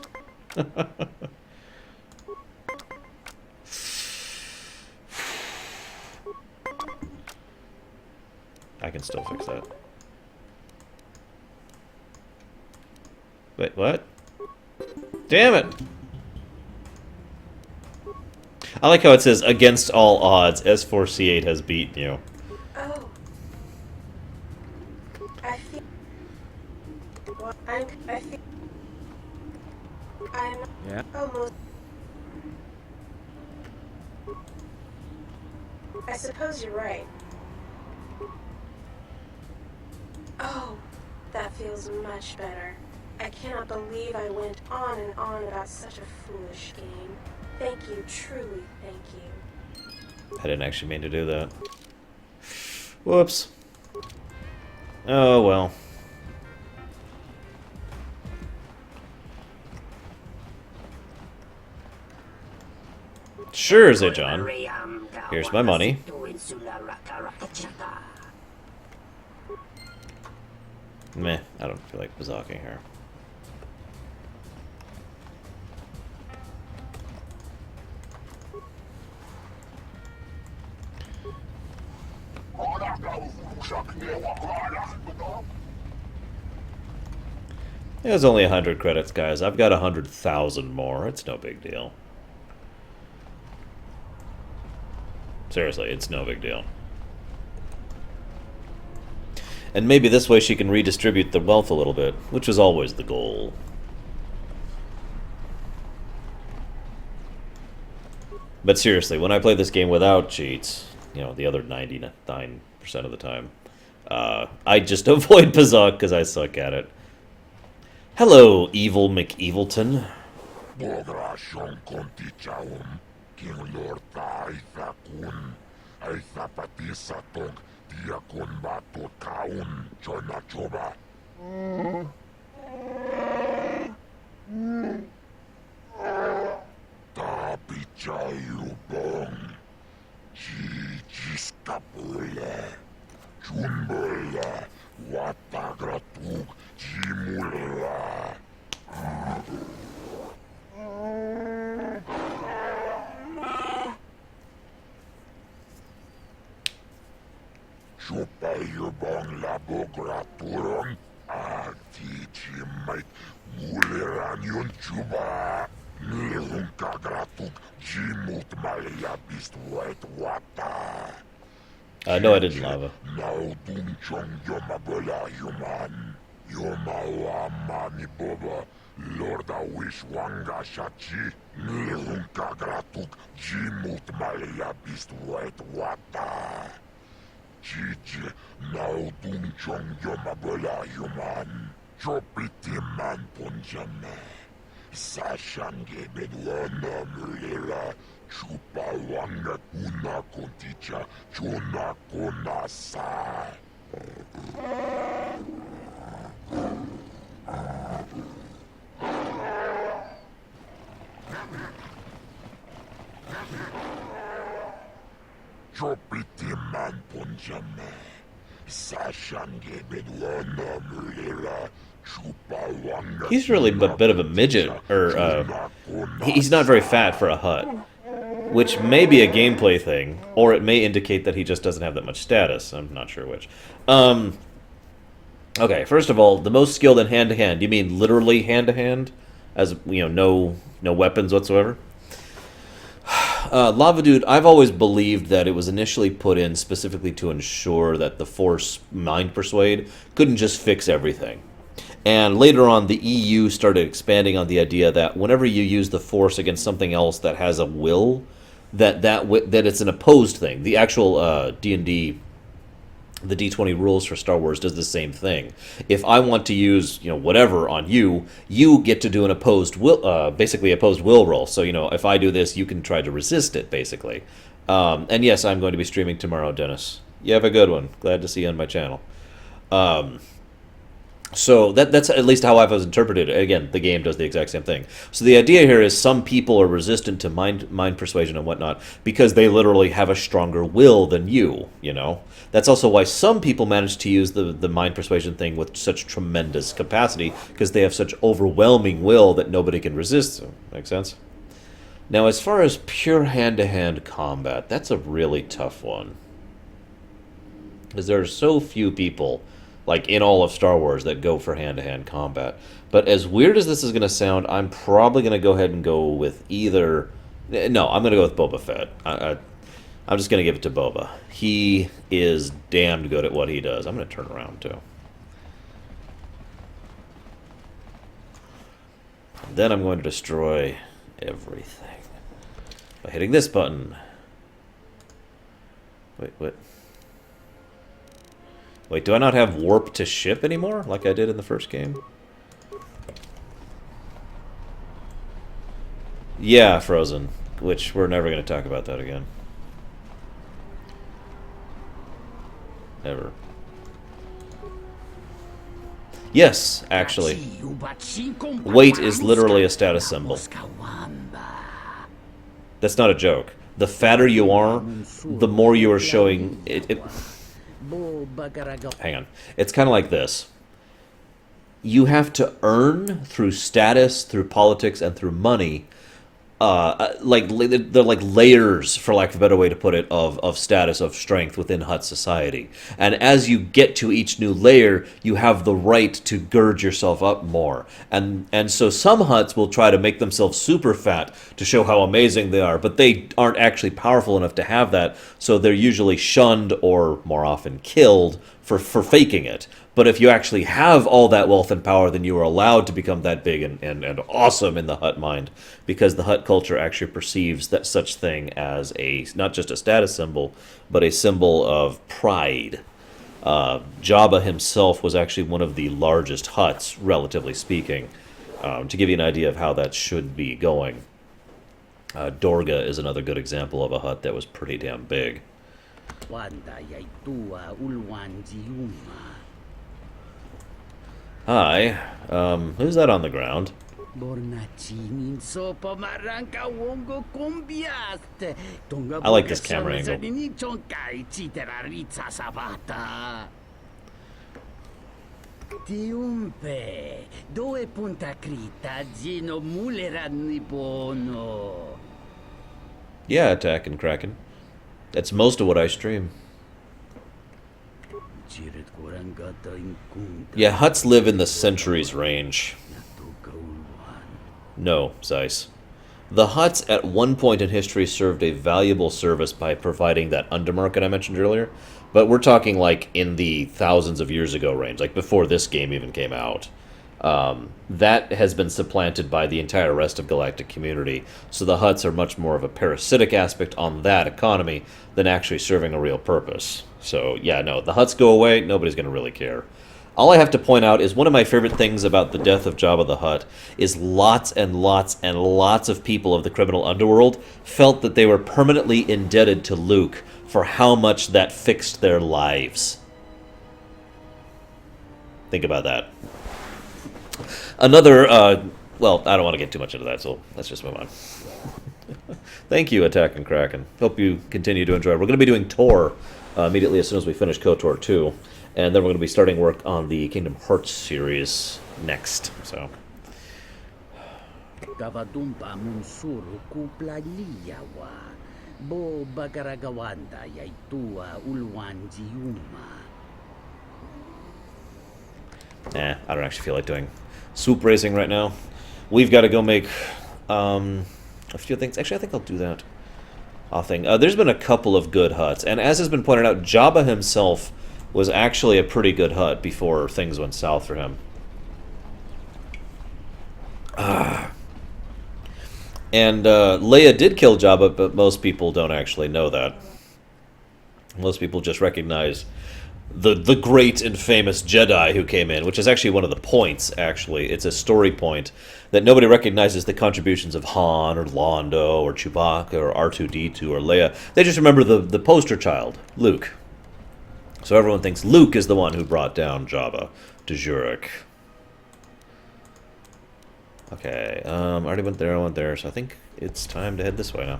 I can still fix that. Wait, what? Damn it! I like how it says, against all odds, S4C8 has beaten you. Oh. I feel... Well, I feel... I'm... Yeah? Almost... I suppose you're right. Oh, that feels much better. I cannot believe I went on and on about such a foolish game. Thank you, truly thank you. I didn't actually mean to do that. Whoops. Oh, well. Sure, Zay John. Here's my money. Meh, I don't feel like Pazaaking her. It was only 100 credits, guys. I've got 100,000 more. It's no big deal. Seriously, it's no big deal. And maybe this way she can redistribute the wealth a little bit, which is always the goal. But seriously, when I play this game without cheats, the other 99% of the time. I just avoid Pazaak because I suck at it. Hello, Evil McEvilton. Chupayubong labograturon anti-chimate Lorerun chuba nilhun kagratuk jimut malayabist wet wata. No, I didn't lava. Now dun chong yomabola human. Yomawa mani boba. Lorda wish wanga shachi. Nilhun kagratuk jimut malayabist wet wata. Chichi, now dun chong yomabola human. Chopiti man punjame. Sashange bedwana mulera. Chupa wanga kuna konticha. Chuna kona sa. Chopiti man punjame. Sashange bedwana mulera. He's really a bit of a midget, or he's not very fat for a Hutt, which may be a gameplay thing, or it may indicate that he just doesn't have that much status. I'm not sure which. Okay, first of all, the most skilled in hand-to-hand. You mean literally hand-to-hand? As, no weapons whatsoever? Lava Dude, I've always believed that it was initially put in specifically to ensure that the Force Mind Persuade couldn't just fix everything. And later on, the EU started expanding on the idea that whenever you use the Force against something else that has a will, that it's an opposed thing. The actual D&D, the D20 rules for Star Wars does the same thing. If I want to use whatever on you, you get to do an opposed will, basically opposed will roll. So if I do this, you can try to resist it, basically. And yes, I'm going to be streaming tomorrow, Dennis. You have a good one. Glad to see you on my channel. So that's at least how I've interpreted it. Again, the game does the exact same thing. So the idea here is some people are resistant to mind persuasion and whatnot because they literally have a stronger will than you, That's also why some people manage to use the mind persuasion thing with such tremendous capacity, because they have such overwhelming will that nobody can resist. Make sense? Now, as far as pure hand-to-hand combat, that's a really tough one. Because there are so few people in all of Star Wars that go for hand-to-hand combat. But as weird as this is going to sound, I'm probably going to go ahead and go with either... No, I'm going to go with Boba Fett. I'm just going to give it to Boba. He is damned good at what he does. I'm going to turn around, too. Then I'm going to destroy everything by hitting this button. Wait, what? Wait, do I not have warp to ship anymore, like I did in the first game? Yeah, Frozen, which we're never going to talk about that again. Ever. Yes, actually. Weight is literally a status symbol. That's not a joke. The fatter you are, the more you are showing... Hang on. It's kind of like this. You have to earn through status, through politics, and through money. They're like layers, for lack of a better way to put it, of status, of strength within Hutt society. And as you get to each new layer, you have the right to gird yourself up more. And so some Hutts will try to make themselves super fat to show how amazing they are, but they aren't actually powerful enough to have that, so they're usually shunned or more often killed for faking it. But if you actually have all that wealth and power, then you are allowed to become that big and awesome in the Hutt mind, because the Hutt culture actually perceives that such thing as not just a status symbol, but a symbol of pride. Jabba himself was actually one of the largest Hutts, relatively speaking, to give you an idea of how that should be going. Dorga is another good example of a Hutt that was pretty damn big. Hi, who's that on the ground? I like this camera angle. Yeah, Attack and Kraken. That's most of what I stream. Yeah, Hutts live in the centuries range. No, Zeiss. The Hutts at one point in history served a valuable service by providing that undermarket I mentioned earlier, but we're talking like in the thousands of years ago range, like before this game even came out. That has been supplanted by the entire rest of galactic community, so the Hutts are much more of a parasitic aspect on that economy than actually serving a real purpose. So yeah, no, the Hutts go away, nobody's going to really care. All I have to point out is one of my favorite things about the death of Jabba the Hutt is lots and lots and lots of people of the criminal underworld felt that they were permanently indebted to Luke for how much that fixed their lives. Think about that. Another, well, I don't want to get too much into that, so let's just move on. Thank you, Attack and Kraken. Hope you continue to enjoy. We're going to be doing Tor immediately as soon as we finish KoTOR 2. And then we're going to be starting work on the Kingdom Hearts series next. So. Nah, I don't actually feel like doing swoop racing right now. We've got to go make a few things. Actually, I think I'll do that. There's been a couple of good Hutts. And as has been pointed out, Jabba himself was actually a pretty good Hutt before things went south for him. And Leia did kill Jabba, but most people don't actually know that. Most people just recognize the great and famous Jedi who came in, which is actually one of the points, actually. It's a story point that nobody recognizes the contributions of Han or Londo or Chewbacca or R2-D2 or Leia. They just remember the poster child, Luke. So everyone thinks Luke is the one who brought down Jabba to Zurich. Okay, I already went there, so I think it's time to head this way now.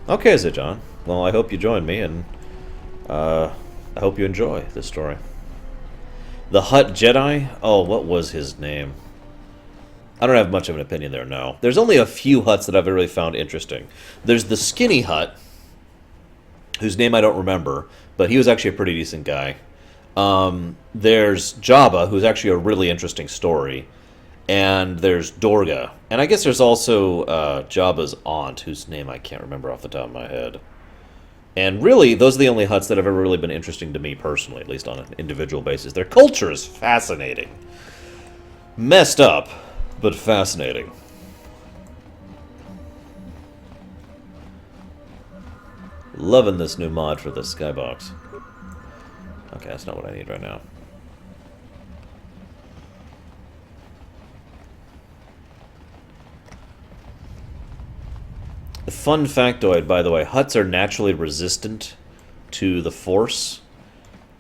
Okay, Sir John. Well, I hope you join me, and I hope you enjoy this story. The Hutt Jedi? Oh, what was his name? I don't have much of an opinion there, no. There's only a few Hutts that I've really found interesting. There's the skinny Hutt, whose name I don't remember, but he was actually a pretty decent guy. There's Jabba, who's actually a really interesting story. And there's Dorga. And I guess there's also Jabba's aunt, whose name I can't remember off the top of my head. And really, those are the only Hutts that have ever really been interesting to me personally, at least on an individual basis. Their culture is fascinating. Messed up, but fascinating. Loving this new mod for the skybox. Okay, that's not what I need right now. The fun factoid, by the way, Hutts are naturally resistant to the Force,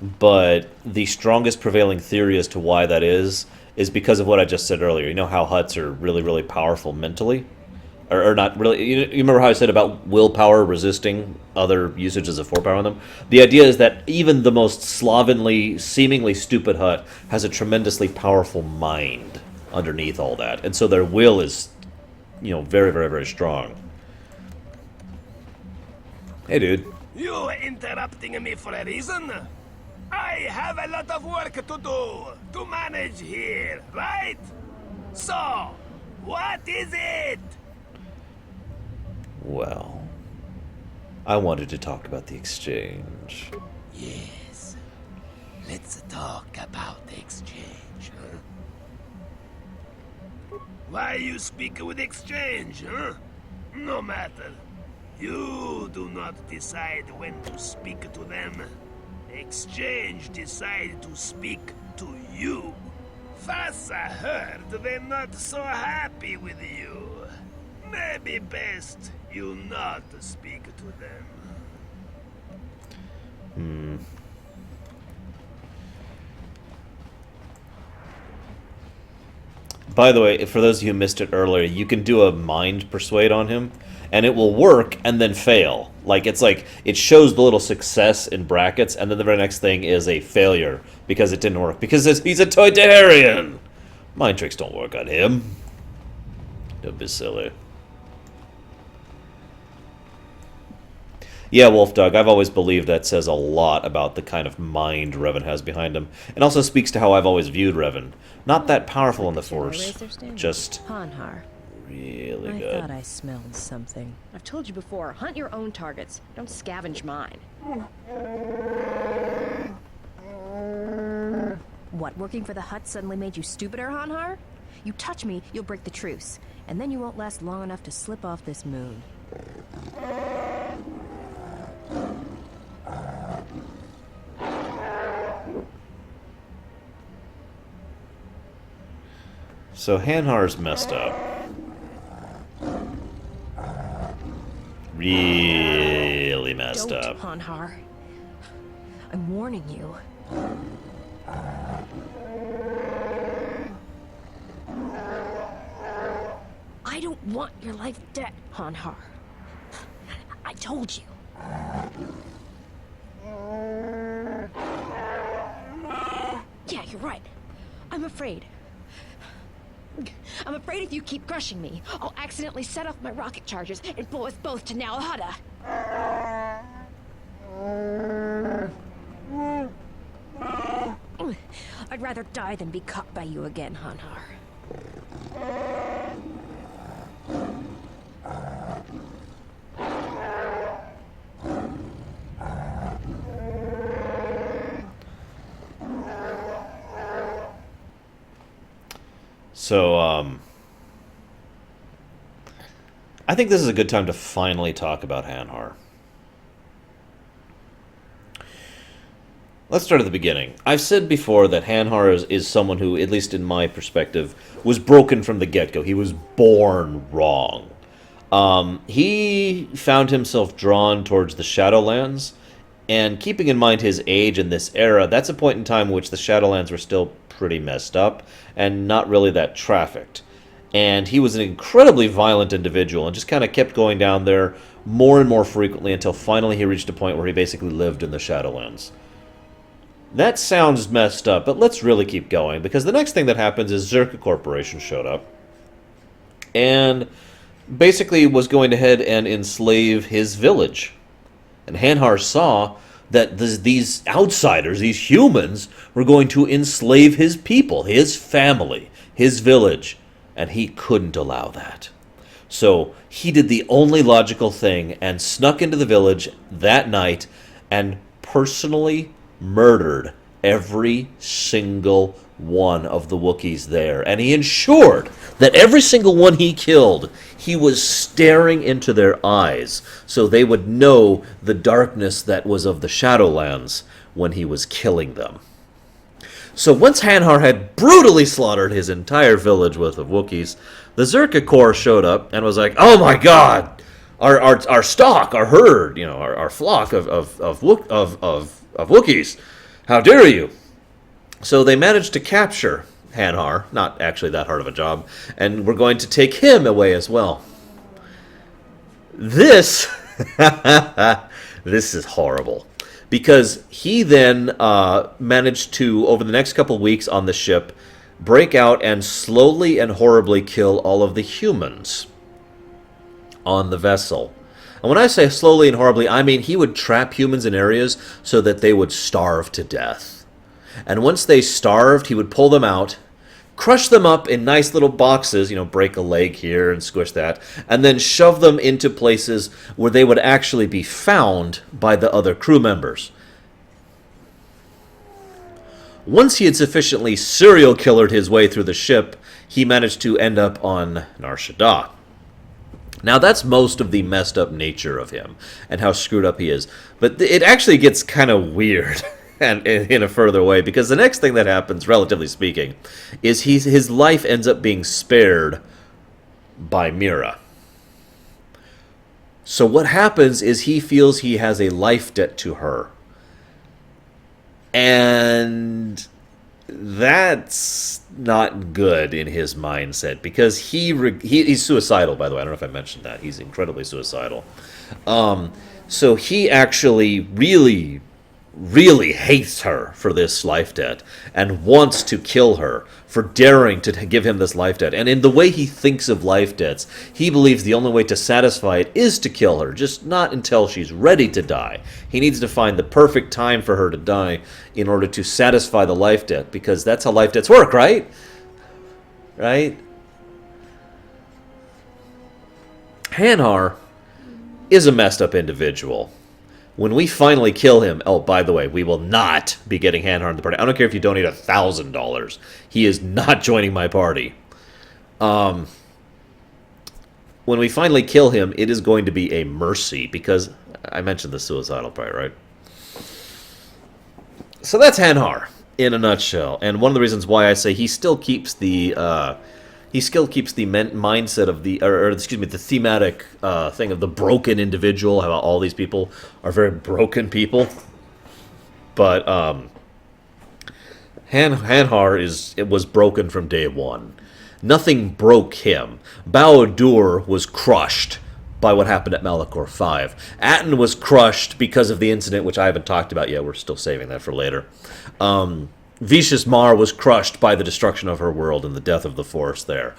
but the strongest prevailing theory as to why that is because of what I just said earlier. You know how Hutts are really, really powerful mentally? Or not really. You remember how I said about willpower resisting other usages of 4 power on them? The idea is that even the most slovenly, seemingly stupid Hutt has a tremendously powerful mind underneath all that. And so their will is, you know, very, very, very strong. Hey, dude. You interrupting me for a reason? I have a lot of work to do, to manage here, right? So, what is it? Well, I wanted to talk about the exchange. Yes. Let's talk about the exchange, huh? Why you speak with exchange, huh? No matter. You do not decide when to speak to them. Exchange decide to speak to you. First I heard they're not so happy with you. Maybe best you not speak to them. By the way, for those of you who missed it earlier, you can do a mind persuade on him, and it will work and then fail. Like it shows the little success in brackets, and then the very next thing is a failure because it didn't work because he's a Toydarian. Mind tricks don't work on him. Don't be silly. Yeah, Wolf Dog, I've always believed that says a lot about the kind of mind Revan has behind him. And also speaks to how I've always viewed Revan. Not that powerful in the Force, just Hanhar. really good. I thought I smelled something. I've told you before, hunt your own targets. Don't scavenge mine. What, working for the Hutt suddenly made you stupider, Hanhar? You touch me, you'll break the truce. And then you won't last long enough to slip off this moon. So Hanhar's messed up. Really messed Don't, up. Hanhar. I'm warning you. I don't want your life dead, Hanhar. I told you. Yeah, you're right. I'm afraid. I'm afraid if you keep crushing me, I'll accidentally set off my rocket charges and blow us both to Nar Shaddaa. I'd rather die than be caught by you again, Hanhar. So, I think this is a good time to finally talk about Hanhar. Let's start at the beginning. I've said before that Hanhar is someone who, at least in my perspective, was broken from the get-go. He was born wrong. He found himself drawn towards the Shadowlands, and keeping in mind his age in this era, that's a point in time in which the Shadowlands were still pretty messed up and not really that trafficked. And he was an incredibly violent individual and just kind of kept going down there more and more frequently until finally he reached a point where he basically lived in the Shadowlands. That sounds messed up, but let's really keep going, because the next thing that happens is Czerka Corporation showed up and basically was going to head and enslave his village. And Hanhar saw that these outsiders, these humans, were going to enslave his people, his family, his village, and he couldn't allow that. So he did the only logical thing and snuck into the village that night and personally murdered every single one of the Wookiees there. And he ensured that every single one he killed, he was staring into their eyes so they would know the darkness that was of the Shadowlands when he was killing them. So once Hanhar had brutally slaughtered his entire village worth of Wookiees, the Czerka Corps showed up and was like, "Oh my God, our stock, our herd, our flock of Wookiees, how dare you!" So they managed to capture Hanhar, not actually that hard of a job, and we're going to take him away as well. This is horrible. Because he then managed to, over the next couple weeks on the ship, break out and slowly and horribly kill all of the humans on the vessel. And when I say slowly and horribly, I mean he would trap humans in areas so that they would starve to death. And once they starved, he would pull them out, crush them up in nice little boxes, break a leg here and squish that, and then shove them into places where they would actually be found by the other crew members. Once he had sufficiently serial killered his way through the ship, he managed to end up on Nar Shaddaa. Now, that's most of the messed up nature of him and how screwed up he is. But it actually gets kind of weird and in a further way, because the next thing that happens, relatively speaking, is his life ends up being spared by Mira. So what happens is he feels he has a life debt to her. And that's not good in his mindset, because he's suicidal, by the way. I don't know if I mentioned that. He's incredibly suicidal. So he actually really, really hates her for this life debt and wants to kill her for daring to give him this life debt. And in the way he thinks of life debts, he believes the only way to satisfy it is to kill her, just not until she's ready to die. He needs to find the perfect time for her to die in order to satisfy the life debt, because that's how life debts work, right? Right? Hanhar is a messed up individual. When we finally kill him, oh, by the way, we will not be getting Hanhar in the party. I don't care if you donate $1,000. He is not joining my party. When we finally kill him, it is going to be a mercy, because I mentioned the suicidal part, right? So that's Hanhar in a nutshell, and one of the reasons why I say he still keeps the mindset of the thematic thing of the broken individual. How all these people are very broken people, but Hanhar was broken from day one. Nothing broke him. Bao-Dur was crushed by what happened at Malachor 5. Atton was crushed because of the incident, which I haven't talked about yet. We're still saving that for later. Vicious Mar was crushed by the destruction of her world and the death of the Force there.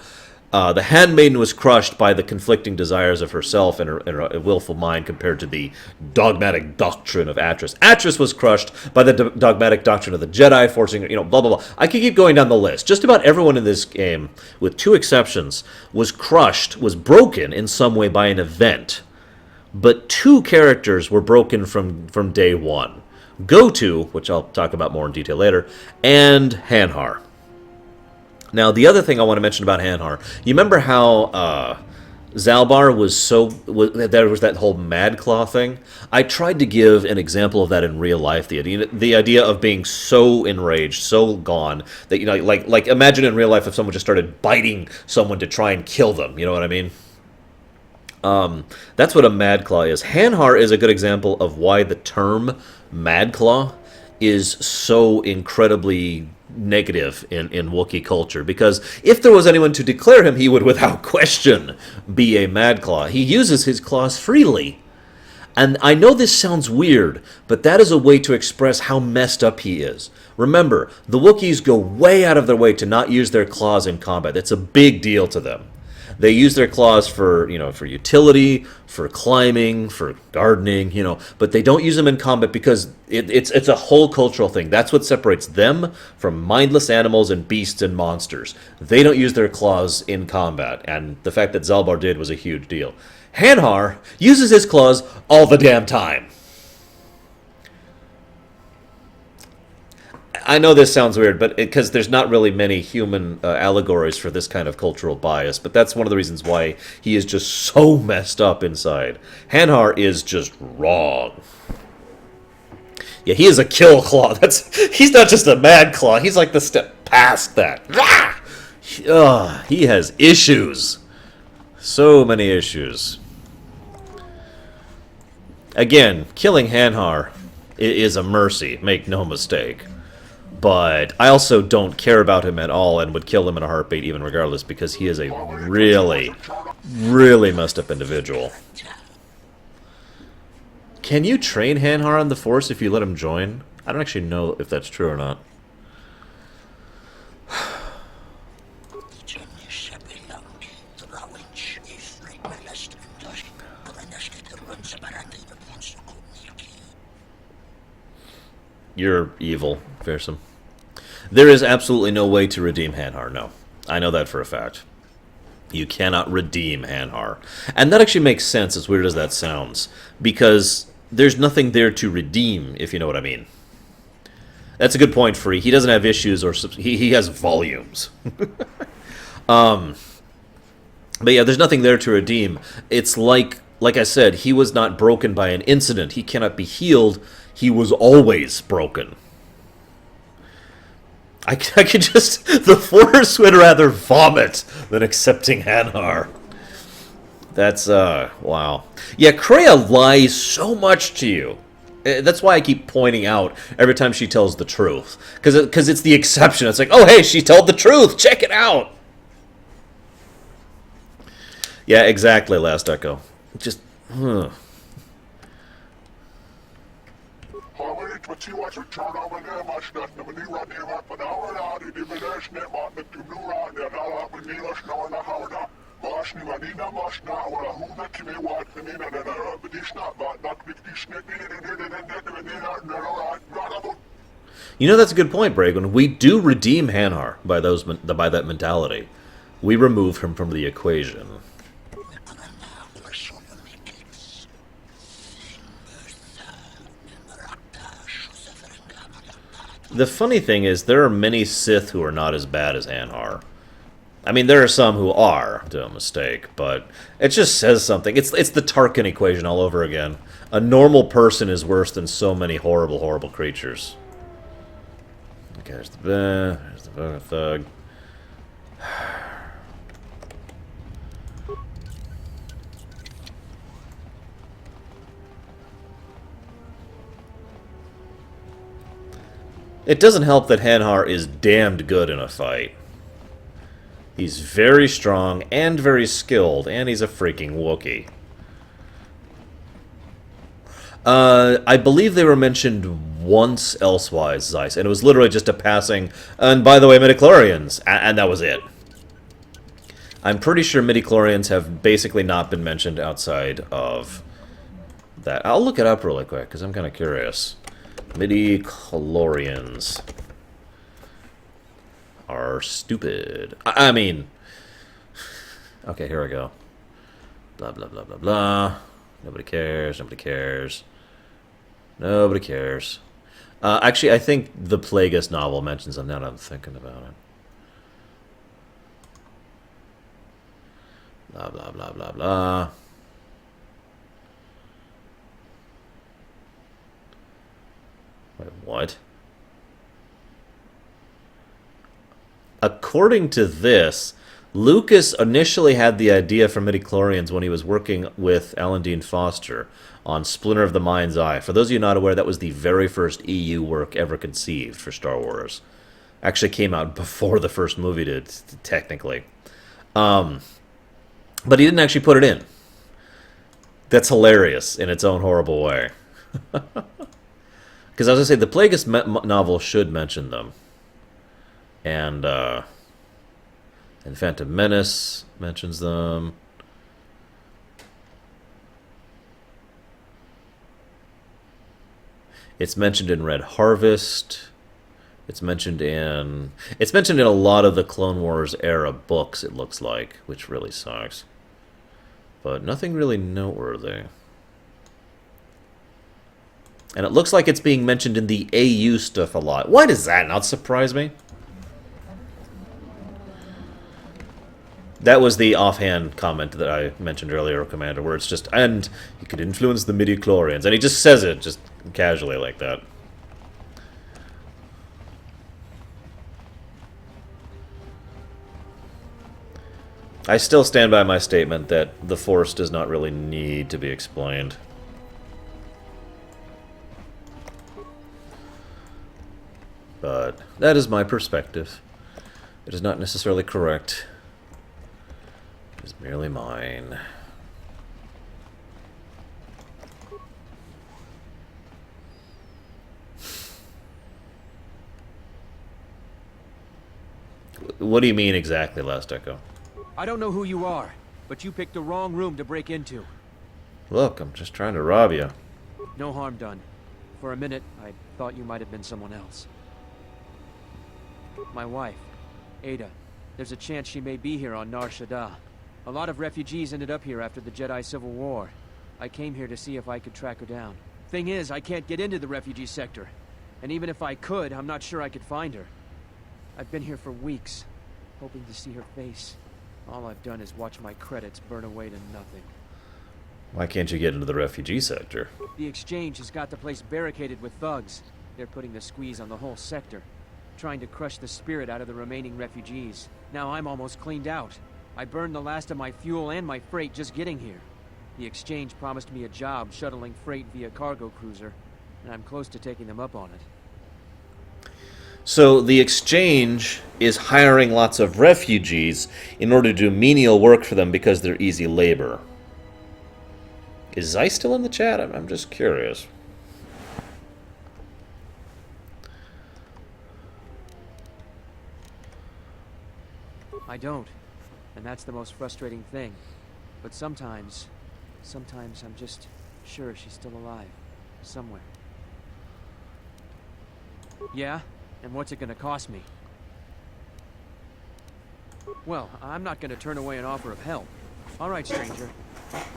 The Handmaiden was crushed by the conflicting desires of herself and her willful mind compared to the dogmatic doctrine of Atris. Atris was crushed by the dogmatic doctrine of the Jedi, forcing, blah, blah, blah. I could keep going down the list. Just about everyone in this game, with two exceptions, was broken in some way by an event. But two characters were broken from day one. KoTOR, which I'll talk about more in detail later, and Hanhar. Now, the other thing I want to mention about Hanhar, you remember how Zalbar there was that whole Mad Claw thing? I tried to give an example of that in real life, the idea of being so enraged, so gone, that, like imagine in real life if someone just started biting someone to try and kill them, you know what I mean? That's what a Mad Claw is. Hanhar is a good example of why the term Mad Claw is so incredibly negative in Wookiee culture, because if there was anyone to declare him, he would without question be a Mad Claw. He uses his claws freely. And I know this sounds weird, but that is a way to express how messed up he is. Remember, the Wookiees go way out of their way to not use their claws in combat. It's a big deal to them. They use their claws for utility, for climbing, for gardening, but they don't use them in combat because it's a whole cultural thing. That's what separates them from mindless animals and beasts and monsters. They don't use their claws in combat, and the fact that Zalbar did was a huge deal. Hanhar uses his claws all the damn time. I know this sounds weird, but because there's not really many human allegories for this kind of cultural bias, but that's one of the reasons why he is just so messed up inside. Hanhar is just wrong. Yeah, he is a kill claw. He's not just a mad claw. He's like the step past that. He has issues. So many issues. Again, killing Hanhar is a mercy. Make no mistake. But I also don't care about him at all and would kill him in a heartbeat even regardless, because he is a really, really messed up individual. Can you train Hanhar on the Force if you let him join? I don't actually know if that's true or not. You're evil, Fearsome. There is absolutely no way to redeem Hanhar, no. I know that for a fact. You cannot redeem Hanhar. And that actually makes sense, as weird as that sounds, because there's nothing there to redeem, if you know what I mean. That's a good point, Free. He doesn't have issues, or he has volumes. But yeah, there's nothing there to redeem. It's like I said, he was not broken by an incident. He cannot be healed. He was always broken. I could just... The Force would rather vomit than accepting Hanhar. That's, wow. Yeah, Kreia lies so much to you. That's why I keep pointing out every time she tells the truth. Because it's the exception. It's like, oh, hey, she told the truth. Check it out. Yeah, exactly, Last Echo. Just, You know, that's a good point, Bragon. We do redeem Hanhar by that mentality. We remove him from the equation. The funny thing is, there are many Sith who are not as bad as Hanhar. I mean, there are some who are, to a mistake, but it just says something. It's the Tarkin equation all over again. A normal person is worse than so many horrible, horrible creatures. Okay, there's the thug. It doesn't help that Hanhar is damned good in a fight. He's very strong and very skilled, and he's a freaking Wookiee. I believe they were mentioned once elsewise, Zeiss, and it was literally just a passing, and by the way, midichlorians, and that was it. I'm pretty sure midichlorians have basically not been mentioned outside of that. I'll look it up really quick, because I'm kind of curious. Midichlorians are stupid. I mean... Okay, here we go. Blah, blah, blah, blah, blah. Nobody cares, nobody cares. Nobody cares. Actually, I think the Plagueis novel mentions them now that I'm thinking about it. Blah, blah, blah, blah, blah. Wait, what? According to this, Lucas initially had the idea for midichlorians when he was working with Alan Dean Foster on Splinter of the Mind's Eye. For those of you not aware, that was the very first EU work ever conceived for Star Wars. Actually came out before the first movie did, technically. But he didn't actually put it in. That's hilarious in its own horrible way. Because, as I say, the Plagueis novel should mention them. And Phantom Menace mentions them. It's mentioned in Red Harvest. It's mentioned in a lot of the Clone Wars era books, it looks like, which really sucks. But nothing really noteworthy. And it looks like it's being mentioned in the AU stuff a lot. Why does that not surprise me? That was the offhand comment that I mentioned earlier, Commander, where it's just, and you could influence the midichlorians. And he just says it, just casually like that. I still stand by my statement that the Force does not really need to be explained. But that is my perspective. It is not necessarily correct. It is merely mine. What do you mean exactly, Last Echo? I don't know who you are, but you picked the wrong room to break into. Look, I'm just trying to rob you. No harm done. For a minute, I thought you might have been someone else. My wife, Ada. There's a chance she may be here on Nar Shaddaa. A lot of refugees ended up here after the Jedi Civil War. I came here to see if I could track her down. Thing is, I can't get into the refugee sector. And even if I could, I'm not sure I could find her. I've been here for weeks, hoping to see her face. All I've done is watch my credits burn away to nothing. Why can't you get into the refugee sector? The exchange has got the place barricaded with thugs. They're putting the squeeze on the whole sector, trying to crush the spirit out of the remaining refugees. Now I'm almost cleaned out. I burned the last of my fuel and my freight just getting here. The exchange promised me a job shuttling freight via cargo cruiser, and I'm close to taking them up on it. So the exchange is hiring lots of refugees in order to do menial work for them because they're easy labor. Is Zeiss still in the chat? I'm just curious. I don't, and that's the most frustrating thing. But sometimes I'm just sure she's still alive, somewhere. Yeah? And what's it gonna cost me? Well, I'm not gonna turn away an offer of help. All right, stranger.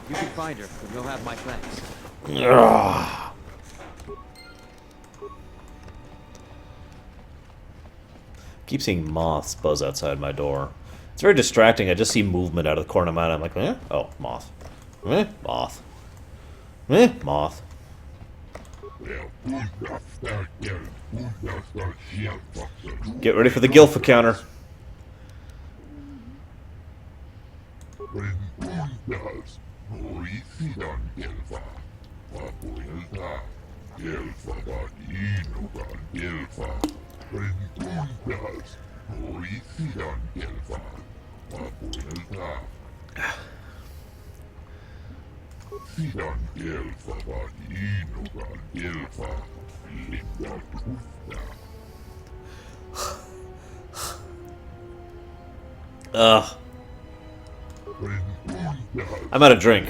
You can find her, and you'll have my thanks. Ugh. Keep seeing moths buzz outside my door. It's very distracting. I just see movement out of the corner of my eye. I'm like, eh? Oh, moth. Eh? Moth. Eh? Moth. Get ready for the Gilfa counter. Ugh. I'm out of drink.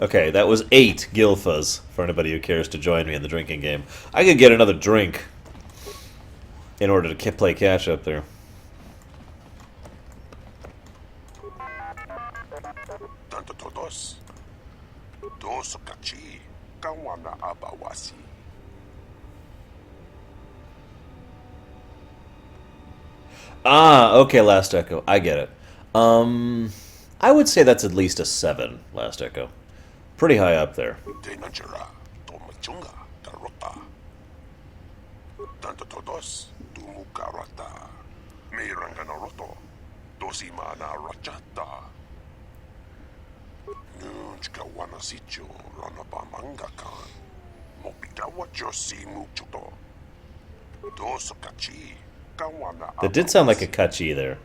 Okay, that was 8 Gilfas for anybody who cares to join me in the drinking game. I could get another drink in order to play catch up there. Ah, okay, Last Echo. I get it. I would say that's at least a 7, Last Echo. Pretty high up there. That did sound like a kachi there.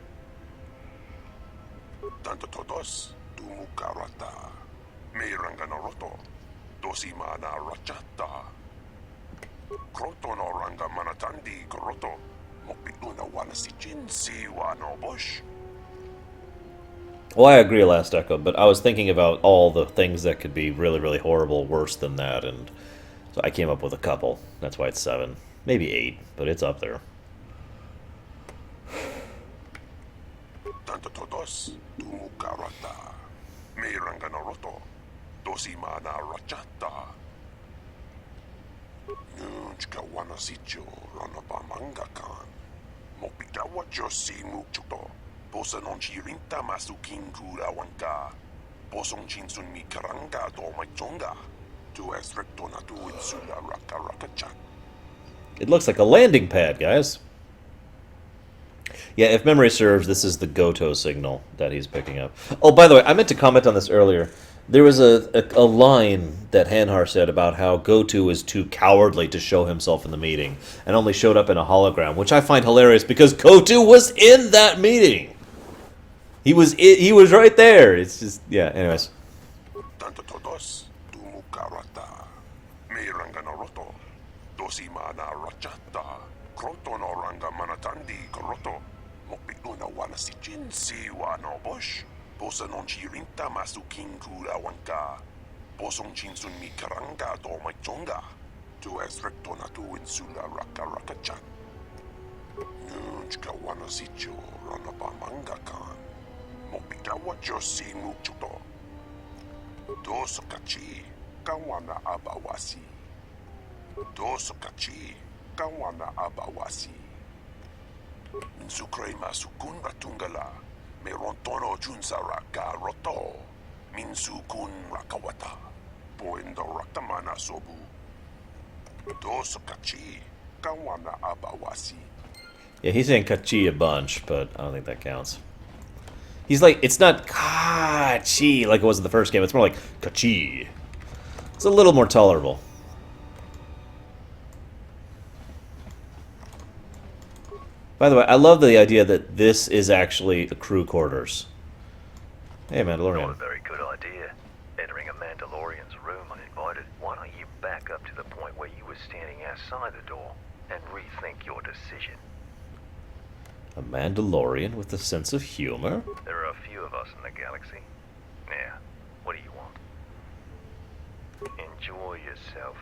Well, I agree, Last Echo, but I was thinking about all the things that could be really, really horrible, worse than that, and so I came up with a couple. That's why it's 7. Maybe 8, but it's up there. It looks like a landing pad, guys. Yeah, if memory serves, this is the GoTo signal that he's picking up. Oh, by the way, I meant to comment on this earlier. There was a line that Hanhar said about how GoTo is too cowardly to show himself in the meeting and only showed up in a hologram, which I find hilarious because GoTo was in that meeting. He was right there. It's just, yeah, anyways. Mopikawa Josi Muchuto. Dosokachi Kawana Abawasi. Dosokachi Kawana Abawasi. Minsukrema Sukun Ratungala. Merontono Junsara Ka Roto. Minsukun Rakawata. Poendo Ratamana Sobu. Dosokachi Kawana Abawasi. Yeah, he's saying Kachi a bunch, but I don't think that counts. He's like, it's not Kachi like it was in the first game. It's more like Kachi. It's a little more tolerable. By the way, I love the idea that this is actually the crew quarters. Hey, Mandalorian. Not a very good idea. Entering a Mandalorian's room uninvited. Why don't you back up to the point where you were standing outside the door and rethink your decision? A Mandalorian with a sense of humor? There are a few of us in the galaxy. Now, what do you want? Enjoy yourself.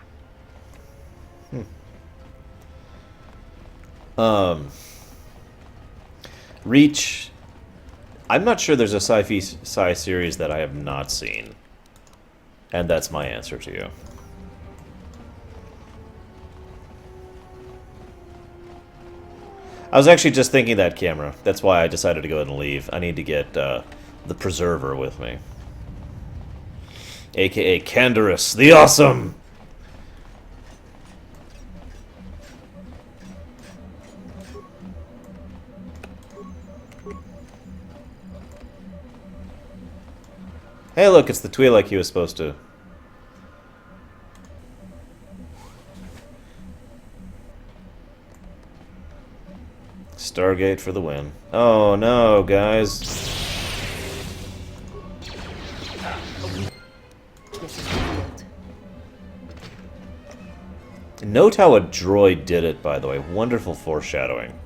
Reach. I'm not sure there's a sci-fi series that I have not seen. And that's my answer to you. I was actually just thinking that, camera. That's why I decided to go ahead and leave. I need to get the Preserver with me. AKA Canderous, the Awesome! Hey look, it's the Twi'lek he was supposed to... Stargate for the win. Oh no, guys. Note how a droid did it, by the way. Wonderful foreshadowing.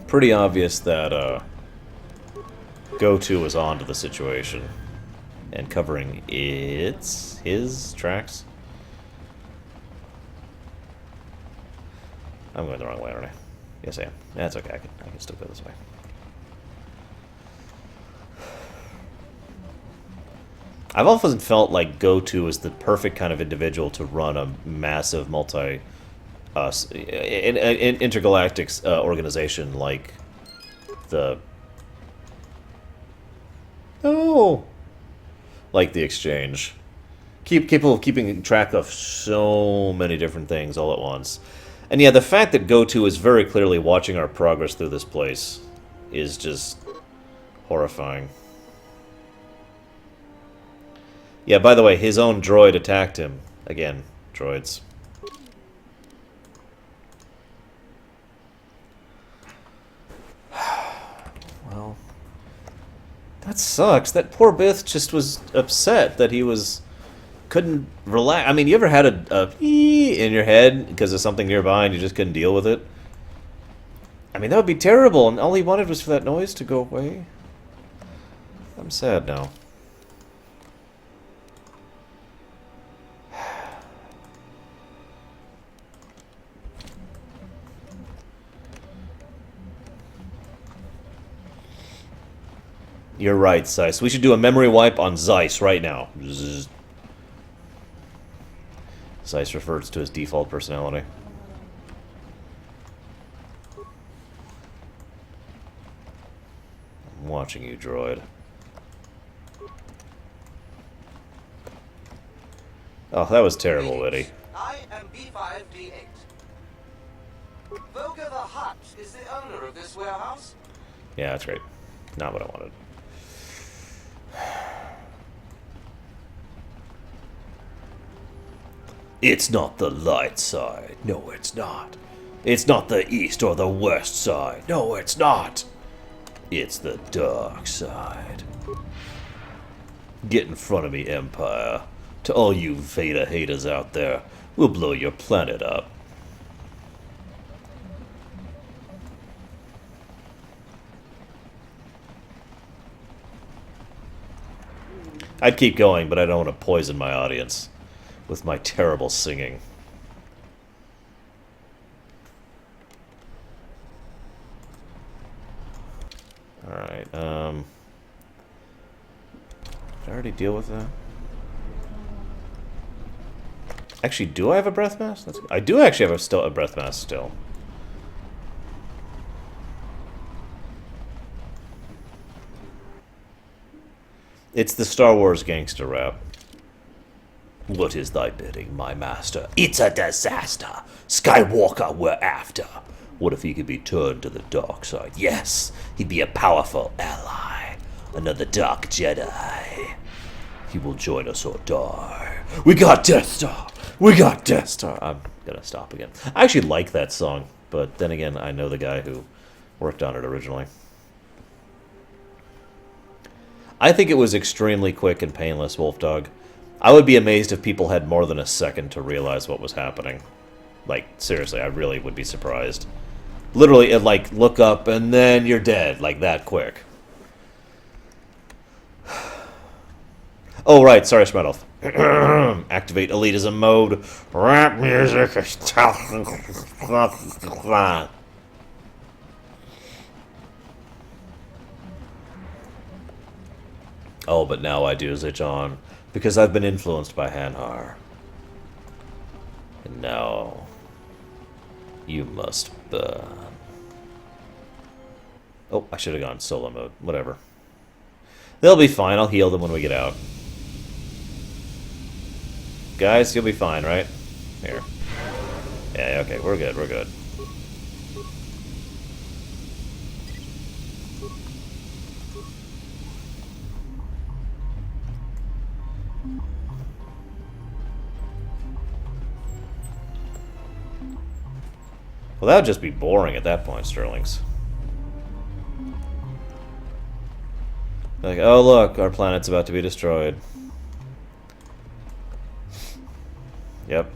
Pretty obvious that Go-To was onto the situation and covering his tracks. I'm going the wrong way, aren't I? Yes, I am. That's okay. I can still go this way. I've often felt like Go-To is the perfect kind of individual to run a massive intergalactic organization like the... like the Exchange. Capable of keeping track of so many different things all at once. And yeah, the fact that Go-To is very clearly watching our progress through this place is just horrifying. Yeah, by the way, his own droid attacked him. Again, droids. Well, that sucks. That poor Bith just was upset that he couldn't relax. I mean, you ever had a in your head because of something nearby and you just couldn't deal with it? I mean, that would be terrible, and all he wanted was for that noise to go away. I'm sad now. You're right, Zeiss. We should do a memory wipe on Zeiss right now. Zzz. Zeiss refers to his default personality. I'm watching you, droid. Oh, that was terrible, Liddy. I am B5D8. Volga the Hutt is the owner of this warehouse. Yeah, that's great. Not what I wanted. It's not the light side. No, it's not. It's not the east or the west side. No, it's not. It's the dark side. Get in front of me, Empire. To all you Vader haters out there, we'll blow your planet up. I'd keep going, but I don't want to poison my audience with my terrible singing. Alright, did I already deal with that? Actually, do I have a breath mask? I do actually have a breath mask still. It's the Star Wars gangster rap. What is thy bidding, my master? It's a disaster. Skywalker we're after. What if he could be turned to the dark side? Yes, he'd be a powerful ally. Another dark Jedi. He will join us or die. We got Death Star. We got Death Star. I'm gonna stop again. I actually like that song, but then again, I know the guy who worked on it originally. I think it was extremely quick and painless, Wolfdog. I would be amazed if people had more than a second to realize what was happening. Like, seriously, I really would be surprised. Literally, it, like, look up and then you're dead, like that quick. Oh, right, sorry, Schmedolf. Activate elitism mode. Rap music is Oh, but now I do Zich on, because I've been influenced by Hanhar. And now, you must burn. Oh, I should have gone solo mode. Whatever. They'll be fine. I'll heal them when we get out. Guys, you'll be fine, right? Here. Yeah, okay, we're good, we're good. Well, that would just be boring at that point, Sterlings. Like, oh look, our planet's about to be destroyed. Yep.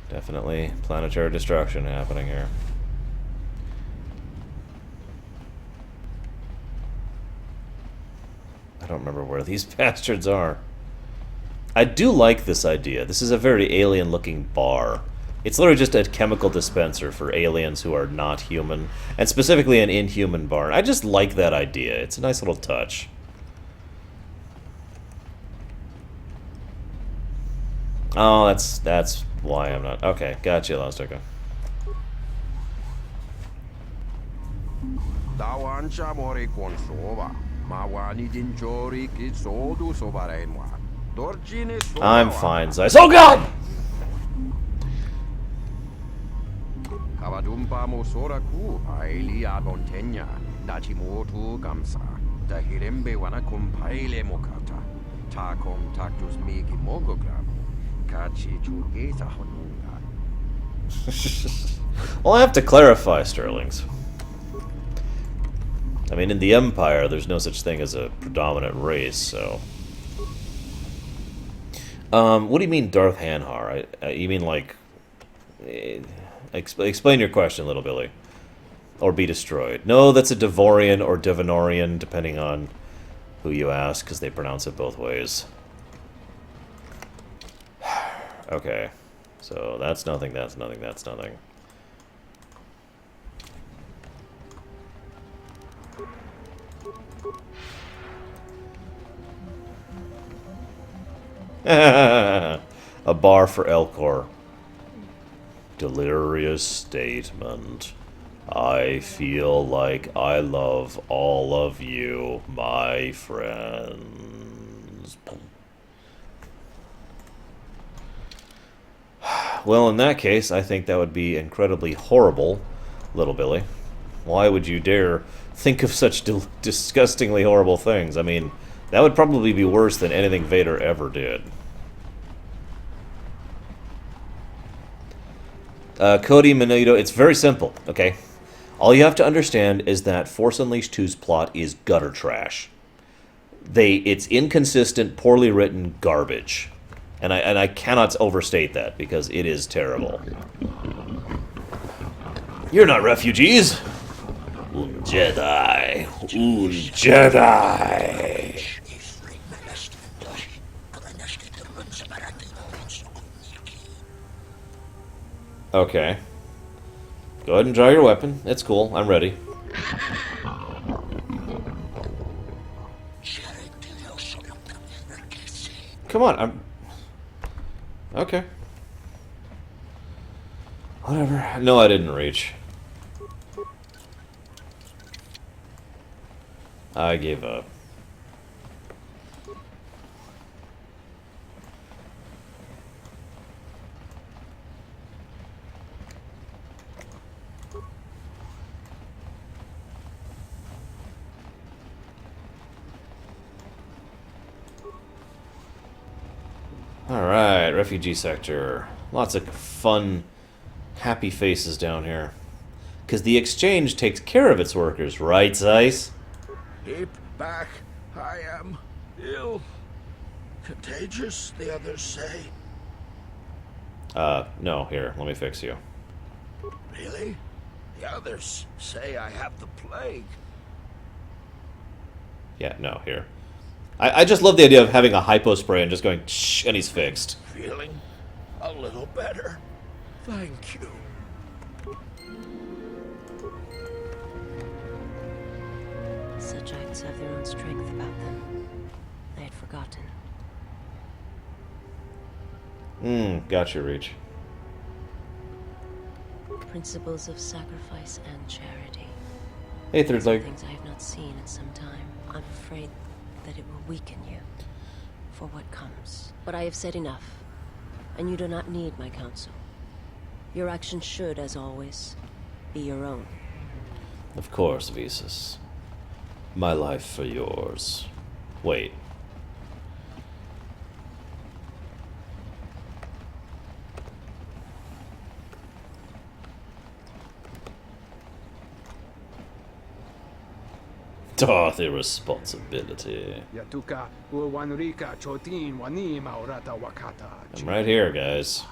Definitely planetary destruction happening here. I don't remember where these bastards are. I do like this idea. This is a very alien-looking bar. It's literally just a chemical dispenser for aliens who are not human, and specifically an inhuman bar. I just like that idea. It's a nice little touch. Oh, that's why I'm not... Okay, gotcha, Lostoka. I'm fine, Zeiss. Oh god! Well, I have to clarify, Sterlings. I mean, in the Empire, there's no such thing as a predominant race, so... what do you mean, Darth Hanhar? You mean, like... explain your question, little Billy. Or be destroyed. No, that's a Devorian or Devanorian, depending on who you ask, because they pronounce it both ways. Okay. So, that's nothing, that's nothing, that's nothing. A bar for Elcor. Delirious statement. I feel like I love all of you, my friends. Well, in that case, I think that would be incredibly horrible, little Billy. Why would you dare think of such disgustingly horrible things? I mean, that would probably be worse than anything Vader ever did. Cody Menito, it's very simple, okay? All you have to understand is that Force Unleashed 2's plot is gutter trash. It's inconsistent, poorly written garbage. And I cannot overstate that, because it is terrible. You're not refugees! Jedi! Jedi! Okay. Go ahead and draw your weapon. It's cool. I'm ready. Come on, I'm... Okay. Whatever. No, I didn't reach. I gave up. Alright, refugee sector. Lots of fun, happy faces down here. Because the exchange takes care of its workers, right, Zeiss? Keep back. I am ill. Contagious, the others say. No, here, let me fix you. Really? The others say I have the plague. Yeah, no, here. I just love the idea of having a hypo spray and just going, shh, and he's fixed. Feeling a little better. Thank you. Such acts have their own strength about them. I had forgotten. Got your reach. Principles of sacrifice and charity. Hey, third leg. Things I have not seen in some time. I'm afraid that it will weaken you for what comes. But I have said enough, and you do not need my counsel. Your actions should, as always, be your own. Of course, Visas. My life for yours. Wait. Oh, the responsibility. I'm right here, guys.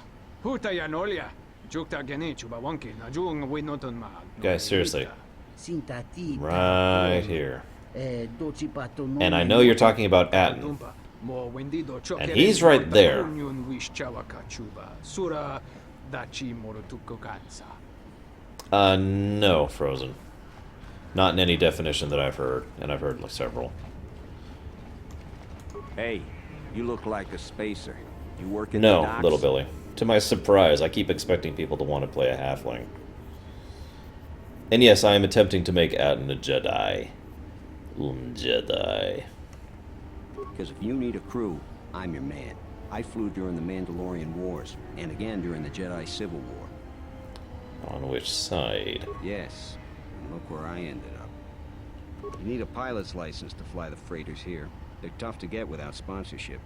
Guys, seriously. Right here. And I know you're talking about Atton. And he's right there. No, Frozen. Not in any definition that I've heard, and I've heard like several. Hey, you look like a spacer. You work in the No, docks? little Billy. To my surprise, I keep expecting people to want to play a halfling. And yes, I am attempting to make Atton a Jedi. Jedi. Because if you need a crew, I'm your man. I flew during the Mandalorian Wars, and again during the Jedi Civil War. On which side? Yes. And look where I ended up. You need a pilot's license to fly the freighters here. They're tough to get without sponsorship.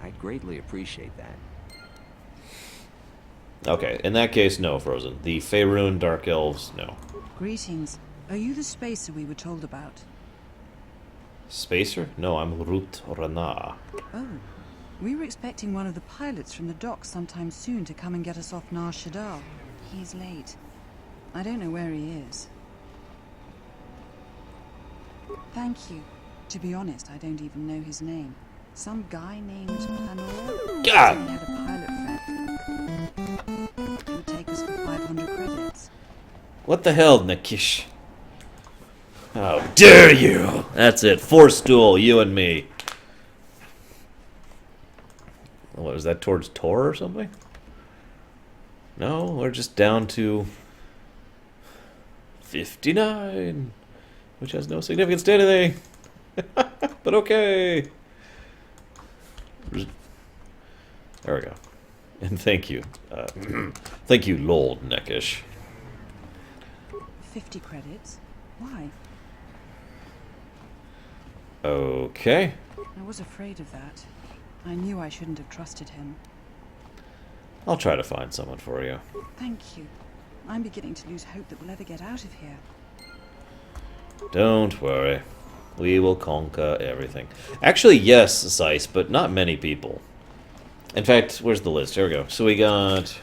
I'd greatly appreciate that. Okay, in that case, no, Frozen. The Faerun Dark Elves, no. Greetings. Are you the spacer we were told about? Spacer? No, I'm Lorerunner. Oh. We were expecting one of the pilots from the docks sometime soon to come and get us off Nar Shaddaa. He's late. I don't know where he is. Thank you. To be honest, I don't even know his name. Some guy named Panor? God! He had a pilot friend. He would take us for 500 credits. What the hell, Nakish? How dare you! That's it. Force duel, you and me. What, was that towards Tor or something? No, we're just down to 59, which has no significance to anything. But okay. There we go. And thank you. Thank you, Lord Neckish. 50 credits? Why? Okay. I was afraid of that. I knew I shouldn't have trusted him. I'll try to find someone for you. Thank you. I'm beginning to lose hope that we'll ever get out of here. Don't worry. We will conquer everything. Actually, yes, Zeiss, but not many people. In fact, where's the list? Here we go. So we got...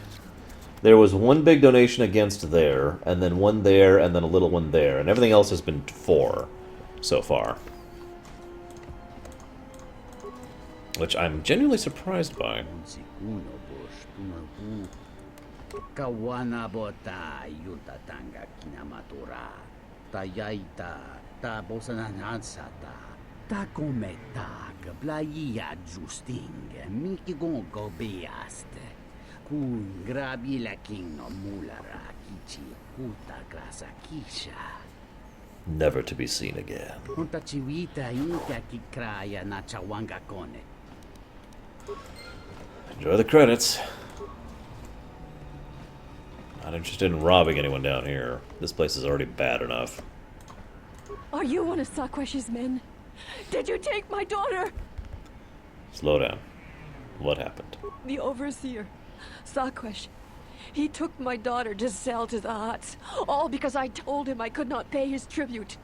There was one big donation against there, and then one there, and then a little one there. And everything else has been 4 so far. Which I'm genuinely surprised by. Kawana bota yuta tanga kinamatura. Tayaita ta bosananansata. Ta kometa kablaya justing mikigongo beaste. Kun grabi la king no mulara kichi puta grasa kisha. Never to be seen again. Unta chiwita inka ki Kreia na chawanga kone. Enjoy the credits. Not interested in robbing anyone down here. This place is already bad enough. Are you one of Sakwesh's men? Did you take my daughter? Slow down. What happened? The overseer, Sakwesh. He took my daughter to sell to the Hutts, all because I told him I could not pay his tribute.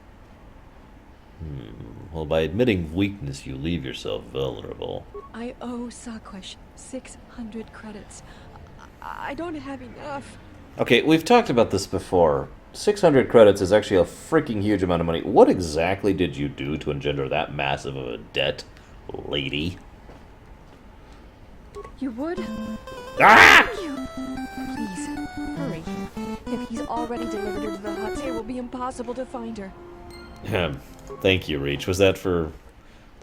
Well, by admitting weakness, you leave yourself vulnerable. I owe Sakwesh 600 credits. I don't have enough. Okay, we've talked about this before. 600 credits is actually a freaking huge amount of money. What exactly did you do to engender that massive of a debt, lady? You would? Ah! Thank you. Please, hurry. If he's already delivered her to the Hutts, it will be impossible to find her. Thank you, Reach. Was that for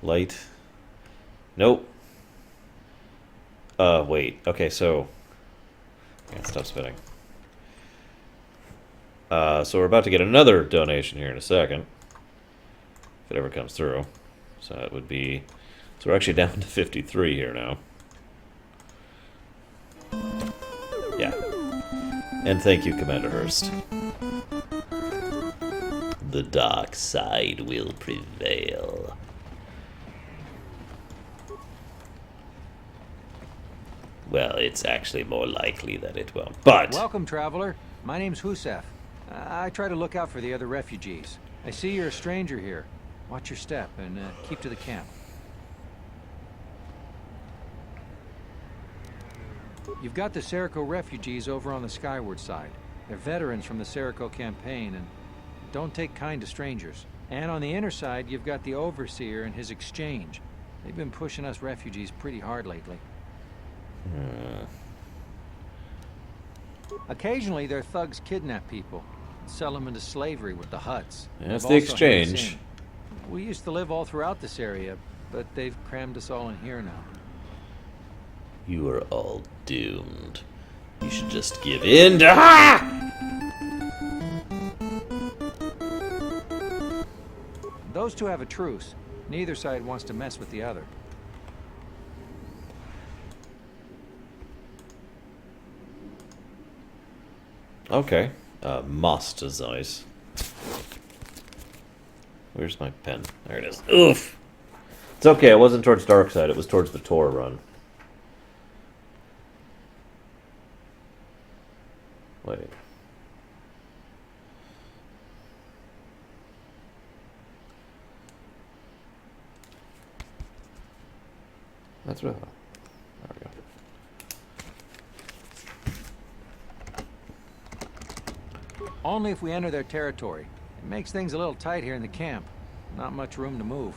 light? Nope. Wait. Okay, so... Yeah, stop spinning. So we're about to get another donation here in a second. If it ever comes through. So it would be... So we're actually down to 53 here now. Yeah. And thank you, Commander Hurst. The dark side will prevail. Well, it's actually more likely that it won't. But... Welcome, traveler. My name's Husef. I try to look out for the other refugees. I see you're a stranger here. Watch your step and keep to the camp. You've got the Serico refugees over on the skyward side. They're veterans from the Serico campaign and don't take kind to strangers. And on the inner side, you've got the Overseer and his exchange. They've been pushing us refugees pretty hard lately. Occasionally, their thugs kidnap people and sell them into slavery with the Hutts. Yeah, that's They've the also hemmed us exchange. in. We used to live all throughout this area, but they've crammed us all in here now. You are all doomed. You should just give in to... Ah! Those two have a truce. Neither side wants to mess with the other. Okay. Master's Ice. Where's my pen? There it is. Oof! It's okay, it wasn't towards Darkside, it was towards the Tor run. Wait. That's right. There we go. Only if we enter their territory. It makes things a little tight here in the camp. Not much room to move.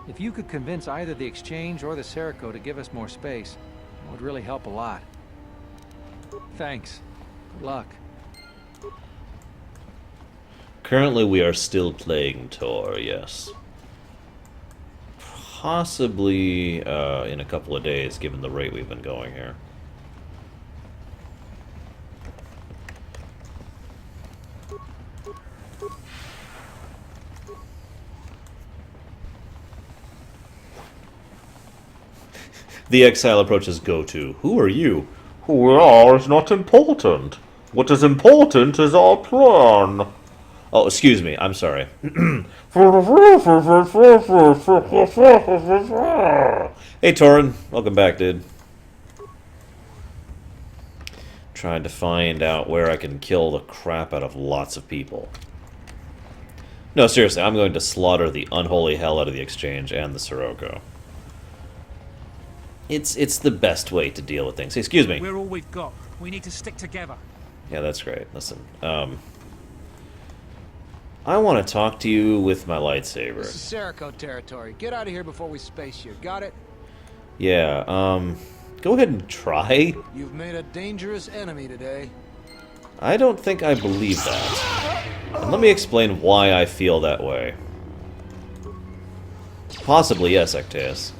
If you could convince either the Exchange or the Serico to give us more space, it would really help a lot. Thanks. Good luck. Currently, we are still playing Tor, yes. Possibly in a couple of days, given the rate we've been going here. The exile approaches Go-To. Who are you? Who we are is not important. What is important is our plan. Oh, excuse me. I'm sorry. Hey, Torin. Welcome back, dude. Trying to find out where I can kill the crap out of lots of people. No, seriously. I'm going to slaughter the unholy hell out of the Exchange and the Sirocco. It's the best way to deal with things. Excuse me. We're all we've got. We need to stick together. Yeah, that's great. Listen, I want to talk to you with my lightsaber. This is Serico territory. Get out of here before we space you. Got it? Yeah, Go ahead and try. You've made a dangerous enemy today. I don't think I believe that. And let me explain why I feel that way. Possibly, yes, Ecteus.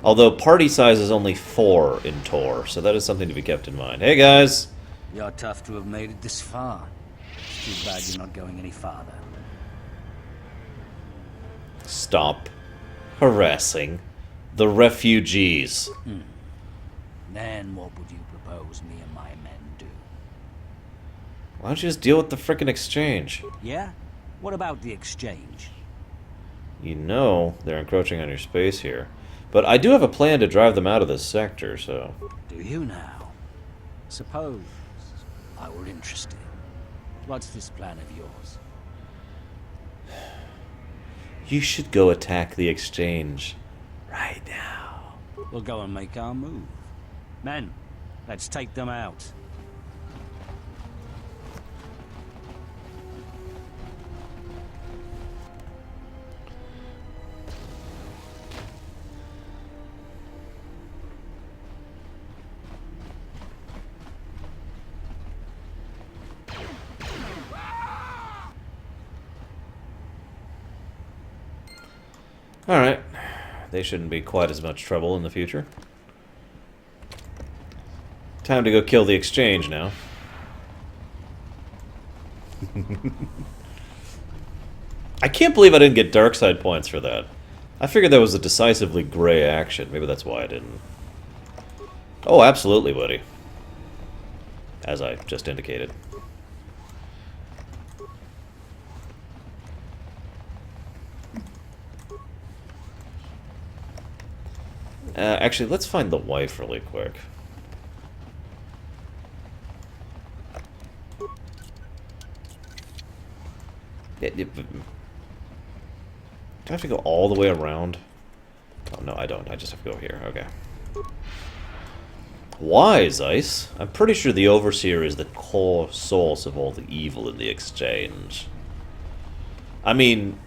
Although party size is only 4 in Tor, so that is something to be kept in mind. Hey, guys! You're tough to have made it this far. It's too bad you're not going any farther. Stop harassing the refugees. Then what would you propose me and my men do? Why don't you just deal with the frickin' exchange? Yeah? What about the exchange? You know they're encroaching on your space here. But I do have a plan to drive them out of this sector, so... Do you now? Suppose I were interested. What's this plan of yours? You should go attack the exchange right now. We'll go and make our move. Men, let's take them out. Alright. They shouldn't be quite as much trouble in the future. Time to go kill the exchange now. I can't believe I didn't get dark side points for that. I figured that was a decisively gray action. Maybe that's why I didn't. Oh, absolutely, buddy. As I just indicated. Actually, let's find the wife really quick. Do I have to go all the way around? Oh, no, I don't. I just have to go here. Okay. Why, Zeiss? I'm pretty sure the Overseer is the core source of all the evil in the exchange. I mean,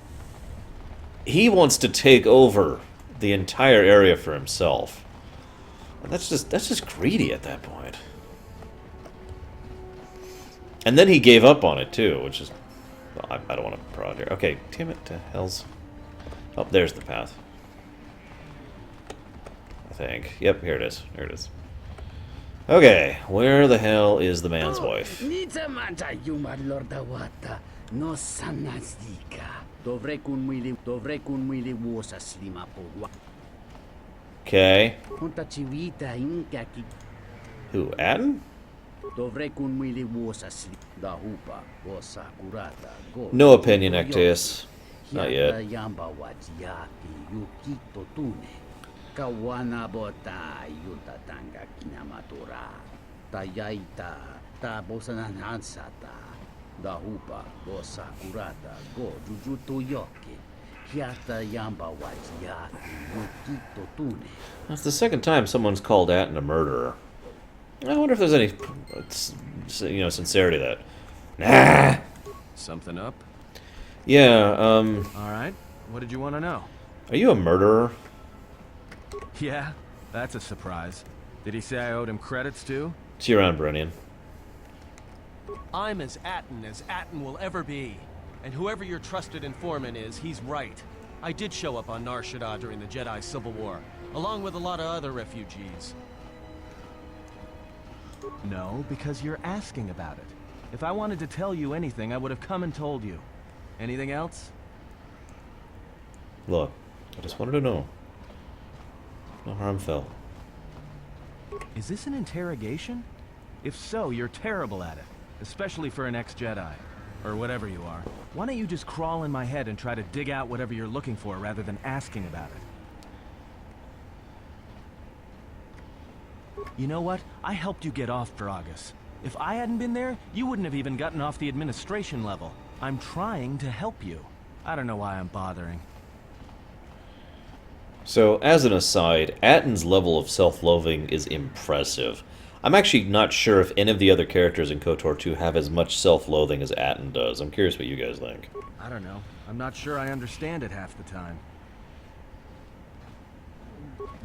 he wants to take over the entire area for himself. And that's just greedy at that point. And then he gave up on it too, which is... Well, I don't want to prod here. Okay, damn it to hells. Oh, there's the path. I think. Yep, here it is. Here it is. Okay, where the hell is the man's wife? Okay. Who, Atton? No opinion, Ecteus. Not yet. That's the second time someone's called Atton a murderer. I wonder if there's any, you know, sincerity to that. Nah. Something up? Yeah, Alright, what did you want to know? Are you a murderer? Yeah, that's a surprise. Did he say I owed him credits too? See you around, Brennian. I'm as Atton will ever be. And whoever your trusted informant is, he's right. I did show up on Nar Shaddaa during the Jedi Civil War, along with a lot of other refugees. No, because you're asking about it. If I wanted to tell you anything, I would have come and told you. Anything else? Look, I just wanted to know. No harm felt. Is this an interrogation? If so, you're terrible at it. Especially for an ex-Jedi. Or whatever you are. Why don't you just crawl in my head and try to dig out whatever you're looking for rather than asking about it? You know what? I helped you get off Dragas. If I hadn't been there, you wouldn't have even gotten off the administration level. I'm trying to help you. I don't know why I'm bothering. So, as an aside, Atton's level of self-loathing is impressive. I'm actually not sure if any of the other characters in KoTOR 2 have as much self-loathing as Atton does. I'm curious what you guys think. I don't know. I'm not sure I understand it half the time.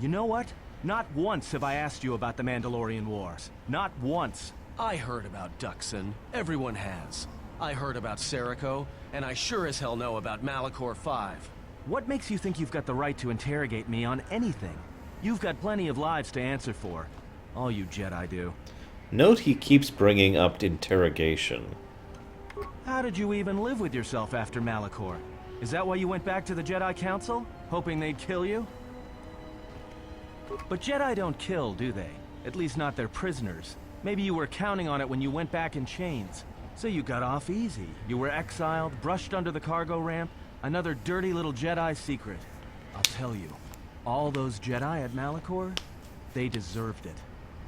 You know what? Not once have I asked you about the Mandalorian Wars. Not once. I heard about Duxon. Everyone has. I heard about Serico, and I sure as hell know about Malachor 5. What makes you think you've got the right to interrogate me on anything? You've got plenty of lives to answer for. All you Jedi do. Note he keeps bringing up interrogation. How did you even live with yourself after Malachor? Is that why you went back to the Jedi Council? Hoping they'd kill you? But Jedi don't kill, do they? At least not their prisoners. Maybe you were counting on it when you went back in chains. So you got off easy. You were exiled, brushed under the cargo ramp, another dirty little Jedi secret. I'll tell you, all those Jedi at Malachor, they deserved it.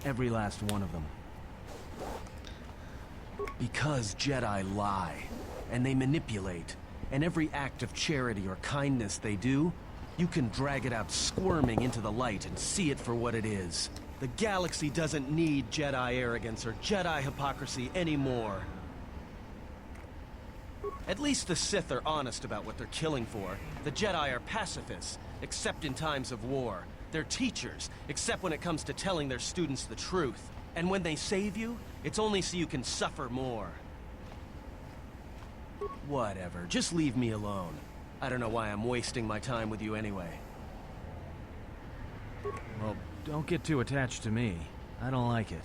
Every last one of them. Because Jedi lie, and they manipulate, and every act of charity or kindness they do, you can drag it out squirming into the light and see it for what it is. The galaxy doesn't need Jedi arrogance or Jedi hypocrisy anymore. At least the Sith are honest about what they're killing for. The Jedi are pacifists, except in times of war. They're teachers, except when it comes to telling their students the truth. And when they save you, it's only so you can suffer more. Whatever, just leave me alone. I don't know why I'm wasting my time with you anyway. Well, don't get too attached to me. I don't like it.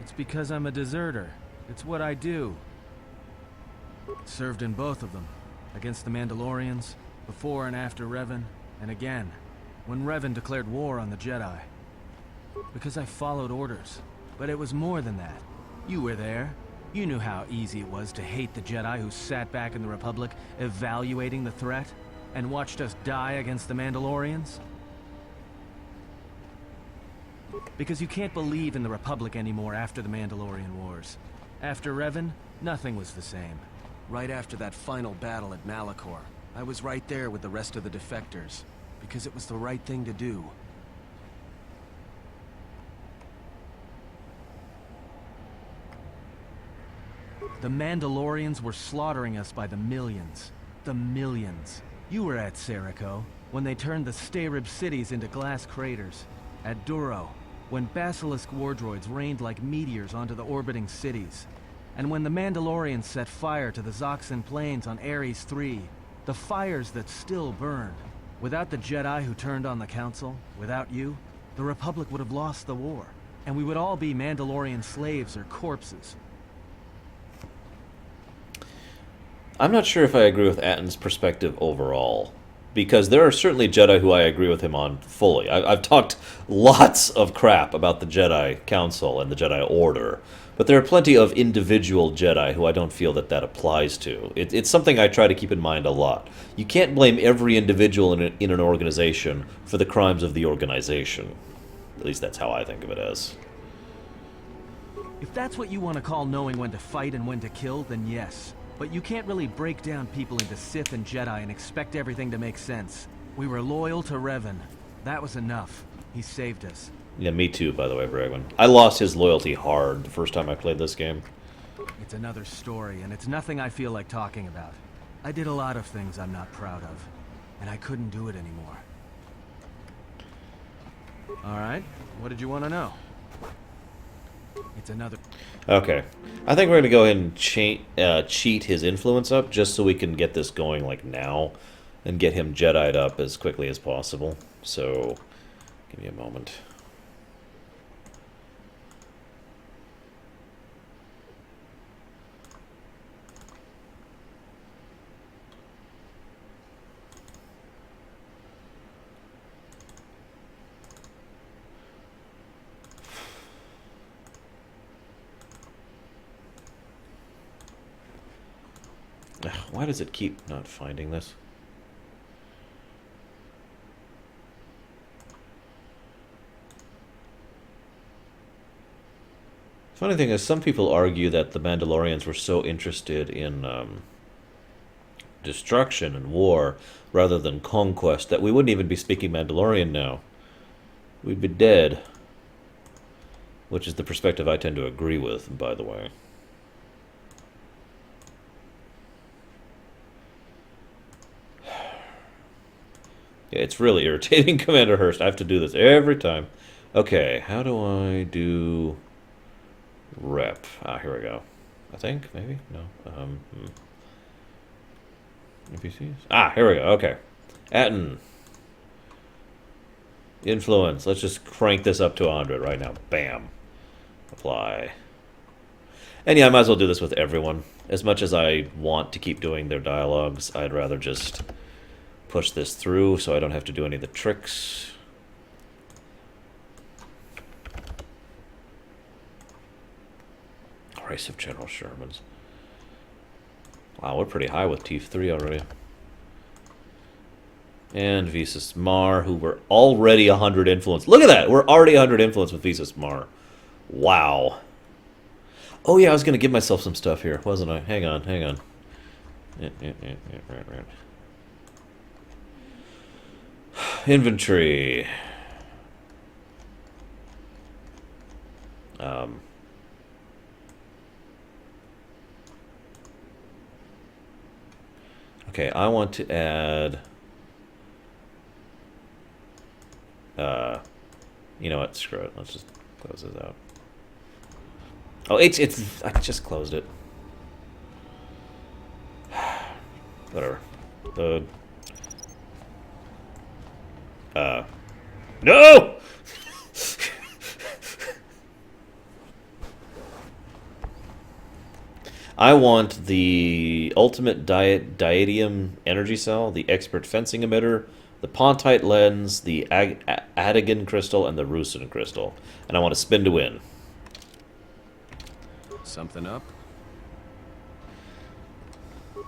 It's because I'm a deserter. It's what I do. Served in both of them. Against the Mandalorians, before and after Revan, and again, when Revan declared war on the Jedi. Because I followed orders. But it was more than that. You were there. You knew how easy it was to hate the Jedi who sat back in the Republic, evaluating the threat, and watched us die against the Mandalorians. Because you can't believe in the Republic anymore after the Mandalorian Wars. After Revan, nothing was the same. Right after that final battle at Malachor, I was right there with the rest of the defectors, because it was the right thing to do. The Mandalorians were slaughtering us by the millions. The millions. You were at Serico, when they turned the Starib cities into glass craters. At Duro, when Basilisk war droids rained like meteors onto the orbiting cities. And when the Mandalorians set fire to the Zoxan plains on Ares III, the fires that still burned. Without the Jedi who turned on the Council, without you, the Republic would have lost the war. And we would all be Mandalorian slaves or corpses. I'm not sure if I agree with Atton's perspective overall, because there are certainly Jedi who I agree with him on fully. I've talked lots of crap about the Jedi Council and the Jedi Order, but there are plenty of individual Jedi who I don't feel that applies to. It's something I try to keep in mind a lot. You can't blame every individual in an organization for the crimes of the organization. At least that's how I think of it as. If that's what you want to call knowing when to fight and when to kill, then yes. But you can't really break down people into Sith and Jedi and expect everything to make sense. We were loyal to Revan. That was enough. He saved us. Yeah, me too, by the way, Bregman. I lost his loyalty hard the first time I played this game. It's another story, and it's nothing I feel like talking about. I did a lot of things I'm not proud of, and I couldn't do it anymore. Alright, what did you want to know? It's another... Okay. I think we're going to go ahead and cheat his influence up, just so we can get this going, like, now, and get him Jedi'd up as quickly as possible. So, give me a moment. Why does it keep not finding this? Funny thing is, some people argue that the Mandalorians were so interested in destruction and war rather than conquest that we wouldn't even be speaking Mandalorian now. We'd be dead. Which is the perspective I tend to agree with, by the way. Yeah, it's really irritating, Commander Hurst. I have to do this every time. Okay, how do I do rep? Ah, here we go. I think, maybe? No. NPCs? Ah, here we go. Okay. Atton. Influence. Let's just crank this up to 100 right now. Bam. Apply. And yeah, I might as well do this with everyone. As much as I want to keep doing their dialogues, I'd rather just push this through so I don't have to do any of the tricks. Race of General Shermans. Wow, we're pretty high with T3 already. And Visas Mar, who were already 100 influence. Look at that! We're already 100 influence with Visas Mar. Wow. Oh yeah, I was going to give myself some stuff here, wasn't I? Hang on, hang on. Right. Inventory. Okay, I want to add... you know what? Screw it. Let's just close this out. Oh, it's... I just closed it. Whatever. No! I want the ultimate diadium energy cell, the expert fencing emitter, the Pontite lens, the Adagan crystal, and the Rusin crystal. And I want to spin to win. Something up?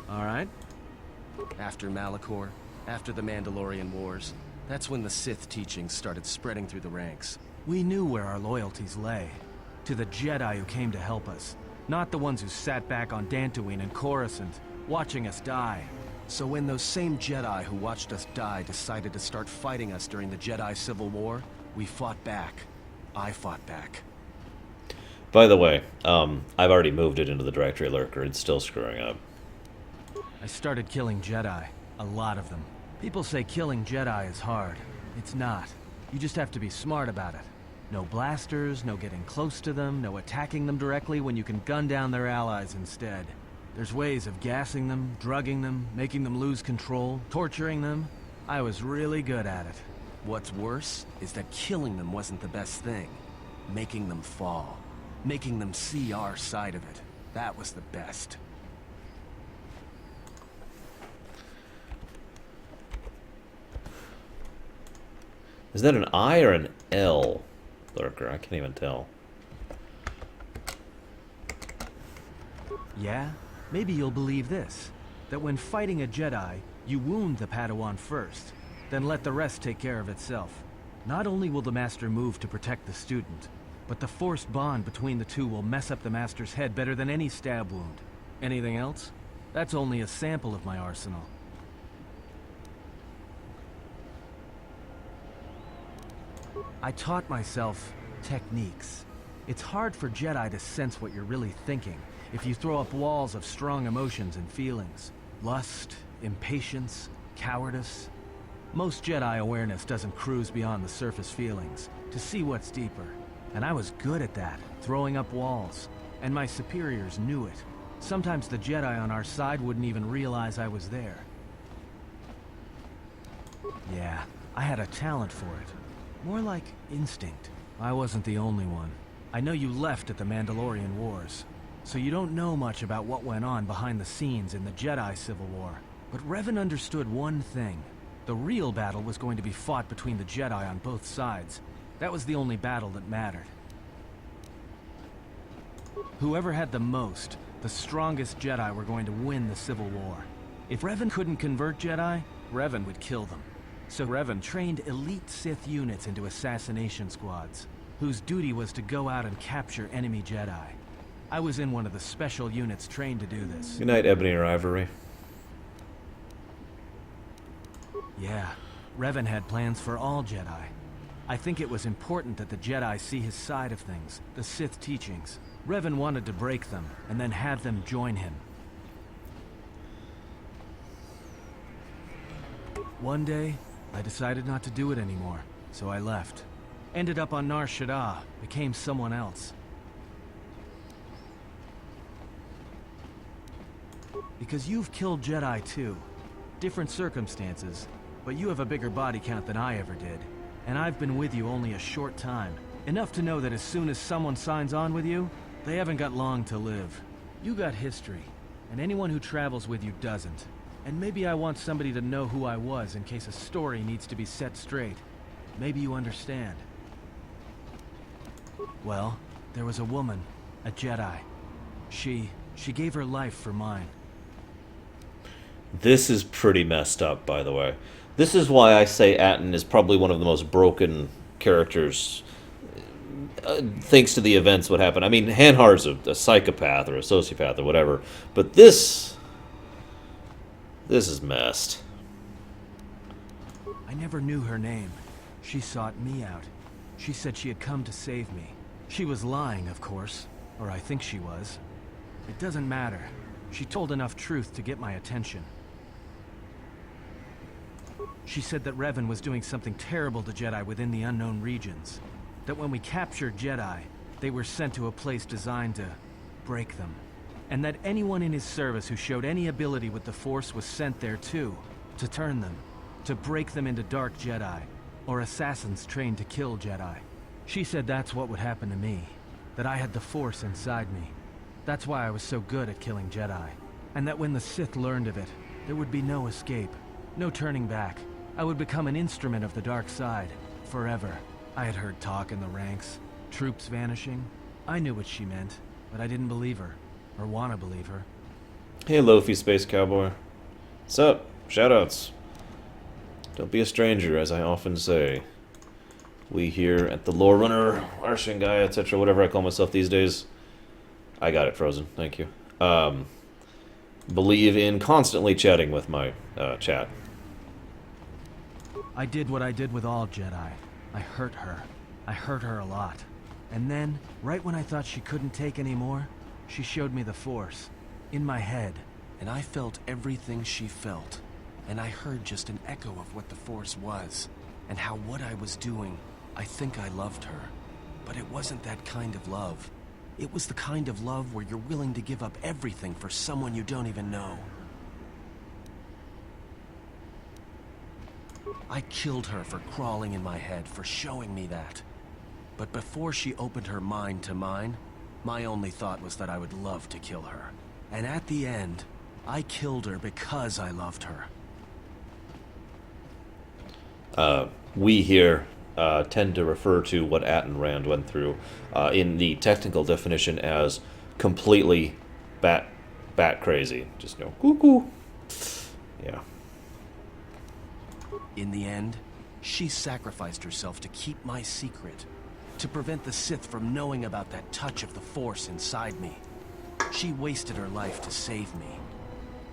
Alright. After Malachor, after the Mandalorian Wars, that's when the Sith teachings started spreading through the ranks. We knew where our loyalties lay. To the Jedi who came to help us. Not the ones who sat back on Dantooine and Coruscant, watching us die. So when those same Jedi who watched us die decided to start fighting us during the Jedi Civil War, we fought back. I fought back. By the way, I've already moved it into the directory lurker. It's still screwing up. I started killing Jedi. A lot of them. People say killing Jedi is hard. It's not. You just have to be smart about it. No blasters, no getting close to them, no attacking them directly when you can gun down their allies instead. There's ways of gassing them, drugging them, making them lose control, torturing them. I was really good at it. What's worse is that killing them wasn't the best thing. Making them fall. Making them see our side of it. That was the best. Is that an I or an L lurker? I can't even tell. Yeah? Maybe you'll believe this. That when fighting a Jedi, you wound the Padawan first, then let the rest take care of itself. Not only will the Master move to protect the student, but the forced bond between the two will mess up the Master's head better than any stab wound. Anything else? That's only a sample of my arsenal. I taught myself techniques. It's hard for Jedi to sense what you're really thinking if you throw up walls of strong emotions and feelings. Lust, impatience, cowardice. Most Jedi awareness doesn't cruise beyond the surface feelings to see what's deeper. And I was good at that, throwing up walls. And my superiors knew it. Sometimes the Jedi on our side wouldn't even realize I was there. Yeah, I had a talent for it. More like instinct. I wasn't the only one. I know you left at the Mandalorian Wars, so you don't know much about what went on behind the scenes in the Jedi Civil War. But Revan understood one thing. The real battle was going to be fought between the Jedi on both sides. That was the only battle that mattered. Whoever had the most, the strongest Jedi were going to win the Civil War. If Revan couldn't convert Jedi, Revan would kill them. So Revan trained elite Sith units into assassination squads, whose duty was to go out and capture enemy Jedi. I was in one of the special units trained to do this. Good night, Ebony Rivalry. Yeah, Revan had plans for all Jedi. I think it was important that the Jedi see his side of things, the Sith teachings. Revan wanted to break them, and then have them join him. One day, I decided not to do it anymore, so I left. Ended up on Nar Shaddaa, became someone else. Because you've killed Jedi too. Different circumstances, but you have a bigger body count than I ever did. And I've been with you only a short time. Enough to know that as soon as someone signs on with you, they haven't got long to live. You got history, and anyone who travels with you doesn't. And maybe I want somebody to know who I was in case a story needs to be set straight. Maybe you understand. Well, there was a woman, a Jedi. She gave her life for mine. This is pretty messed up, by the way. This is why I say Atton is probably one of the most broken characters, thanks to the events what happened. I mean, Hanhar's a psychopath or a sociopath or whatever, but this is messed. I never knew her name. She sought me out. She said she had come to save me. She was lying, of course, or I think she was. It doesn't matter. She told enough truth to get my attention. She said that Revan was doing something terrible to Jedi within the unknown regions. That when we captured Jedi, they were sent to a place designed to break them. And that anyone in his service who showed any ability with the Force was sent there too, to turn them, to break them into dark Jedi, or assassins trained to kill Jedi. She said that's what would happen to me, that I had the Force inside me. That's why I was so good at killing Jedi. And that when the Sith learned of it, there would be no escape, no turning back. I would become an instrument of the dark side, forever. I had heard talk in the ranks, troops vanishing. I knew what she meant, but I didn't believe her, or want to believe her. Hey, Lofi Space Cowboy. What's up? Shoutouts. Don't be a stranger, as I often say. We here at the Lorerunner, Arshin guy, etc., whatever I call myself these days. I got it frozen, thank you. Believe in constantly chatting with my chat. I did what I did with all Jedi. I hurt her. I hurt her a lot. And then, right when I thought she couldn't take any more, she showed me the Force. In my head. And I felt everything she felt. And I heard just an echo of what the Force was. And how what I was doing, I think I loved her. But it wasn't that kind of love. It was the kind of love where you're willing to give up everything for someone you don't even know. I killed her for crawling in my head, for showing me that. But before she opened her mind to mine, my only thought was that I would love to kill her. And at the end, I killed her because I loved her. We here tend to refer to what Atton Rand went through in the technical definition as completely bat crazy. Just go cuckoo. Yeah. In the end, she sacrificed herself to keep my secret, to prevent the Sith from knowing about that touch of the Force inside me. She wasted her life to save me.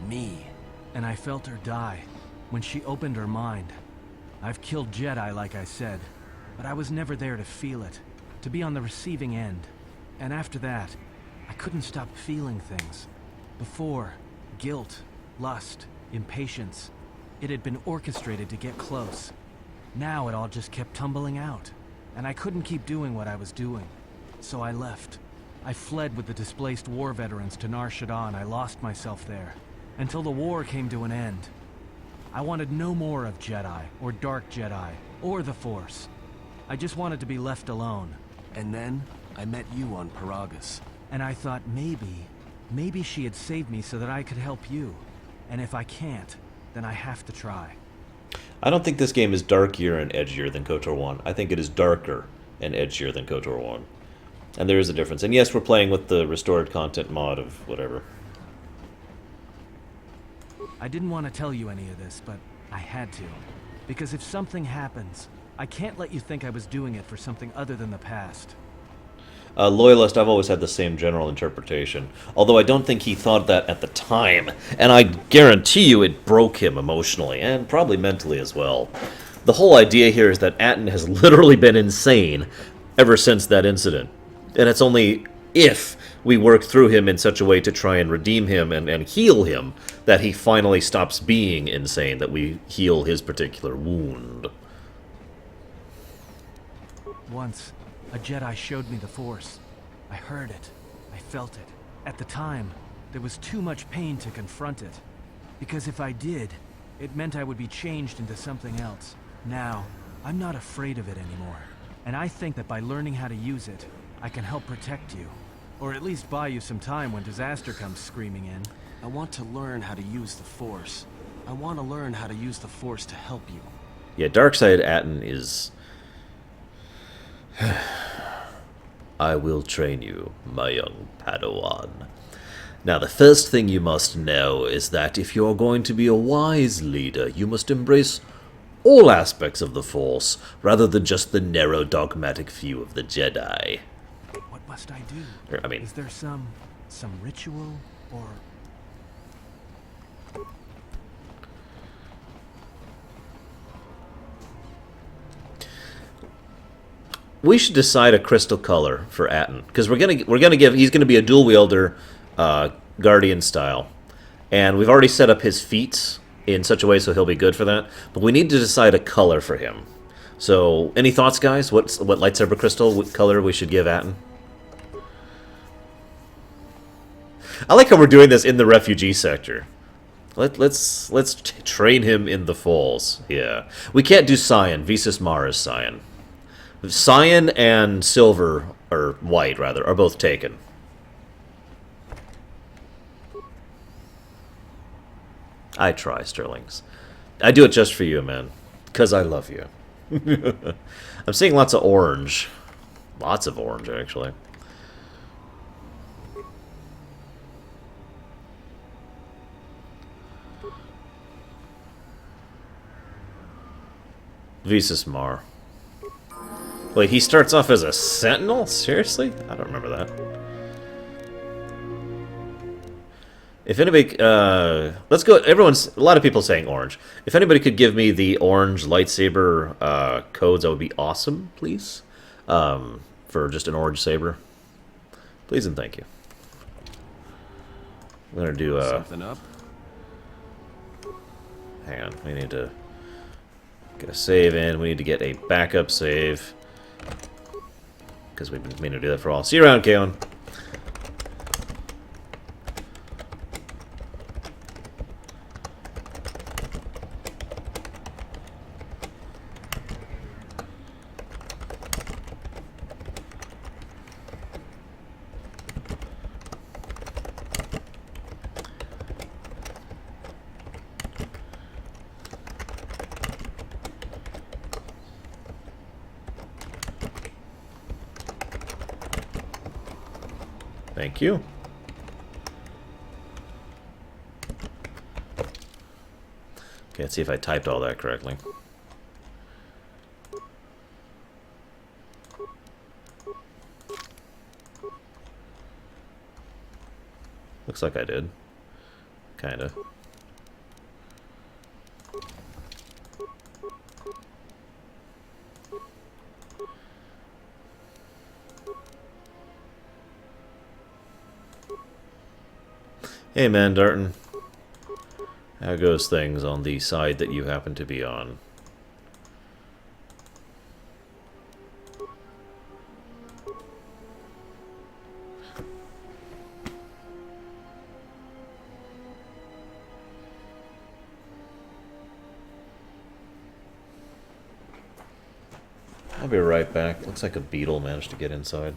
Me. And I felt her die when she opened her mind. I've killed Jedi, like I said, but I was never there to feel it, to be on the receiving end. And after that, I couldn't stop feeling things. Before, guilt, lust, impatience. It had been orchestrated to get close. Now it all just kept tumbling out, and I couldn't keep doing what I was doing. So I left. I fled with the displaced war veterans to Nar Shaddaa, and I lost myself there, until the war came to an end. I wanted no more of Jedi, or Dark Jedi, or the Force. I just wanted to be left alone. And then, I met you on Paragus. And I thought maybe she had saved me so that I could help you. And if I can't, then I have to try. I don't think this game is darkier and edgier than KoTOR 1. I think it is darker and edgier than KoTOR 1. And there is a difference. And yes, we're playing with the restored content mod of whatever. I didn't want to tell you any of this, but I had to. Because if something happens, I can't let you think I was doing it for something other than the past. Loyalist, I've always had the same general interpretation. Although I don't think he thought that at the time. And I guarantee you it broke him emotionally, and probably mentally as well. The whole idea here is that Atton has literally been insane ever since that incident. And it's only if we work through him in such a way to try and redeem him and heal him, that he finally stops being insane, that we heal his particular wound. Once, a Jedi showed me the Force. I heard it. I felt it. At the time, there was too much pain to confront it. Because if I did, it meant I would be changed into something else. Now, I'm not afraid of it anymore. And I think that by learning how to use it, I can help protect you. Or at least buy you some time when disaster comes screaming in. I want to learn how to use the Force. I want to learn how to use the Force to help you. Yeah, Darkside Atton is... I will train you, my young Padawan. Now, the first thing you must know is that if you're going to be a wise leader, you must embrace all aspects of the Force, rather than just the narrow dogmatic view of the Jedi. What must I do? I mean... Is there some ritual, or... We should decide a crystal color for Atton, because he's gonna be a dual wielder, Guardian style, and we've already set up his feats in such a way so he'll be good for that. But we need to decide a color for him. So, any thoughts, guys? What lightsaber crystal, what color we should give Atton? I like how we're doing this in the refugee sector. Let's train him in the Falls. Yeah, we can't do cyan. Visas Mar is cyan. Cyan and silver, or white rather, are both taken. I try, Sterlings. I do it just for you, man. Because I love you. I'm seeing lots of orange. Lots of orange, actually. Visas Mar. Wait, he starts off as a sentinel? Seriously? I don't remember that. If anybody, let's go, a lot of people saying orange. If anybody could give me the orange lightsaber codes, that would be awesome, please. For just an orange saber. Please and thank you. I'm gonna do, something up? Hang on, we need to get a save in, we need to get a backup save. Because we've been meaning to do that for all. See you around, Kaelin. Thank you. Okay, let's see if I typed all that correctly. Looks like I did. Kinda. Hey man, Darton. How goes things on the side that you happen to be on? I'll be right back. Looks like a beetle managed to get inside.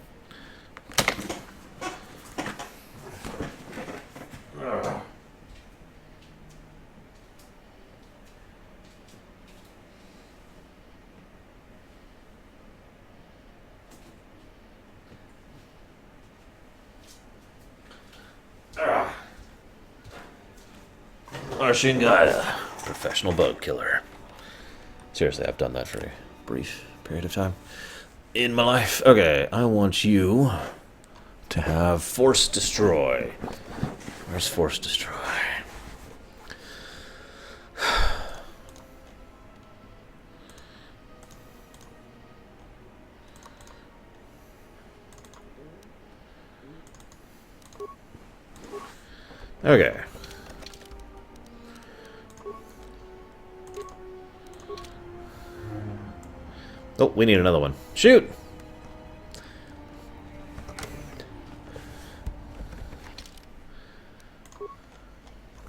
Arshingada, professional bug killer. Seriously, I've done that for a brief period of time in my life. Okay, I want you to have Force Destroy. Where's Force Destroy? Okay. Oh, we need another one. Shoot!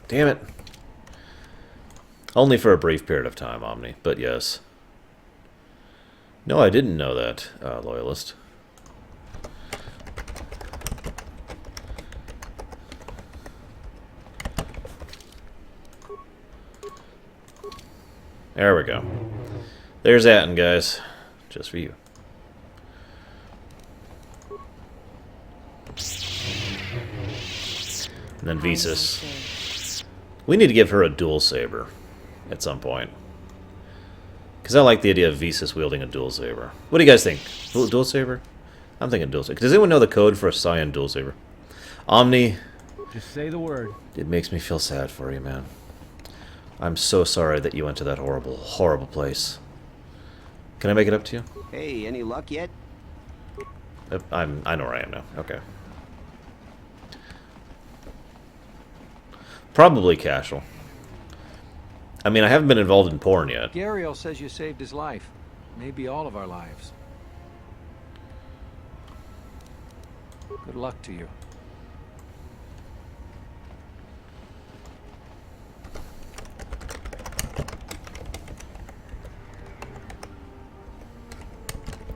Damn it. Only for a brief period of time, Omni, but yes. No, I didn't know that, Loyalist. There we go. There's Atton, guys. Just for you. And then Visas. We need to give her a dual saber at some point. Because I like the idea of Visas wielding a dual saber. What do you guys think? Dual saber? I'm thinking dual saber. Does anyone know the code for a Cyan dual saber? Omni. Just say the word. It makes me feel sad for you, man. I'm so sorry that you went to that horrible, horrible place. Can I make it up to you? Hey, any luck yet? I know where I am now. Okay. Probably casual. I mean, I haven't been involved in porn yet. Gariel says you saved his life. Maybe all of our lives. Good luck to you.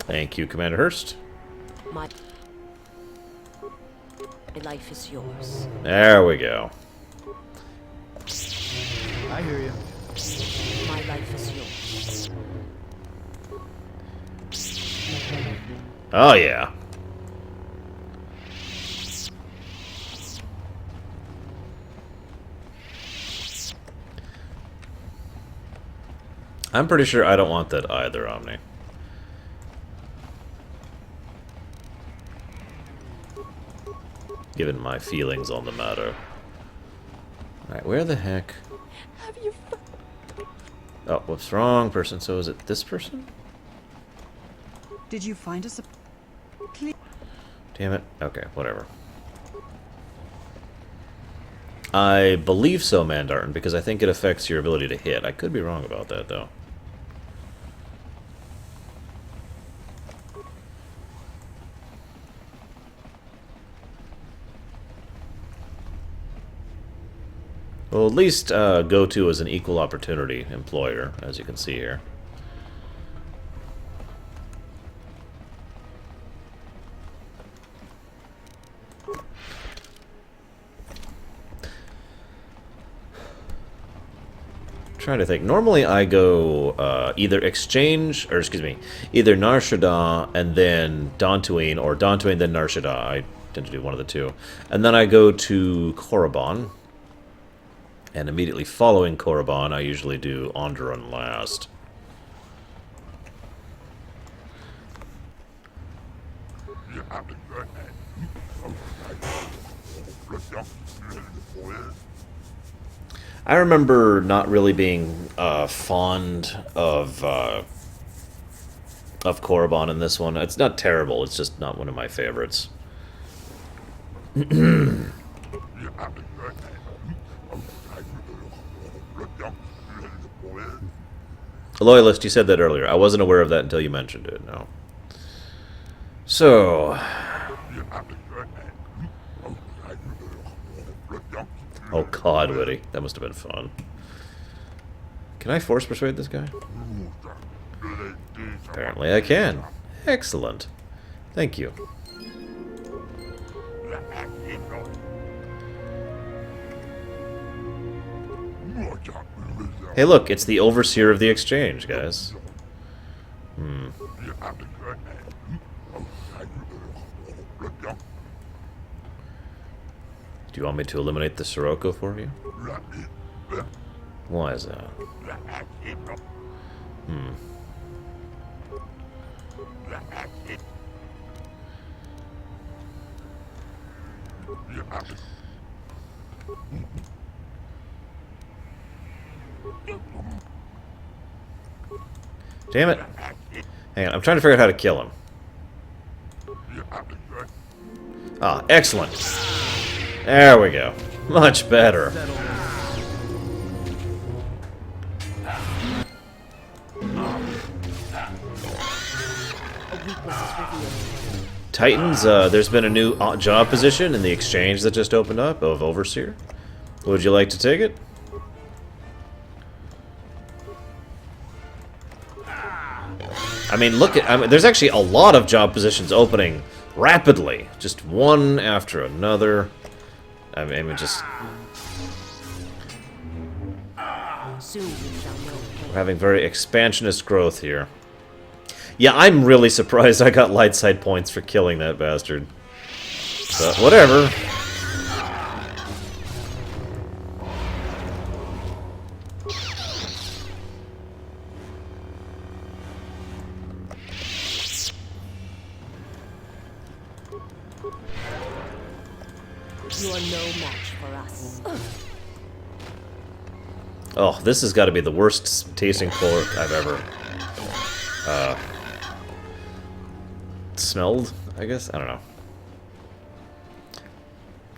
Thank you, Commander Hurst. My life is yours. There we go. I hear you. My life is yours. Oh, yeah. I'm pretty sure I don't want that either, Omni. Given my feelings on the matter. Alright, where the heck? Have you Oh, whoops, wrong person. So is it this person? Did you find us a... Damn it. Okay, whatever. I believe so, Mandartin, because I think it affects your ability to hit. I could be wrong about that, though. Well, at least GoTo is an equal opportunity employer, as you can see here. Trying to think. Normally I go either exchange, or excuse me, either Nar Shaddaa and then Dantooine, or Dantooine then Nar Shaddaa. I tend to do one of the two. And then I go to Korriban. And immediately following Korriban, I usually do Onderon last. I remember not really being fond of Korriban in this one. It's not terrible, it's just not one of my favorites. Loyalist, you said that earlier. I wasn't aware of that until you mentioned it, no. So... Oh god, Witty. That must have been fun. Can I force persuade this guy? Apparently I can. Excellent. Thank you. Hey look, it's the Overseer of the Exchange, guys. Hmm. Do you want me to eliminate the Sirocco for you? Why is that? Hmm. Damn it. Hang on, I'm trying to figure out how to kill him. Ah, excellent. There we go. Much better. Titans, there's been a new job position in the exchange that just opened up of Overseer. Would you like to take it? I mean, look at... there's actually a lot of job positions opening rapidly. Just one after another. I mean just... We're having very expansionist growth here. Yeah, I'm really surprised I got light side points for killing that bastard. But whatever. You are no match for us. Oh, this has got to be the worst tasting pork I've ever smelled, I guess? I don't know.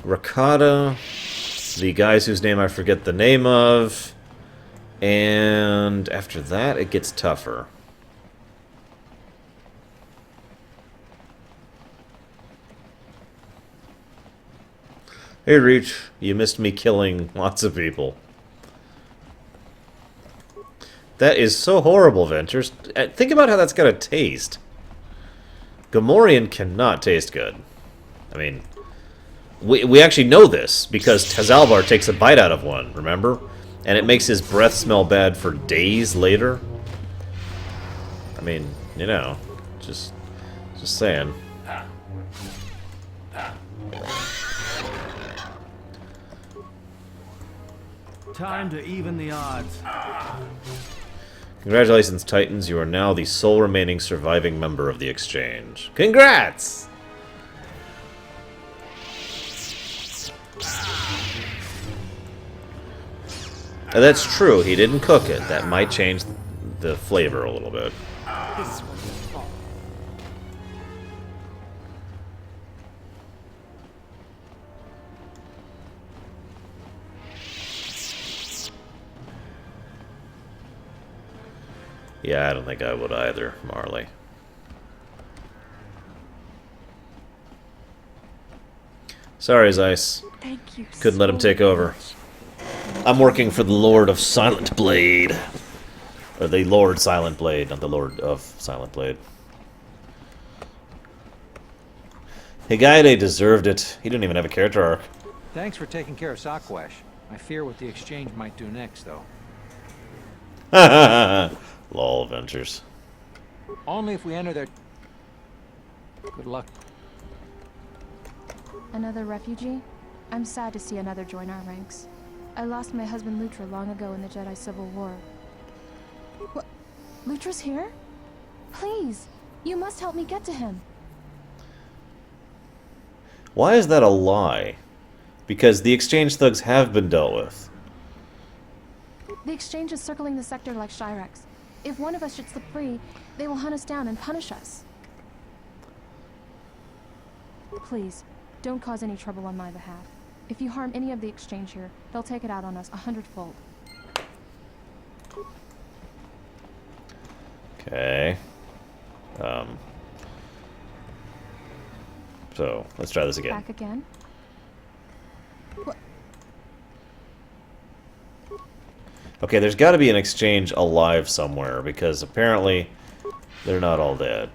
Ricotta, the guys whose name I forget the name of, and after that it gets tougher. Hey Reach, you missed me killing lots of people. That is so horrible, Ventures. Think about how that's gotta taste. Gamorrean cannot taste good. I mean, we actually know this, because Tazalbar takes a bite out of one, remember? And it makes his breath smell bad for days later. I mean, you know, just saying. Time to even the odds. Congratulations, Titans. You are now the sole remaining surviving member of the Exchange. Congrats! That's true. He didn't cook it. That might change the flavor a little bit. This one will fall. Yeah, I don't think I would either, Marley. Sorry, Zeiss. Thank you. Couldn't let him take over. I'm working for the Lord of Silent Blade. Or the Lord Silent Blade, not the Lord of Silent Blade. Higaide deserved it. He didn't even have a character arc. Thanks for taking care of Sakwesh. I fear what the Exchange might do next, though. Lol, Ventures. Only if we enter their... Good luck. Another refugee? I'm sad to see another join our ranks. I lost my husband Lutra long ago in the Jedi Civil War. What? Lutra's here? Please, you must help me get to him. Why is that a lie? Because the Exchange thugs have been dealt with. The Exchange is circling the sector like Shyrax. If one of us should slip free, they will hunt us down and punish us. Please, don't cause any trouble on my behalf. If you harm any of the Exchange here, they'll take it out on us 100-fold. Okay. So, let's try this again. Back again? What? Okay, there's got to be an Exchange alive somewhere, because apparently they're not all dead.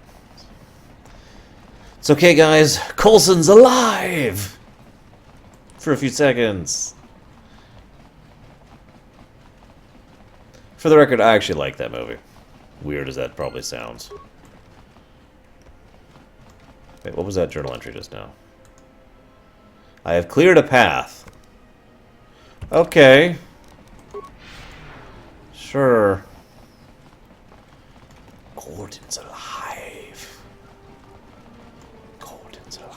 It's okay, guys. Coulson's alive! For a few seconds. For the record, I actually like that movie. Weird as that probably sounds. Wait, what was that journal entry just now? I have cleared a path. Okay. Sure. Gordon's alive. Gordon's alive.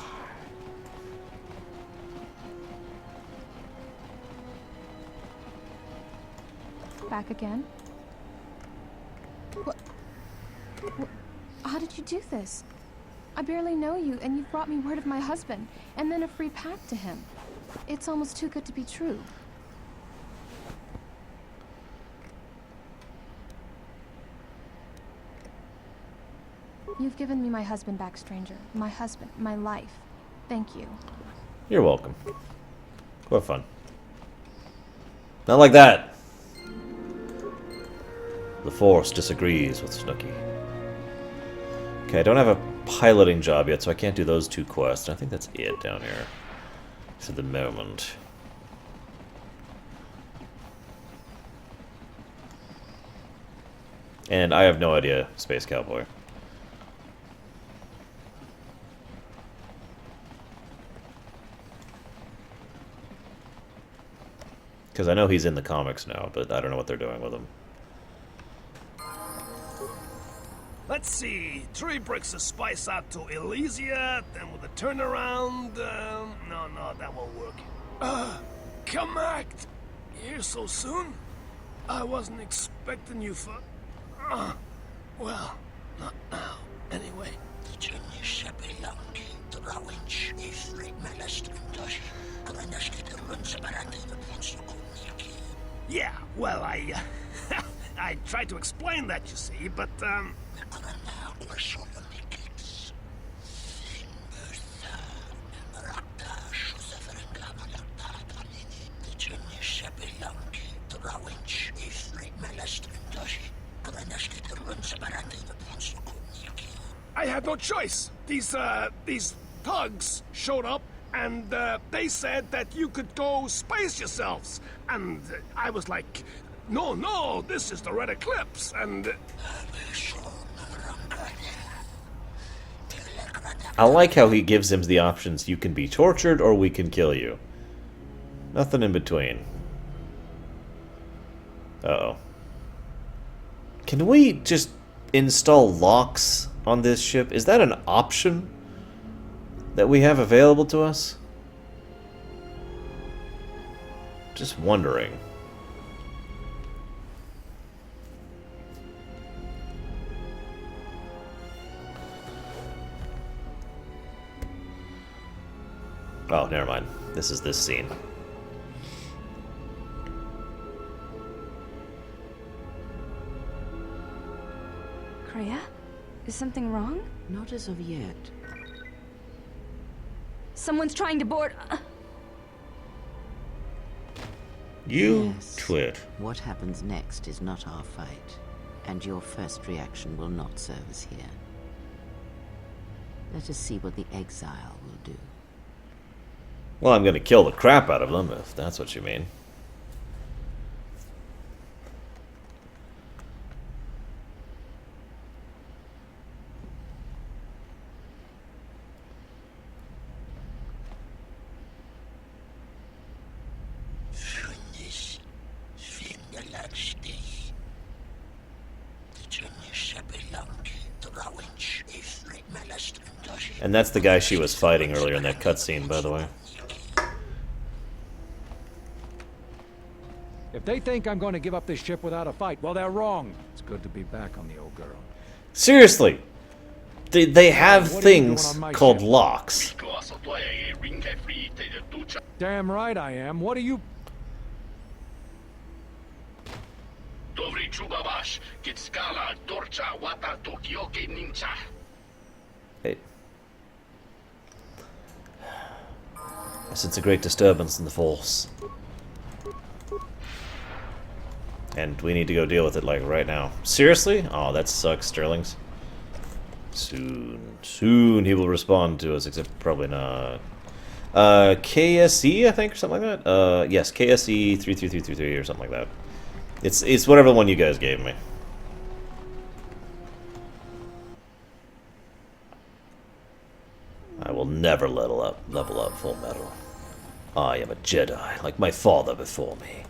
Back again? What? How did you do this? I barely know you, and you've brought me word of my husband, and then a free path to him. It's almost too good to be true. You've given me my husband back, stranger. My husband, my life. Thank you. You're welcome. Go have fun. Not like that! The Force disagrees with Snooky. Okay, I don't have a piloting job yet, so I can't do those 2 quests. I think that's it down here. For the moment. And I have no idea, Space Cowboy. Because I know he's in the comics now, but I don't know what they're doing with him. Let's see. Tree brings the spice out to Elysia, then with a turnaround. No, that won't work. Come act. Here so soon? I wasn't expecting you for. Well, not now. Anyway. Yeah, well, I tried to explain that, you see, but, I had no choice. These thugs showed up, and they said that you could go space yourselves. And I was like, no, this is the Red Eclipse, and... I like how he gives him the options. You can be tortured, or we can kill you. Nothing in between. Uh-oh. Can we just install locks on this ship? Is that an option that we have available to us? Just wondering. Oh, never mind. This is this scene. Kreia? Is something wrong? Not as of yet. Someone's trying to board... You twit. What happens next is not our fight, and your first reaction will not serve us here. Let us see what the exile will do. Well, I'm gonna kill the crap out of them, if that's what you mean. And that's the guy she was fighting earlier in that cutscene, by the way. If they think I'm going to give up this ship without a fight, well, they're wrong. It's good to be back on the old girl. Seriously! They have things called locks. Damn right I am. What are you... Hey. I sense a great disturbance in the Force. And we need to go deal with it, like, right now. Seriously? Oh, that sucks, Sterlings. Soon he will respond to us, except probably not. KSE, I think, or something like that? Yes, KSE 33333 or something like that. It's whatever one you guys gave me. I will never level up Full Metal. I am a Jedi, like my father before me.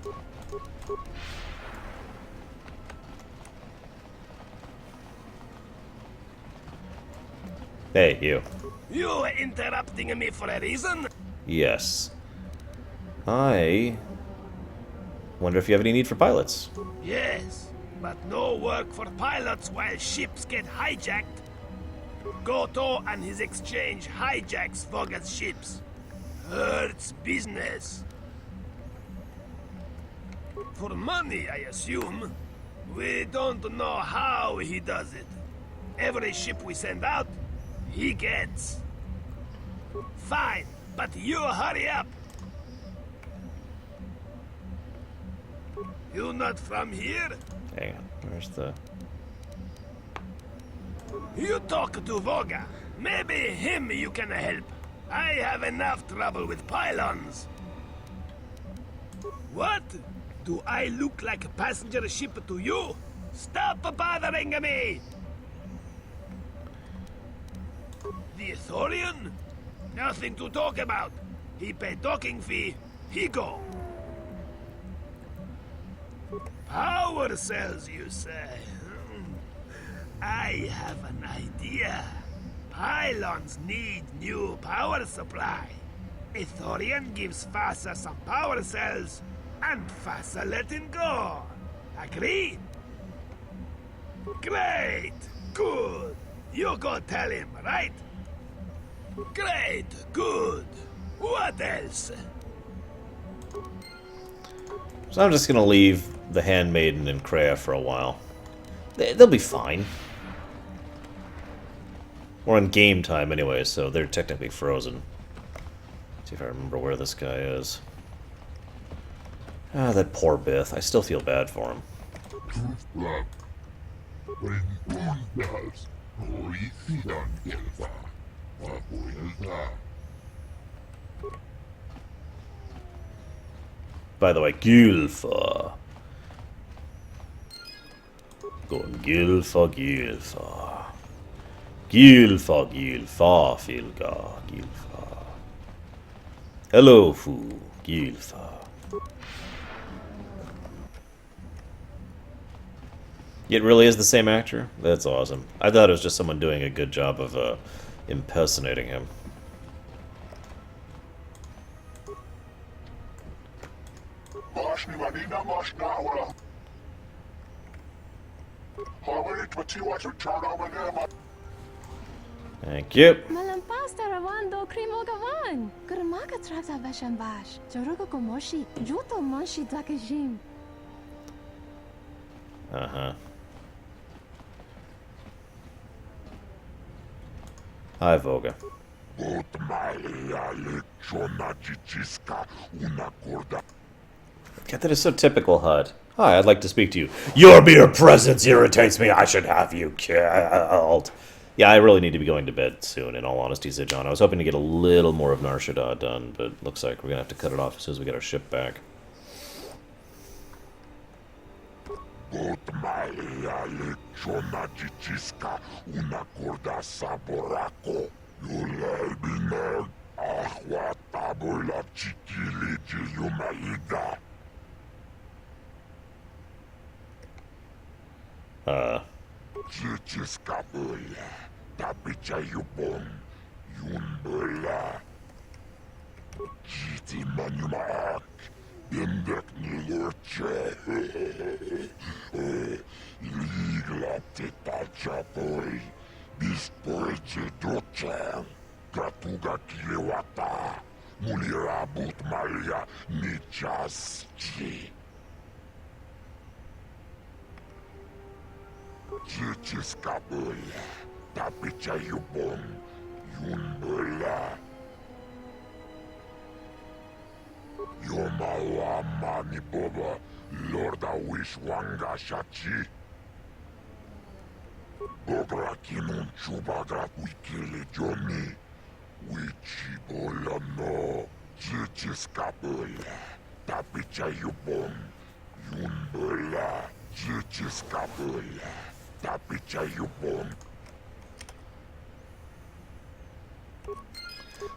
Hey, you. You are interrupting me for a reason? Yes. I wonder if you have any need for pilots. Yes, but no work for pilots while ships get hijacked. KoTOR and his exchange hijacks Voga's ships. Hurts business. For money, I assume. We don't know how he does it. Every ship we send out, he gets. Fine, but you hurry up. You not from here? Hang on, where's the... You talk to Voga. Maybe him you can help. I have enough trouble with pylons. What? Do I look like a passenger ship to you? Stop bothering me! The Thorian? Nothing to talk about. He pay docking fee. He go. Power cells, you say? I have an idea. Pylons need new power supply. A Thorian gives Fasa some power cells, and Fasa let him go. Agree? Great! Good! You go tell him, right? Great! Good! What else? So I'm just gonna leave the Handmaiden and Kreia for a while. They'll be fine. We're in game time anyway, so they're technically frozen. Let's see if I remember where this guy is. Ah, that poor Bith. I still feel bad for him. By the way, Gylfa. Going Gylfa, Gylfa. Gylfa, Gylfa, Filga, Gylfa. Hello, Fu, Gylfa. It really is the same actor? That's awesome. I thought it was just someone doing a good job of impersonating him. Thank you. Malampasta ravando krimogavan. Kurmaka trata veshambash. Joruga gomoshi. Juto monshi dakajim. Uh-huh. Hi, Voga. God, that is so typical HUD. Hi, I'd like to speak to you. Your mere presence irritates me. I should have you killed. Yeah, I really need to be going to bed soon, in all honesty, Zijon. I was hoping to get a little more of Nar Shaddaa done, but looks like we're going to have to cut it off as soon as we get our ship back.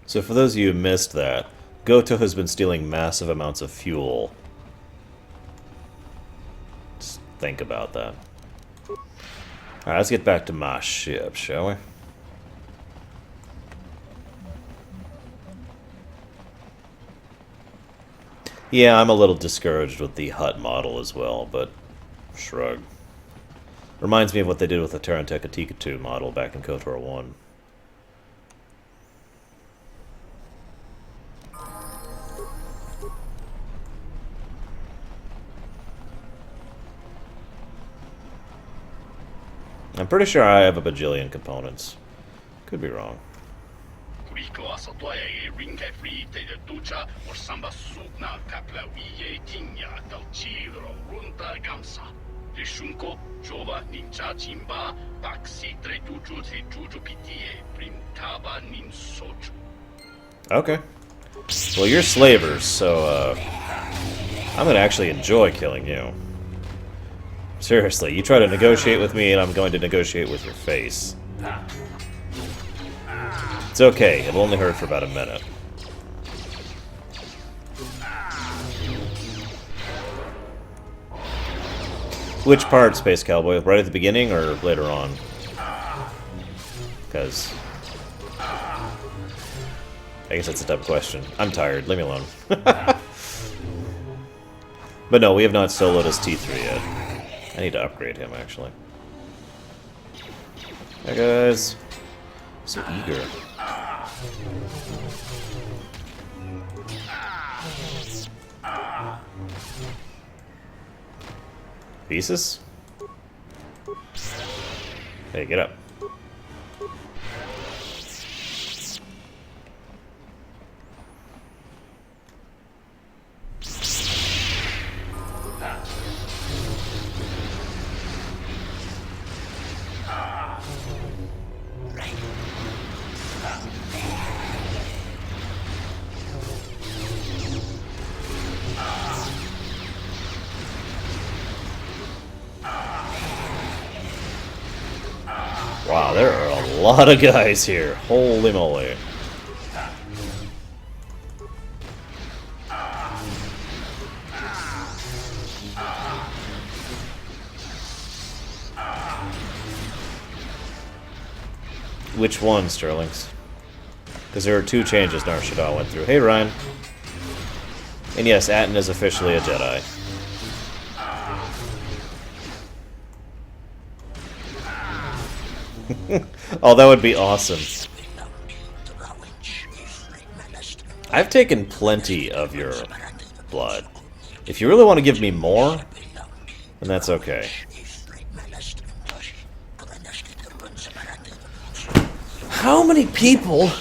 So for those of you who missed that, Goto has been stealing massive amounts of fuel. Just think about that. Alright, let's get back to my ship, shall we? Yeah, I'm a little discouraged with the hut model as well, but shrug. Reminds me of what they did with the Taranteka Tika 2 model back in KoTOR 1. I'm pretty sure I have a bajillion components. Could be wrong. Okay. Well, you're slavers, so I'm gonna actually enjoy killing you. Seriously, you try to negotiate with me, and I'm going to negotiate with your face. It's okay, it'll only hurt for about a minute. Which part, Space Cowboy? Right at the beginning or later on? Because I guess that's a tough question. I'm tired, leave me alone. But no, we have not soloed as T3 yet. I need to upgrade him, actually. Hi, guys. So eager. Pieces? Hey, get up. Wow, there are a lot of guys here. Holy moly. Which one, Sterlings? Because there are 2 changes Nar Shaddaa went through. Hey, Ryan. And yes, Atton is officially a Jedi. Oh, that would be awesome. I've taken plenty of your blood. If you really want to give me more, then that's okay. How many people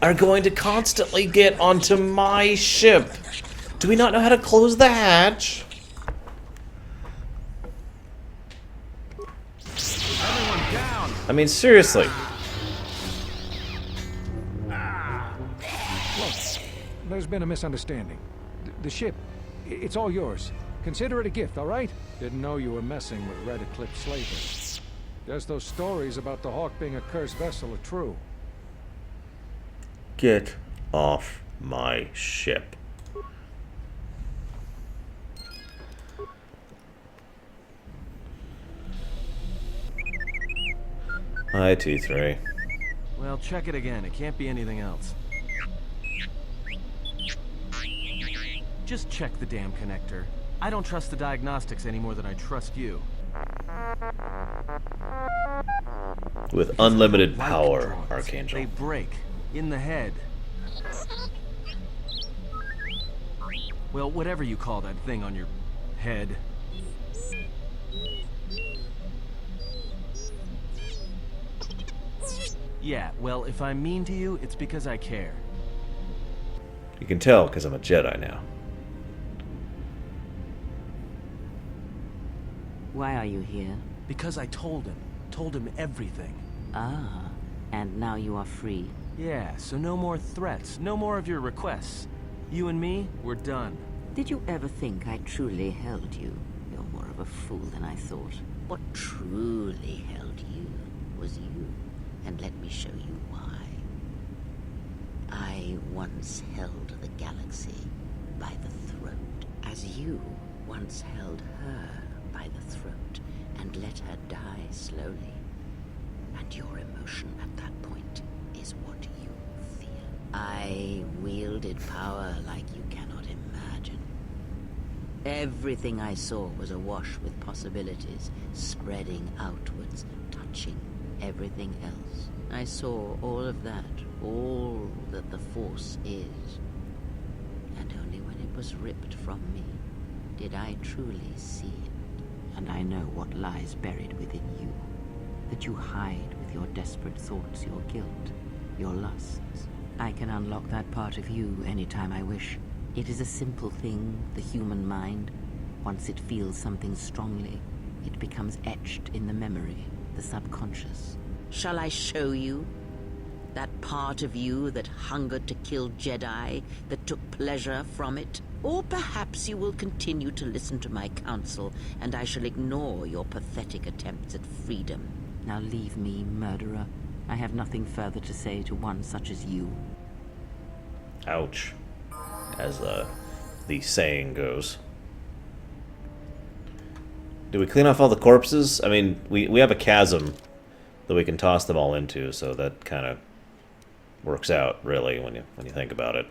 are going to constantly get onto my ship? Do we not know how to close the hatch? I mean, seriously. Look, there's been a misunderstanding. The ship, it's all yours. Consider it a gift, all right? Didn't know you were messing with Red Eclipse slavers. Guess those stories about the Hawk being a cursed vessel are true. Get off my ship. Hi, T3. Well, check it again. It can't be anything else. Just check the damn connector. I don't trust the diagnostics any more than I trust you. With unlimited power, Archangel. They break. In the head. Well, whatever you call that thing on your head. Yeah, well, if I'm mean to you, it's because I care. You can tell, because I'm a Jedi now. Why are you here? Because I told him. Told him everything. Ah, and now you are free. Yeah, so no more threats, no more of your requests. You and me, we're done. Did you ever think I truly held you? You're more of a fool than I thought. What truly held you was you. And let me show you why. I once held the galaxy by the throat, as you once held her by the throat and let her die slowly. And your emotion at that point is what you fear. I wielded power like you cannot imagine. Everything I saw was awash with possibilities, spreading outwards, touching everything else. I saw all of that, all that the Force is. And only when it was ripped from me did I truly see it. And I know what lies buried within you. that you hide with your desperate thoughts, your guilt, your lusts. I can unlock that part of you anytime I wish. It is a simple thing, the human mind. Once it feels something strongly, it becomes etched in the memory, the subconscious. Shall I show you? That part of you that hungered to kill Jedi, that took pleasure from it? Or perhaps you will continue to listen to my counsel, and I shall ignore your pathetic attempts at freedom. Now leave me, murderer. I have nothing further to say to one such as you. Ouch. As the saying goes. Do we clean off all the corpses? I mean, we have a chasm that we can toss them all into, so that kind of works out, really, when you think about it.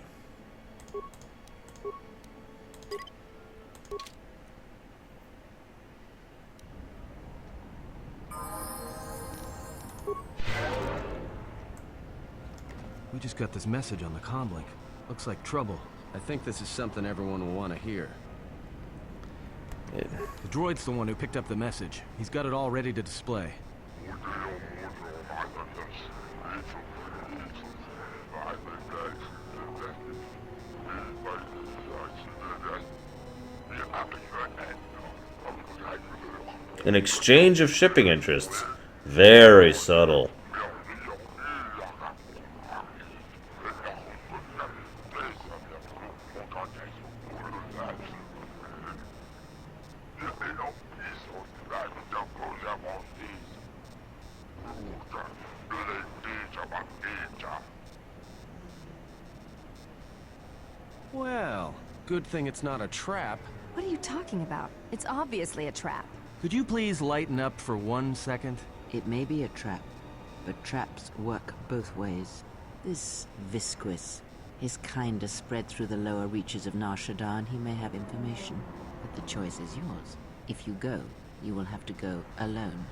We just got this message on the comlink. Looks like trouble. I think this is something everyone will want to hear. The droid's the one who picked up the message. He's got it all ready to display. An exchange of shipping interests. Very subtle. Well, good thing it's not a trap. What are you talking about? It's obviously a trap. Could you please lighten up for 1 second? It may be a trap, but traps work both ways. This Visquis, his kind is spread through the lower reaches of Nar Shaddaa, and he may have information. But the choice is yours. If you go, you will have to go alone.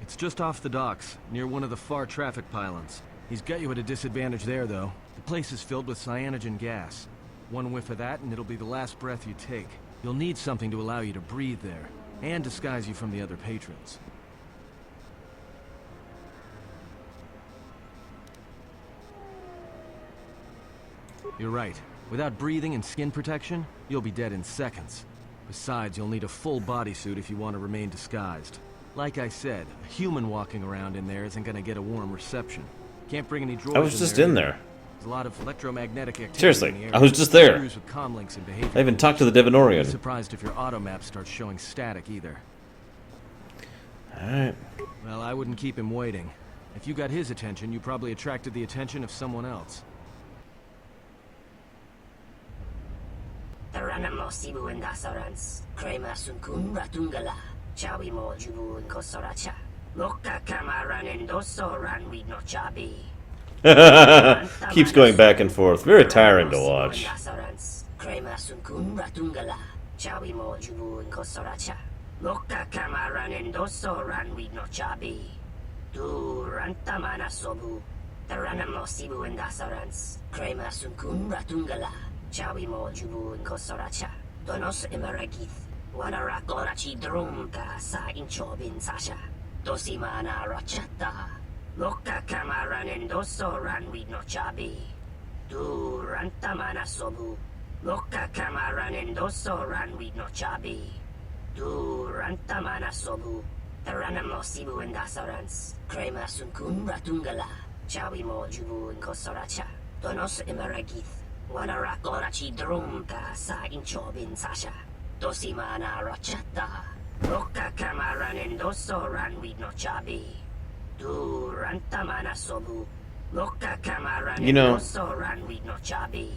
It's just off the docks, near one of the far traffic pylons. He's got you at a disadvantage there, though. The place is filled with cyanogen gas. One whiff of that, and it'll be the last breath you take. You'll need something to allow you to breathe there, and disguise you from the other patrons. You're right. Without breathing and skin protection, you'll be dead in seconds. Besides, you'll need a full bodysuit if you want to remain disguised. Like I said, a human walking around in there isn't gonna get a warm reception. Can't bring any droids. I was just in there. There's a lot of electromagnetic activity Seriously, in the air. I was just there. Screws with comlinks and behavior. I even talked to the Devanorian. I'm surprised if your auto map starts showing static either. Alright. Well, I wouldn't keep him waiting. If you got his attention, you probably attracted the attention of someone else. Taranamo sibu and asarans, Kreia sunkun ratungala, chawi mo jubu and kosoracha. Moka kamaran and dosoran we no chabi. Keeps going back and forth. Very tiring to watch. Kreia sunkun ratungala, chawi mo jubu and kosoracha. Moka kamaran and dosoran we no chabi. Du rantamana sobu. Taranamo sibu and asarans, Kreia sunkun ratungala. Chawi mo jubu and kosoracha. Donos imaragith. Wanarakorachi drumka sa inchobin sasha. Dosimana rachata. Moka kamaran and dosoran we no chabi. Du rantamana sobu. Moka kamaran and dosoran we no chabi. Du rantamana sobu. Taranamo sibu and asarans. Kreia sunkun ratungala. Chawi mo jubu and kosoracha. Donos imaragith. Wanarakorachi drumka sa inchobin sasha. Dosimana rachata. Moka kamaran and dosoran we no chabi. Du rantamana sobu. Moka kamaran and dosoran we no chabi.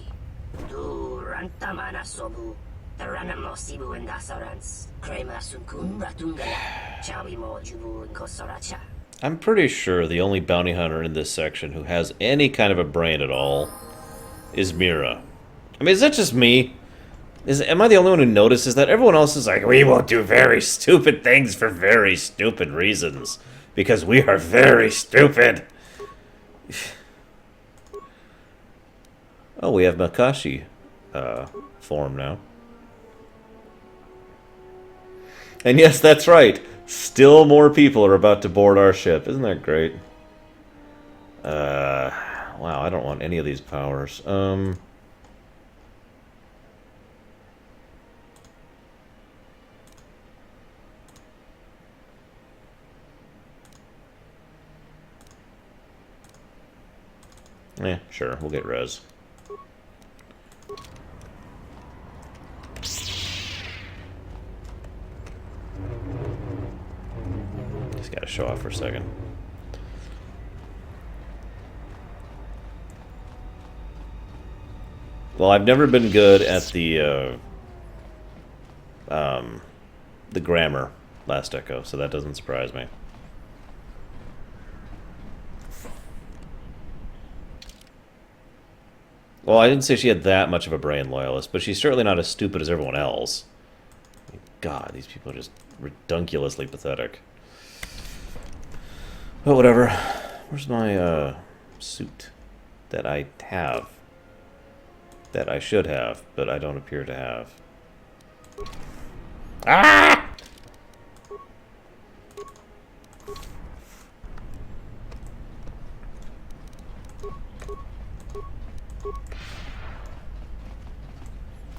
Du rantamana sobu. Taranamo sibu and asarans. Kreia sunkun ratungala. Chawi mo jubu and kosoracha. I'm pretty sure the only bounty hunter in this section who has any kind of a brain at all is Mira. I mean, is that just me? Am I the only one who notices that? Everyone else is like, we will do very stupid things for very stupid reasons. Because we are very stupid. Oh, we have Makashi form now. And yes, that's right. Still more people are about to board our ship. Isn't that great? Wow, I don't want any of these powers. Yeah, sure, we'll get res. Just gotta show off for a second. Well, I've never been good at the grammar last echo, so that doesn't surprise me. Well, I didn't say she had that much of a brain, loyalist, but she's certainly not as stupid as everyone else. God, these people are just redunculously pathetic. But whatever. Where's my suit that I have? That I should have, but I don't appear to have. Ah!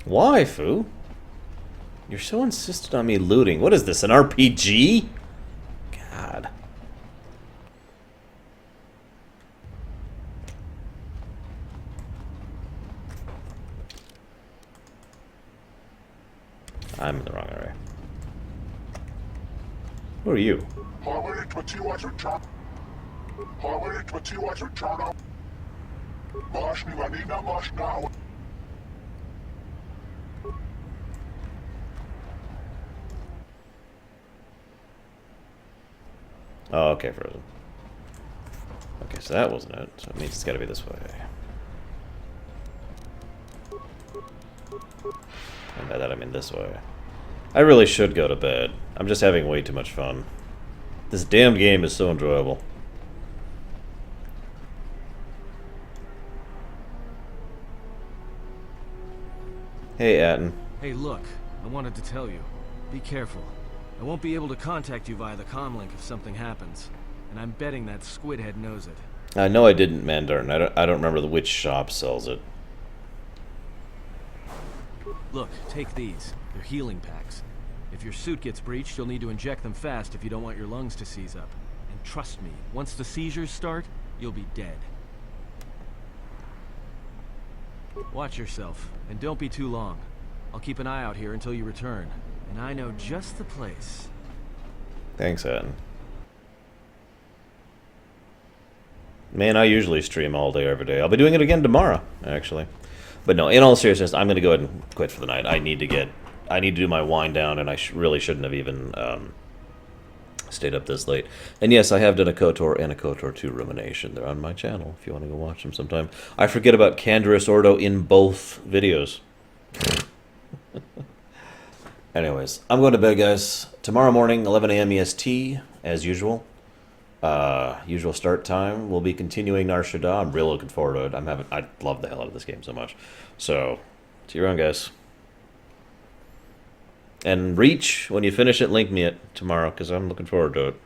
Why, Foo? You're so insistent on me looting. What is this, an RPG? God. I'm in the wrong area. Who are you? Oh, okay, Frozen. Okay, so that wasn't it. So it means it's gotta be this way. And by that I mean this way. I really should go to bed. I'm just having way too much fun. This damned game is so enjoyable. Hey, Atton. Hey, look. I wanted to tell you. Be careful. I won't be able to contact you via the comlink if something happens. And I'm betting that Squidhead knows it. No, I didn't, Mandarn. I don't remember which shop sells it. Look, take these. They're healing packs. If your suit gets breached, you'll need to inject them fast if you don't want your lungs to seize up. And trust me, once the seizures start, you'll be dead. Watch yourself, and don't be too long. I'll keep an eye out here until you return. And I know just the place. Thanks, Atton. Man, I usually stream all day, every day. I'll be doing it again tomorrow, actually. But no, in all seriousness, I'm going to go ahead and quit for the night. I need to do my wind down, and I really shouldn't have even stayed up this late. And yes, I have done a KoTOR and a KoTOR 2 rumination. They're on my channel if you want to go watch them sometime. I forget about Canderous Ordo in both videos. Anyways, I'm going to bed, guys. Tomorrow morning, 11 a.m. EST, as usual. Usual start time. We'll be continuing Nar Shaddaa. I'm really looking forward to it. I love the hell out of this game so much. So, see you around, guys. And Reach, when you finish it, link me it tomorrow, because I'm looking forward to it.